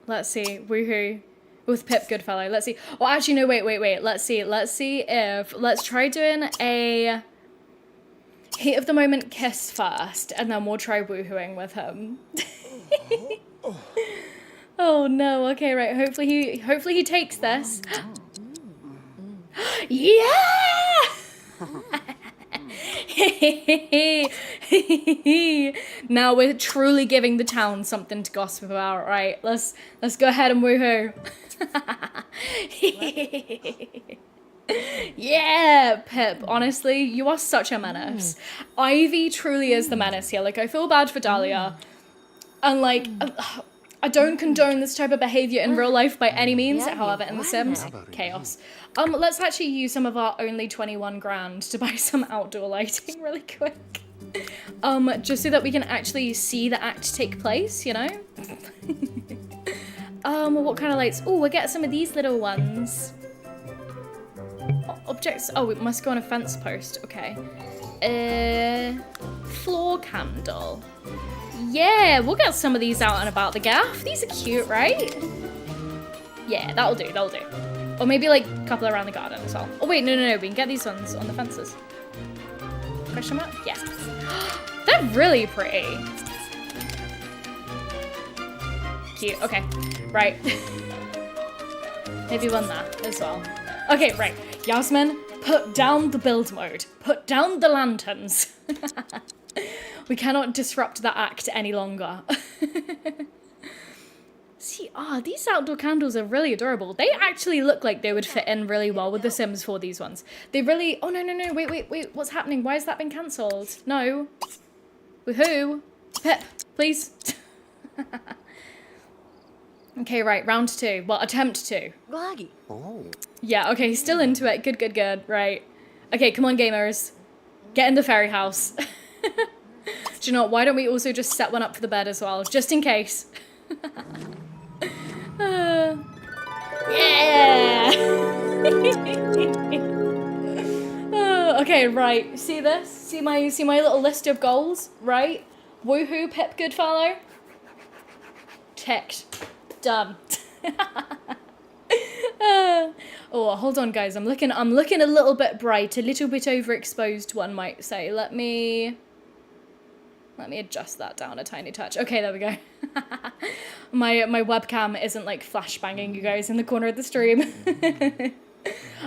Let's see. Woohoo. With Pip Goodfellow. Let's see. Oh, actually, no, wait. Let's see if... Let's try doing a heat of the moment kiss first, and then we'll try woohooing with him. Oh, no. Okay, right. Hopefully he takes this. Yeah! Now we're truly giving the town something to gossip about, right? Let's go ahead and woohoo. Yeah, Pip, honestly, you are such a menace. Ivy truly is the menace here. Like, I feel bad for Dahlia. And, like, I don't condone this type of behavior in real life by any means. However, in The Sims, chaos. Let's actually use some of our only 21 grand to buy some outdoor lighting really quick. Just so that we can actually see the act take place, you know? What kind of lights? Oh, we'll get some of these little ones. Objects. Oh, it must go on a fence post. Okay. Floor candle. Yeah, we'll get some of these out and about the gaff. These are cute, right? Yeah, that'll do. Or maybe like a couple around the garden as well. Oh wait, no. We can get these ones on the fences. Question mark? Yeah. They're really pretty. Cute. Okay. Right. Maybe one there as well. Okay, right. Yasmin, put down the build mode. Put down the lanterns. We cannot disrupt that act any longer. See, these outdoor candles are really adorable. They actually look like they would fit in really well with The Sims 4, these ones. They really... Oh, no. Wait. What's happening? Why has that been cancelled? No. Woohoo. Pip, please. Okay, right, round 2. Well, attempt 2. Oh. Yeah, okay, he's still into it. Good. Right. Okay, come on, gamers. Get in the fairy house. Do you know what? Why don't we also just set one up for the bed as well, just in case. Yeah! Okay, right. See this? See my little list of goals? Right? Woohoo, Pip Goodfellow. Ticked. Done. Oh, hold on, guys. I'm looking a little bit bright, a little bit overexposed, one might say. Let me adjust that down a tiny touch. Okay, there we go. My webcam isn't like flashbanging you guys in the corner of the stream.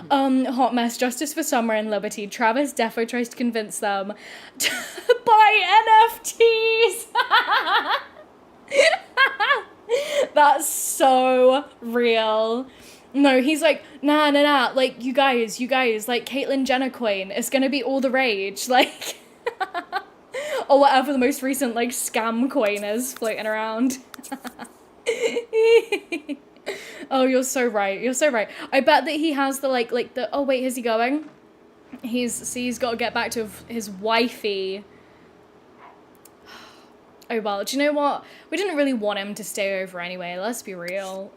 Hot mess, justice for summer and liberty. Travis defo tries to convince them to buy NFTs. That's so real. No, he's like, nah, like, you guys, like, Caitlyn Jenner coin is gonna be all the rage, like, or whatever the most recent, like, scam coin is floating around. Oh, you're so right, I bet that he has the, oh wait, is he going? He's got to get back to his wifey. Oh well, do you know what? We didn't really want him to stay over anyway, let's be real.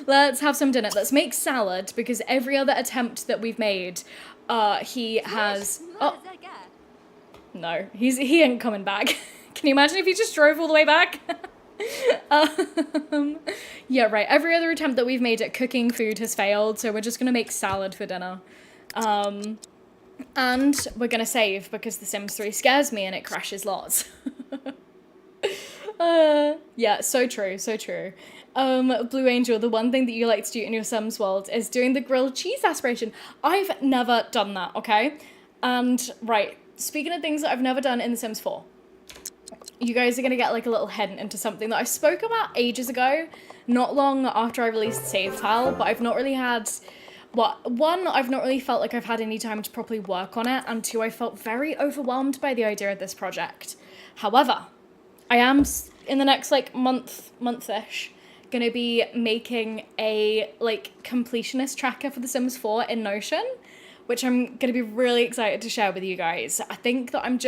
Let's have some dinner. Let's make salad, because every other attempt that we've made, he has... Oh. No, he ain't coming back. Can you imagine if he just drove all the way back? Yeah, right. Every other attempt that we've made at cooking food has failed, so we're just going to make salad for dinner. And we're going to save, because The Sims 3 scares me and it crashes lots. Yeah, so true. Blue Angel, the one thing that you like to do in your Sims world is doing the grilled cheese aspiration. I've never done that, okay? And, right, speaking of things that I've never done in The Sims 4, you guys are going to get, like, a little hint into something that I spoke about ages ago, not long after I released SavePal, but I've not really had... Well, one, I've not really felt like I've had any time to properly work on it, and two, I felt very overwhelmed by the idea of this project. However, I am, in the next, like, month-ish, gonna be making a like completionist tracker for The Sims 4 in Notion, which I'm gonna be really excited to share with you guys. I think that I'm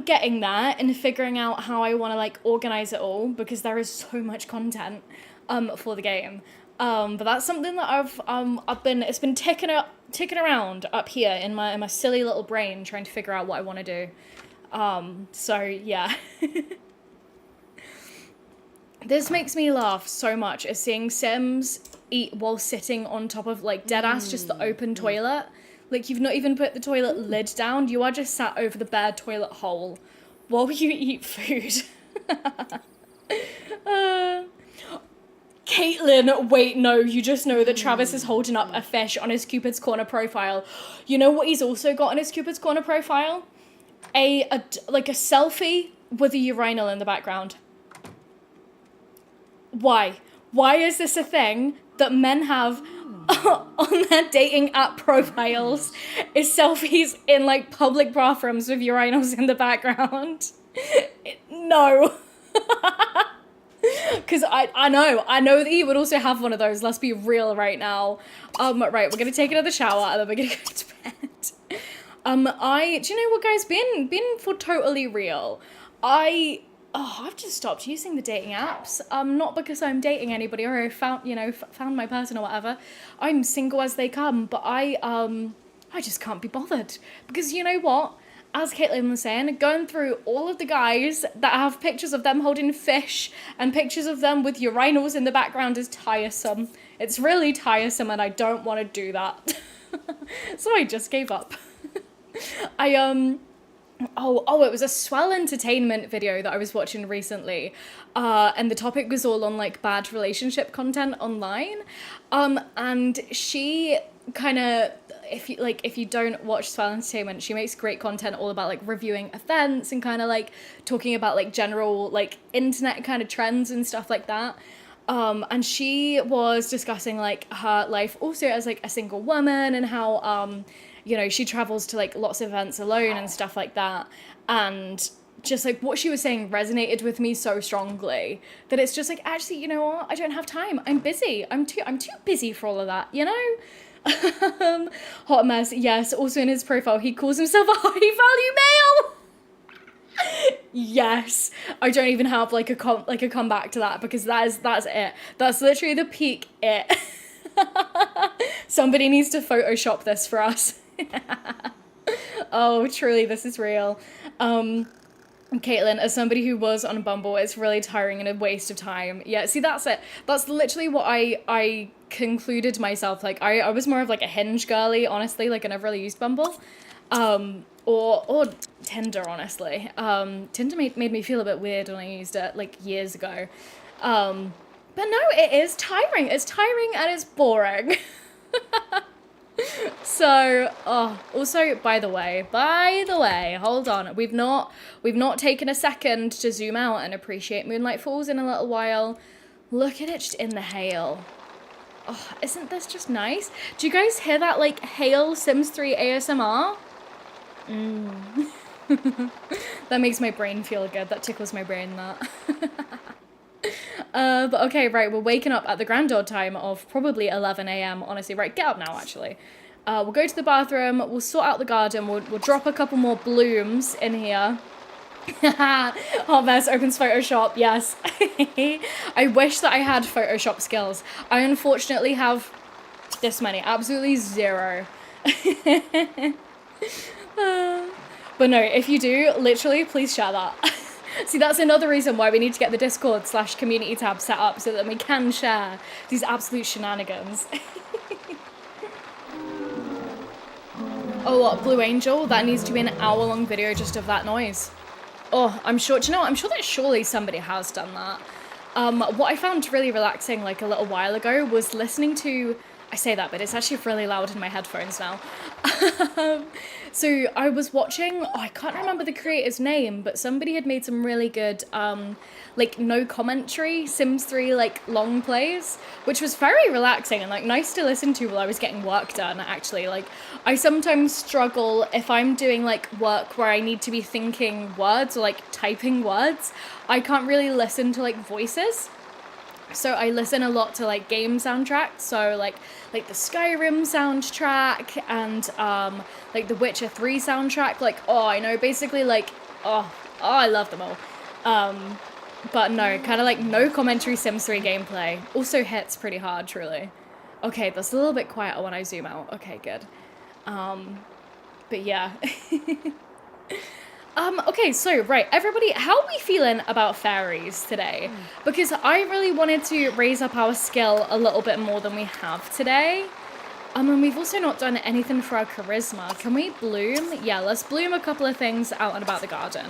getting there and figuring out how I want to like organize it all, because there is so much content for the game. But that's something that it's been ticking around up here in my silly little brain, trying to figure out what I want to do. So yeah. This makes me laugh so much, is seeing Sims eat while sitting on top of like dead ass just the open toilet. Like, you've not even put the toilet lid down, you are just sat over the bare toilet hole while you eat food. Caitlin, wait, no, you just know that Travis is holding up a fish on his Cupid's Corner profile. You know what he's also got on his Cupid's Corner profile? A selfie with a urinal in the background. Why? Why is this a thing that men have on their dating app profiles, is selfies in like public bathrooms with urinals in the background? No. Because I know that he would also have one of those, let's be real right now. Right, we're gonna take another shower and then we're gonna go to bed. Do you know what, guys, being for totally real, I've just stopped using the dating apps. Not because I'm dating anybody or I found my person or whatever. I'm single as they come, but I just can't be bothered. Because you know what? As Caitlin was saying, going through all of the guys that have pictures of them holding fish and pictures of them with urinals in the background is tiresome. It's really tiresome and I don't want to do that. So I just gave up. It was a Swell Entertainment video that I was watching recently, and the topic was all on like bad relationship content online, and she kind of, if you don't watch Swell Entertainment, she makes great content all about like reviewing events and kind of like talking about like general like internet kind of trends and stuff like that. And she was discussing like her life also as like a single woman and how she travels to like lots of events alone and stuff like that. And just like what she was saying resonated with me so strongly that it's just like, actually, you know what? I don't have time. I'm busy. I'm too busy for all of that, you know? Hot mess. Yes. Also in his profile, he calls himself a high value male. Yes. I don't even have like a comeback to that, because that's it. That's literally the peak it. Somebody needs to Photoshop this for us. Oh, truly, this is real. Caitlin, as somebody who was on Bumble, it's really tiring and a waste of time. Yeah, see, that's it. That's literally what I concluded myself. Like, I was more of like a Hinge girly, honestly. Like, I never really used Bumble. Or Tinder, honestly. Tinder made me feel a bit weird when I used it, like, years ago. But no, it is tiring. It's tiring and it's boring. So, also, by the way, hold on. We've not taken a second to zoom out and appreciate Moonlight Falls in a little while. Look at it just in the hail. Oh, isn't this just nice? Do you guys hear that, like, hail Sims 3 ASMR? That makes my brain feel good. That tickles my brain, that. But okay, right, we're waking up at the grand old time of probably 11 a.m, honestly. Right, get up now, actually. We'll go to the bathroom, we'll sort out the garden, we'll drop a couple more blooms in here. Hot mess opens Photoshop, yes. I wish that I had Photoshop skills. I unfortunately have this many, absolutely zero. But no, if you do, literally, please share that. See, that's another reason why we need to get the Discord/community tab set up so that we can share these absolute shenanigans. Oh, what, Blue Angel? That needs to be an hour-long video just of that noise. Oh, I'm sure, do you know what? I'm sure that surely somebody has done that. What I found really relaxing like a little while ago was listening to, I say that, but it's actually really loud in my headphones now. So I was watching, I can't remember the creator's name, but somebody had made some really good, like, no commentary Sims 3, like, long plays, which was very relaxing and, like, nice to listen to while I was getting work done, actually. Like, I sometimes struggle if I'm doing, like, work where I need to be thinking words or, like, typing words. I can't really listen to, like, voices. So I listen a lot to like game soundtracks, so like the Skyrim soundtrack and like the Witcher 3 soundtrack. Like, oh, I know, basically like, I love them all. But no, kind of like no commentary Sims 3 gameplay. Also hits pretty hard, truly. Okay, that's a little bit quieter when I zoom out. Okay, good. But yeah. Okay, so, right, everybody, how are we feeling about fairies today? Because I really wanted to raise up our skill a little bit more than we have today. And we've also not done anything for our charisma. Can we bloom? Yeah, let's bloom a couple of things out and about the garden.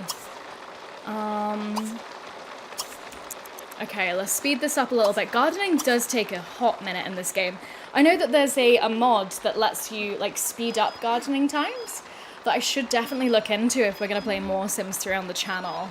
Okay, let's speed this up a little bit. Gardening does take a hot minute in this game. I know that there's a mod that lets you, like, speed up gardening times that I should definitely look into if we're going to play more Sims 3 on the channel.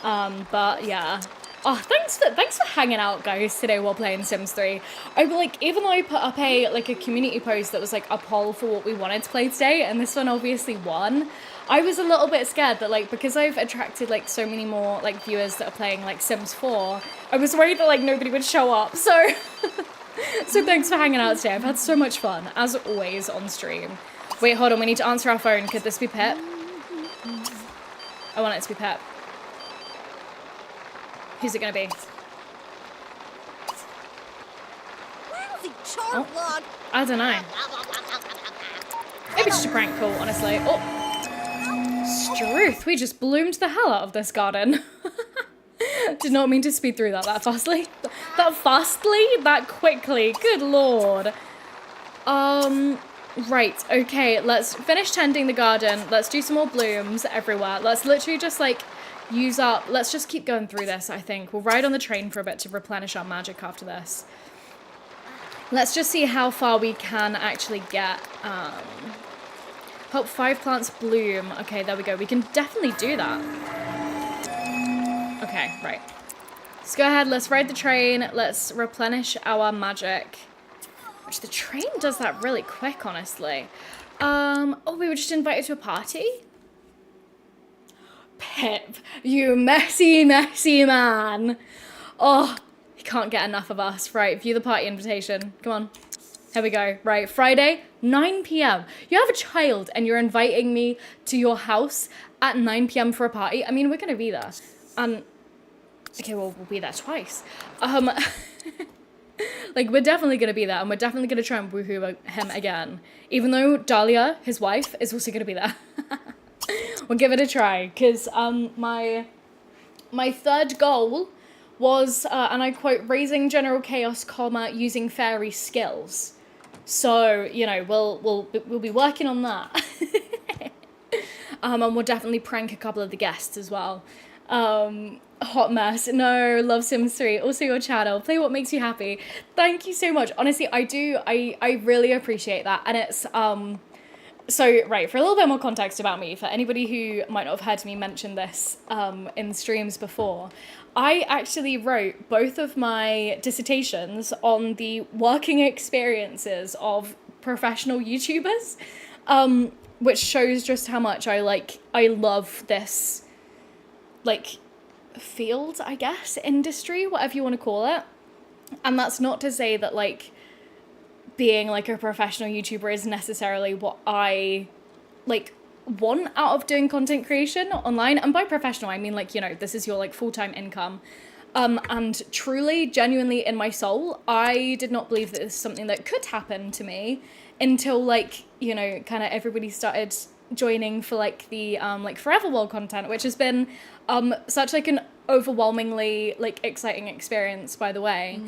But yeah. Oh, thanks for hanging out, guys, today while playing Sims 3. I like, even though I put up a community post that was like a poll for what we wanted to play today, and this one obviously won, I was a little bit scared that like, because I've attracted like so many more like viewers that are playing like Sims 4, I was worried that like nobody would show up. So so thanks for hanging out today. I've had so much fun, as always, on stream. Wait, hold on, we need to answer our phone. Could this be Pip? I want it to be Pip. Who's it gonna be? Oh, I don't know. Maybe just a prank call, honestly. Oh, Struth, we just bloomed the hell out of this garden. Did not mean to speed through that fastly. That quickly. Good lord. Right, okay, let's finish tending the garden. Let's do some more blooms everywhere. Let's literally just like use up, let's just keep going through this, I think. We'll ride on the train for a bit to replenish our magic after this. Let's just see how far we can actually get. Help 5 plants bloom. Okay, there we go. We can definitely do that. Okay, right. Let's go ahead, let's ride the train. Let's replenish our magic. Which the train does that really quick, honestly. Oh, we were just invited to a party? Pip, you messy, messy man. Oh, he can't get enough of us. Right, view the party invitation. Come on. Here we go. Right, Friday, 9 p.m. You have a child and you're inviting me to your house at 9 p.m. for a party? I mean, we're going to be there. Okay, well, we'll be there twice. Like, we're definitely going to be there, and we're definitely going to try and woohoo him again. Even though Dahlia, his wife, is also going to be there. We'll give it a try, because my third goal was, and I quote, raising general chaos, using fairy skills. So, you know, we'll be working on that. And we'll definitely prank a couple of the guests as well. Hot mess. No, love Sims 3. Also your channel. Play what makes you happy. Thank you so much. Honestly, I really appreciate that. And it's, so, right, for a little bit more context about me, for anybody who might not have heard me mention this in streams before, I actually wrote both of my dissertations on the working experiences of professional YouTubers, which shows just how much I love this, like, field, I guess, industry, whatever you want to call it. And that's not to say that, like, being like a professional YouTuber is necessarily what I like want out of doing content creation online. And by professional, I mean, like, you know, this is your like full-time income. And truly, genuinely in my soul, I did not believe that this is something that could happen to me until, like, you know, kind of everybody started joining for like the like Forever World content, which has been such like an overwhelmingly like exciting experience, by the way.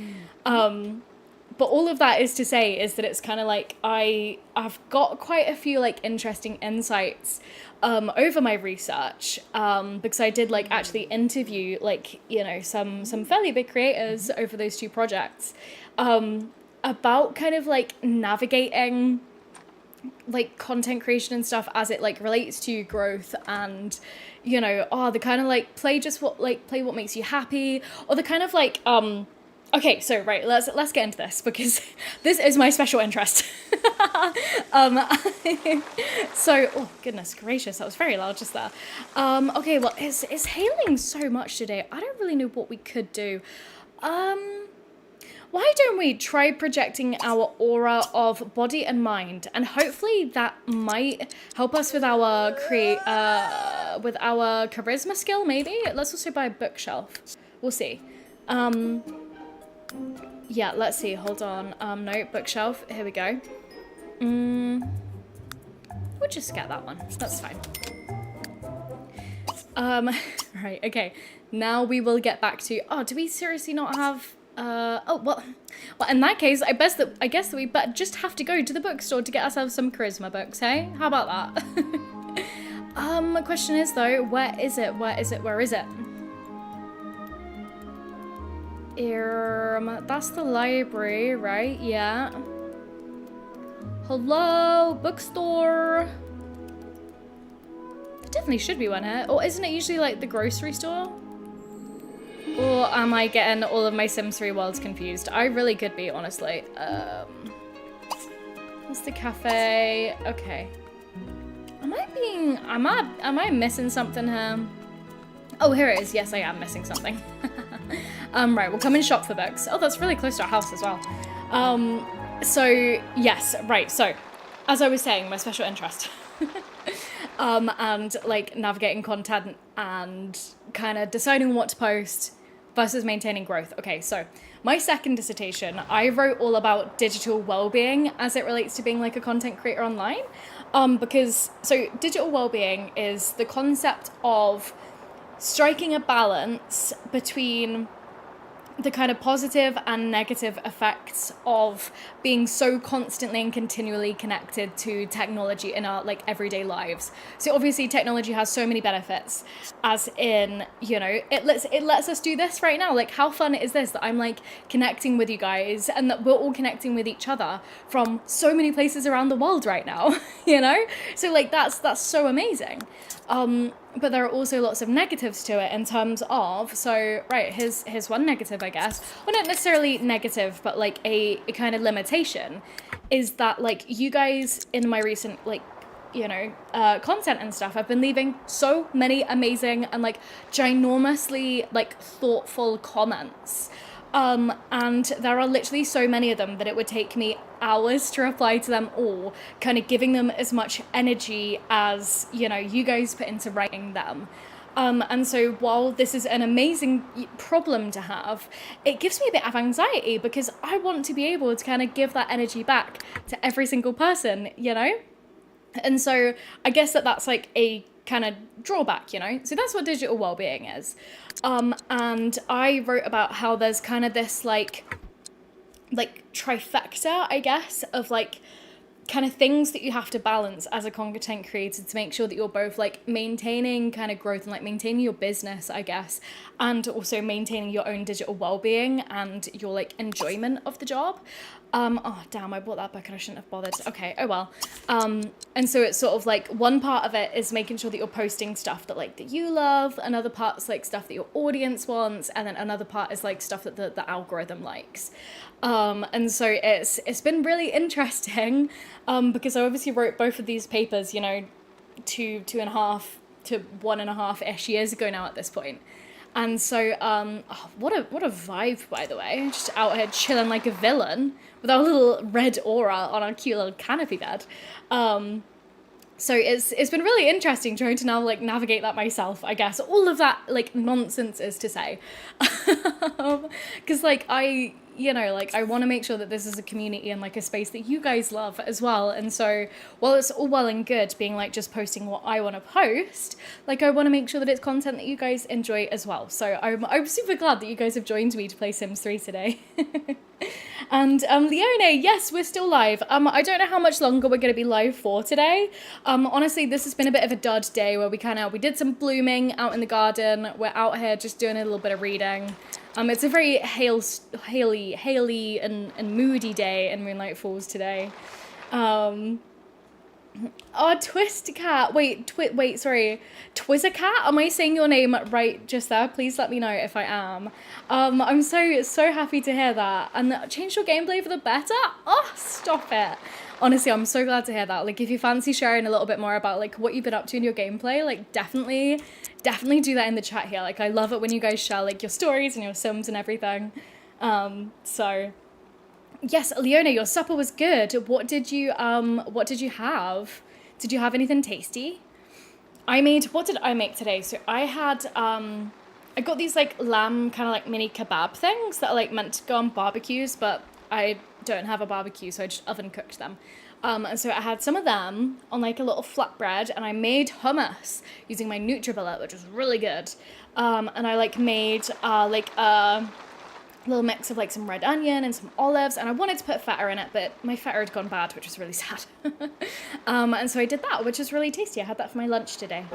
But all of that is to say is that it's kind of like I've got quite a few like interesting insights over my research, because I did like actually interview like, you know, some fairly big creators over those two projects, about kind of like navigating like content creation and stuff as it like relates to growth and, you know, the kind of like play what makes you happy, or the kind of like okay, so right, let's get into this because this is my special interest. So, oh goodness gracious, that was very loud just there. Okay, well, it's hailing so much today. I don't really know what we could do. why don't we try projecting our aura of body and mind, and hopefully that might help us with our with our charisma skill, maybe? Let's also buy a bookshelf. We'll see. Yeah, let's see. Hold on. No, bookshelf. Here we go. We'll just get that one. That's fine. Right, okay. Now we will get back to... Oh, do we seriously not have... oh, well, in that case, I guess that we just have to go to the bookstore to get ourselves some charisma books, hey? How about that? My question is, though, where is it? Where is it? Where is it? That's the library, right? Yeah. Hello, bookstore. There definitely should be one here. Or isn't it usually like the grocery store? Or am I getting all of my Sims 3 worlds confused? I really could be, honestly. What's the cafe? Okay. Am I missing something here? Oh, here it is. Yes, I am missing something. Right, we'll come and shop for books. Oh, that's really close to our house as well. So, yes, right. So, as I was saying, my special interest. And, like, navigating content and kind of deciding what to post versus maintaining growth. Okay, so my second dissertation, I wrote all about digital well-being as it relates to being, like, a content creator online. Because, so digital well-being is the concept of striking a balance between the kind of positive and negative effects of being so constantly and continually connected to technology in our like everyday lives. So obviously technology has so many benefits, as in, you know, it lets us do this right now. Like, how fun is this that I'm like connecting with you guys and that we're all connecting with each other from so many places around the world right now, you know? So like that's so amazing. But there are also lots of negatives to it in terms of, so, right, here's one negative, I guess. Well, not necessarily negative, but, like, a kind of limitation is that, like, you guys in my recent, like, you know, content and stuff, I've been leaving so many amazing and, like, ginormously, like, thoughtful comments. And there are literally so many of them that it would take me hours to reply to them all, kind of giving them as much energy as, you know, you guys put into writing them. And so while this is an amazing problem to have, it gives me a bit of anxiety because I want to be able to kind of give that energy back to every single person, you know? And so I guess that's like a kind of drawback, you know? So that's what digital well-being is. And I wrote about how there's kind of this like trifecta, I guess, of like kind of things that you have to balance as a content creator to make sure that you're both like maintaining kind of growth and like maintaining your business, I guess, and also maintaining your own digital well-being and your like enjoyment of the job. Oh damn, I bought that book and I shouldn't have bothered. Okay, oh well. And so it's sort of like one part of it is making sure that you're posting stuff that like that you love, another part's like stuff that your audience wants, and then another part is like stuff that the algorithm likes. And so it's been really interesting, because I obviously wrote both of these papers, you know, 2.5 to 1.5-ish years ago now at this point. And so, what a vibe, by the way, just out here chilling like a villain with our little red aura on our cute little canopy bed. So it's been really interesting trying to now like navigate that myself, I guess. All of that like nonsense is to say, because like I want to make sure that this is a community and like a space that you guys love as well. And so while it's all well and good being like just posting what I want to post, like I want to make sure that it's content that you guys enjoy as well. So I'm super glad that you guys have joined me to play Sims 3 today. And Leone, yes, we're still live. I don't know how much longer we're going to be live for today. Honestly, this has been a bit of a dud day where we did some blooming out in the garden. We're out here just doing a little bit of reading. It's a very haily and moody day in Moonlight Falls today. Oh, Twist Cat. Wait, sorry. Twizzacat? Am I saying your name right just there? Please let me know if I am. I'm so happy to hear that. And change your gameplay for the better? Oh, stop it. Honestly, I'm so glad to hear that. Like, if you fancy sharing a little bit more about, like, what you've been up to in your gameplay, like, definitely do that in the chat here. Like, I love it when you guys share, like, your stories and your sims and everything. So, Yes, Leona, your supper was good. What did you have? Did you have anything tasty? What did I make today? So I had, I got these like lamb kind of like mini kebab things that are like meant to go on barbecues, but I don't have a barbecue, so I just oven cooked them. And so I had some of them on like a little flatbread, and I made hummus using my NutriBullet, which was really good. And I like made like a little mix of like some red onion and some olives, and I wanted to put feta in it, but my feta had gone bad, which was really sad. And so I did that, which was really tasty. I had that for my lunch today.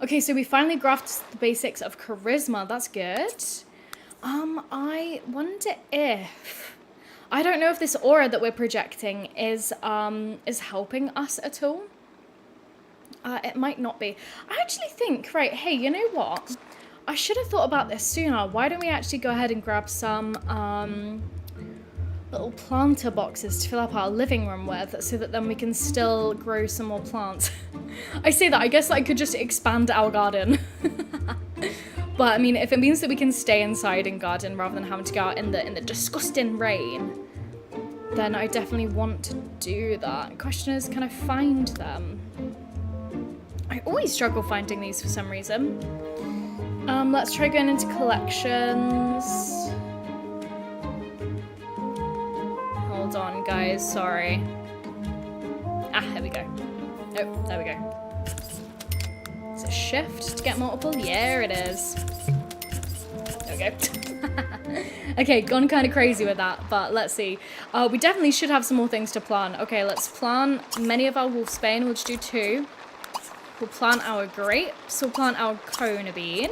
Okay, so we finally grasped the basics of charisma. That's good. I wonder if, I don't know if this aura that we're projecting is helping us at all. It might not be. I actually think, right, hey, you know what? I should have thought about this sooner. Why don't we actually go ahead and grab some little planter boxes to fill up our living room with, so that then we can still grow some more plants. I say that, I guess I could just expand our garden. But I mean, if it means that we can stay inside and garden rather than having to go out in the disgusting rain, then I definitely want to do that. Question is, can I find them? I always struggle finding these for some reason. Let's try going into collections. Hold on, guys, sorry. Here we go. Oh, there we go. Is it shift to get multiple? Yeah, it is. There we go. Okay, gone kind of crazy with that, but let's see. We definitely should have some more things to plant. Okay, let's plant many of our wolfsbane. We'll just do 2. We'll plant our grapes. We'll plant our Kona bean.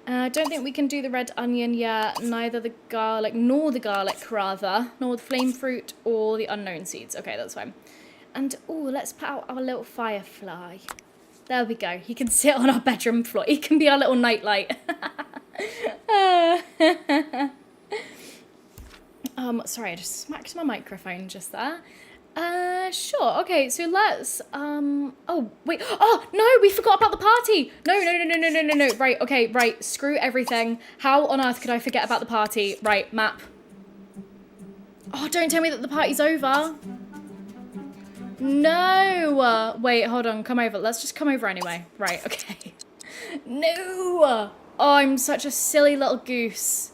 I don't think we can do the red onion yet, neither the garlic, nor the garlic rather, nor the flame fruit or the unknown seeds. Okay, that's fine. And, oh, let's put out our little firefly. There we go. He can sit on our bedroom floor. He can be our little nightlight. Sorry, I just smacked my microphone just there. Sure. Okay, so let's, oh, wait. Oh, no, we forgot about the party. No. Right, okay, right. Screw everything. How on earth could I forget about the party? Right, map. Oh, don't tell me that the party's over. No. Wait, hold on. Come over. Let's just come over anyway. Right, okay. No. Oh, I'm such a silly little goose.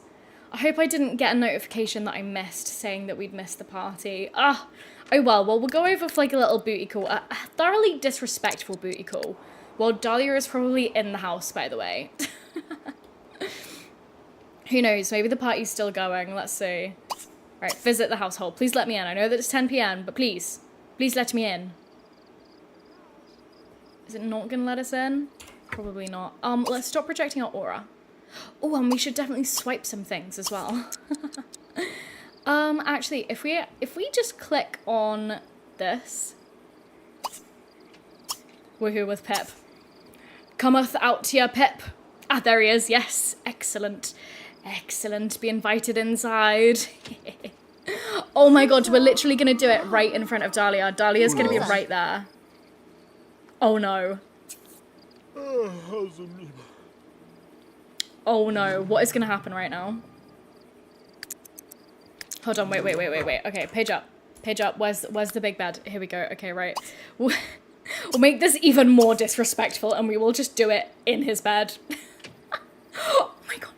I hope I didn't get a notification that I missed saying that we'd missed the party. Oh well, we'll go over for like a little booty call, a thoroughly disrespectful booty call. Well, Dahlia is probably in the house, by the way. Who knows, maybe the party's still going, let's see. Right, visit the household, please let me in. I know that it's 10 PM, but please let me in. Is it not gonna let us in? Probably not. Let's stop projecting our aura. Oh, and we should definitely swipe some things as well. Actually, if we just click on this. Woohoo with Pip. Cometh out here, Pip. There he is, yes. Excellent. Excellent. Be invited inside. Oh my god, we're literally gonna do it right in front of Dahlia. Dahlia's gonna be right there. Oh no. Oh no, what is gonna happen right now? Hold on, wait. Okay, page up. Where's the big bed? Here we go. Okay, right. We'll make this even more disrespectful, and we will just do it in his bed. Oh my god.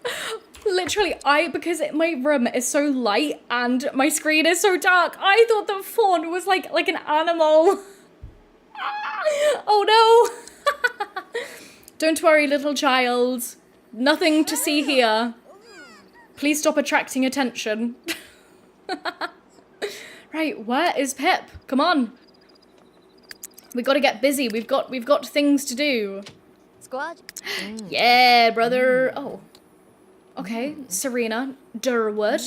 Literally, because my room is so light and my screen is so dark, I thought the fawn was like an animal. Oh no. Don't worry, little child. Nothing to see here. Please stop attracting attention. Right, where is Pip? Come on. We gotta get busy. We've got things to do. Squad. Yeah, brother. Oh. Okay, Serena Durwood.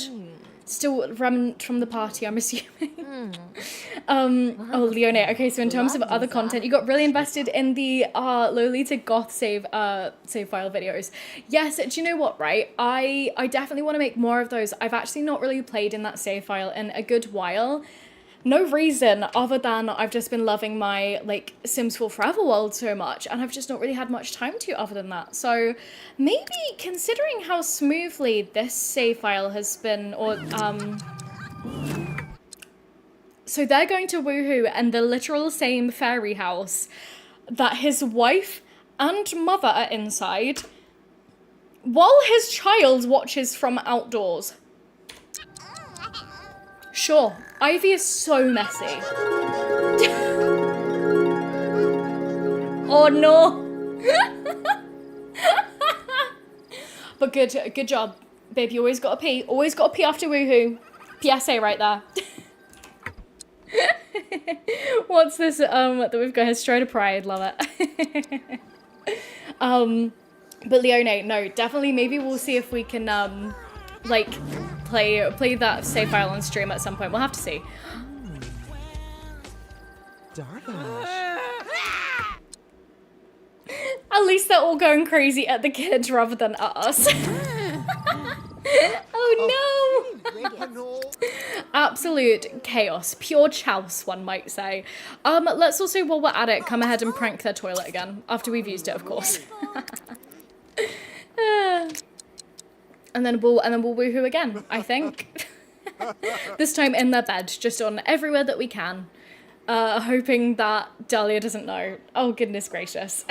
Still remnant from the party, I'm assuming. Oh, Leone. Okay, so in terms of other content, you got really invested in the Lolita Goth save file videos. Yes, do you know what, right? I definitely want to make more of those. I've actually not really played in that save file in a good while. no reason other than I've just been loving my like Sims 4 Forever world so much, and I've just not really had much time to other than that. So maybe considering how smoothly this save file has been, or so they're going to Woohoo and the literal same fairy house that his wife and mother are inside while his child watches from outdoors. Sure, Ivy is so messy. Oh no. But good job. Babe, you always gotta pee. Always gotta pee after Woohoo. PSA right there. What's this that we've got here? Straight of Pride, love it. But Leone, no, definitely maybe we'll see if we can like play that save file on stream at some point. We'll have to see. At least they're all going crazy at the kids rather than at us. Oh no! Absolute chaos. Pure chouse, one might say. Let's also, while we're at it, come ahead and prank their toilet again. After we've used it, of course. And then we'll Woohoo again, I think. This time in their bed, just on everywhere that we can. Hoping that Dahlia doesn't know. Oh, goodness gracious.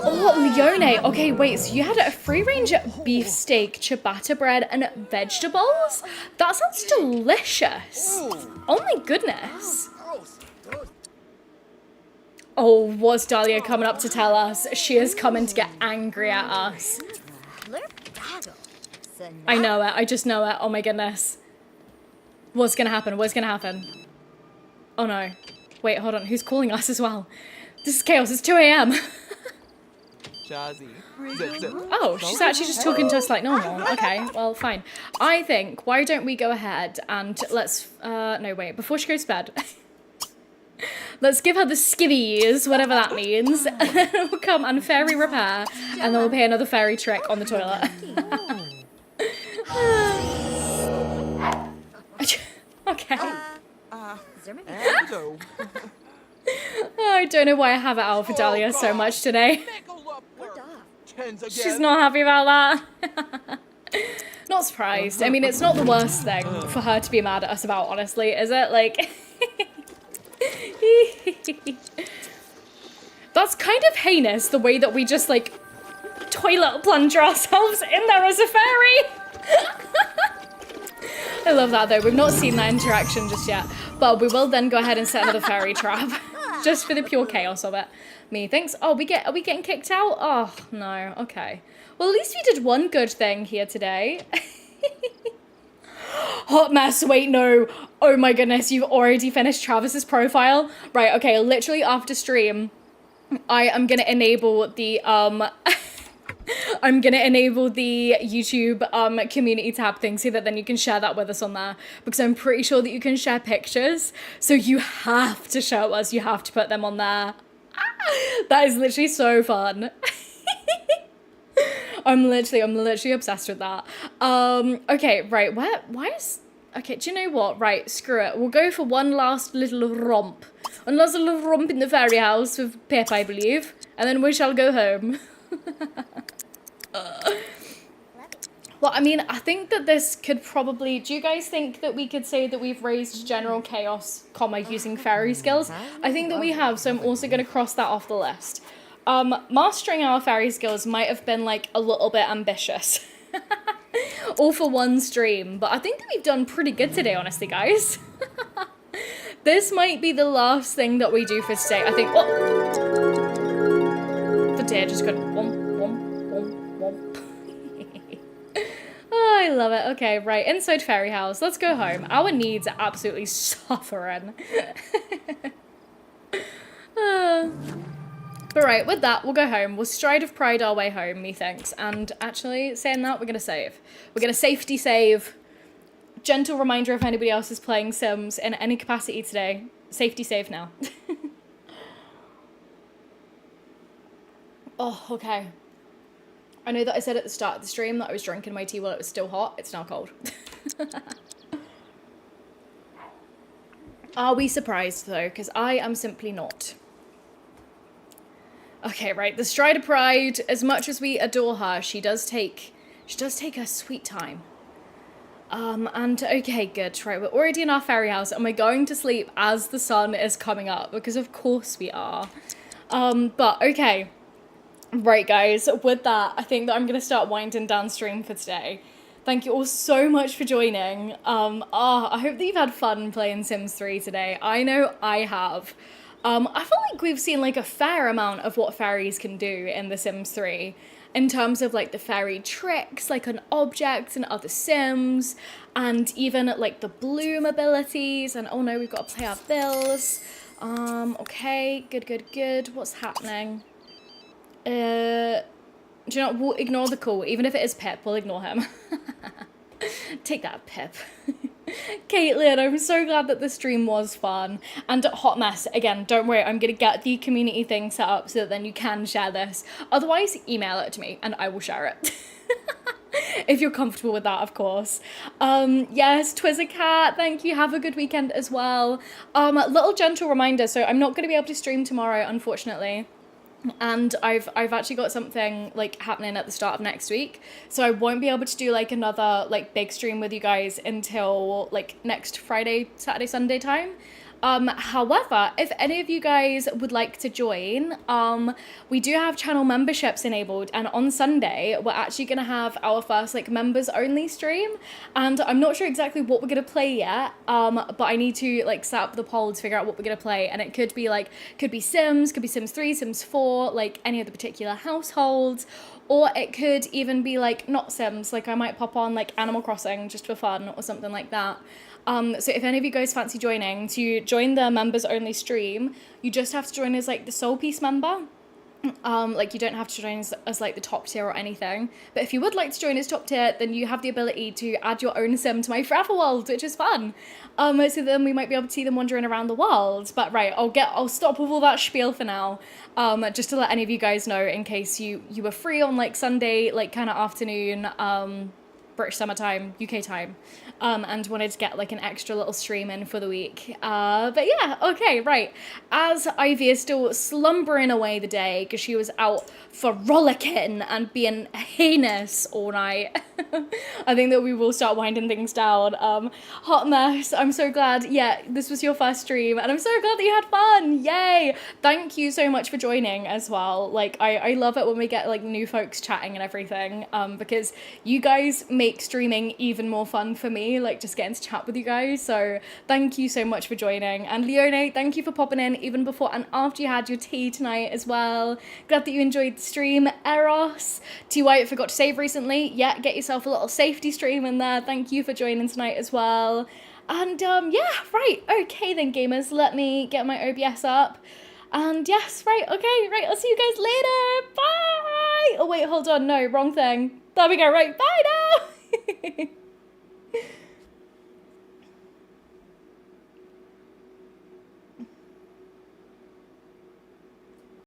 Oh, Leone. Okay, wait, so you had a free-range beefsteak, ciabatta bread, and vegetables? That sounds delicious. Oh my goodness. Oh, what's Dahlia coming up to tell us? She is coming to get angry at us. I know it. I just know it. Oh my goodness. What's gonna happen? What's gonna happen? Oh no. Wait, hold on. Who's calling us as well? This is chaos. It's 2 a.m. Oh, she's actually just talking to us like normal. Okay, well, fine. I think, why don't we go ahead and let's, no, wait, before she goes to bed, let's give her the skivvies, whatever that means, and then we'll come and fairy repair, and then we'll pay another fairy trick on the toilet. Okay. I don't know why I have it out for Dahlia so much today. She's not happy about that. Not surprised. I mean, it's not the worst thing for her to be mad at us about, honestly, is it? Like, that's kind of heinous, the way that we just, like, toilet plunger ourselves in there as a fairy. I love that, though. We've not seen that interaction just yet. But we will then go ahead and set another fairy trap. Just for the pure chaos of it. Methinks. Oh, are we getting kicked out? Oh, no. Okay. Well, at least we did one good thing here today. Hot mess. Wait, no. Oh my goodness. You've already finished Travis's profile? Right, okay. Literally after stream, I am going to enable the, I'm going to enable the YouTube community tab thing so that then you can share that with us on there, because I'm pretty sure that you can share pictures, so you have to show us, you have to put them on there. That is literally so fun. I'm literally obsessed with that. Okay, right, okay, do you know what? Right, screw it. We'll go for one last little romp. One last little romp in the fairy house with Pip, I believe, and then we shall go home. Well, I mean, I think that this could probably... Do you guys think that we could say that we've raised general chaos, using fairy skills? I think that we have, so I'm also going to cross that off the list. Mastering our fairy skills might have been, like, a little bit ambitious. All for one stream. But I think that we've done pretty good today, honestly, guys. This might be the last thing that we do for today. I think... Oh! The deer just got... Oh, I love it. Okay, right. Inside fairy house. Let's go home. Our needs are absolutely suffering. But right, with that, we'll go home. We'll stride of pride our way home, methinks. And actually, saying that, we're going to save. We're going to safety save. Gentle reminder if anybody else is playing Sims in any capacity today. Safety save now. Oh, okay. I know that I said at the start of the stream that I was drinking my tea while it was still hot. It's now cold. Are we surprised though? Because I am simply not. Okay, right, the Strider Pride, as much as we adore her, she does take her sweet time. And okay, good, right, we're already in our fairy house and we're going to sleep as the sun is coming up, because of course we are. But okay, right guys, with that, I think that I'm going to start winding down stream for today. Thank you all so much for joining. I hope that you've had fun playing Sims 3 today. I know I have. I feel like we've seen like a fair amount of what fairies can do in The Sims 3 in terms of like the fairy tricks, like on objects and other Sims, and even like the bloom abilities. And oh no, we've got to pay our bills. Okay, good. What's happening? Do you know what? We'll ignore the call. Even if it is Pip, we'll ignore him. Take that, Pip. Caitlin, I'm so glad that the stream was fun. And Hot Mess, again, don't worry, I'm going to get the community thing set up so that then you can share this. Otherwise, email it to me and I will share it. If you're comfortable with that, of course. Yes, Twizzacat, thank you. Have a good weekend as well. Little gentle reminder, so I'm not going to be able to stream tomorrow, unfortunately. And I've actually got something like happening at the start of next week, so I won't be able to do like another like big stream with you guys until like next Friday, Saturday, Sunday time. However, if any of you guys would like to join, we do have channel memberships enabled, and on Sunday we're actually going to have our first like members only stream, and I'm not sure exactly what we're going to play yet, but I need to like set up the poll to figure out what we're going to play, and it could be Sims, could be Sims 3, Sims 4, like any of the particular households, or it could even be like not Sims, like I might pop on like Animal Crossing just for fun or something like that. So if any of you guys fancy joining, to join the members only stream, you just have to join as like the Soul Piece member. Like you don't have to join as like the top tier or anything. But if you would like to join as top tier, then you have the ability to add your own sim to my Forever World, which is fun. So then we might be able to see them wandering around the world. But right, I'll stop with all that spiel for now. Just to let any of you guys know in case you were free on like Sunday, like kind of afternoon, British summertime, UK time, and wanted to get like an extra little stream in for the week. But yeah, okay, right. As Ivy is still slumbering away the day because she was out for rollicking and being heinous all night, I think that we will start winding things down. Hot Mess, I'm so glad, yeah, this was your first stream, and I'm so glad that you had fun, yay! Thank you so much for joining as well. Like, I love it when we get like new folks chatting and everything, because you guys make streaming even more fun for me, like just getting to chat with you guys, so thank you so much for joining. And Leone, thank you for popping in even before and after you had your tea tonight as well. Glad that you enjoyed the stream. Eros, T-White forgot to save recently, yeah, get yourself a little safety stream in there. Thank you for joining tonight as well. And yeah, right, okay then gamers, let me get my OBS up. And yes, right, okay, right, I'll see you guys later, bye! Oh wait, hold on, no, wrong thing. There we go, right, bye now!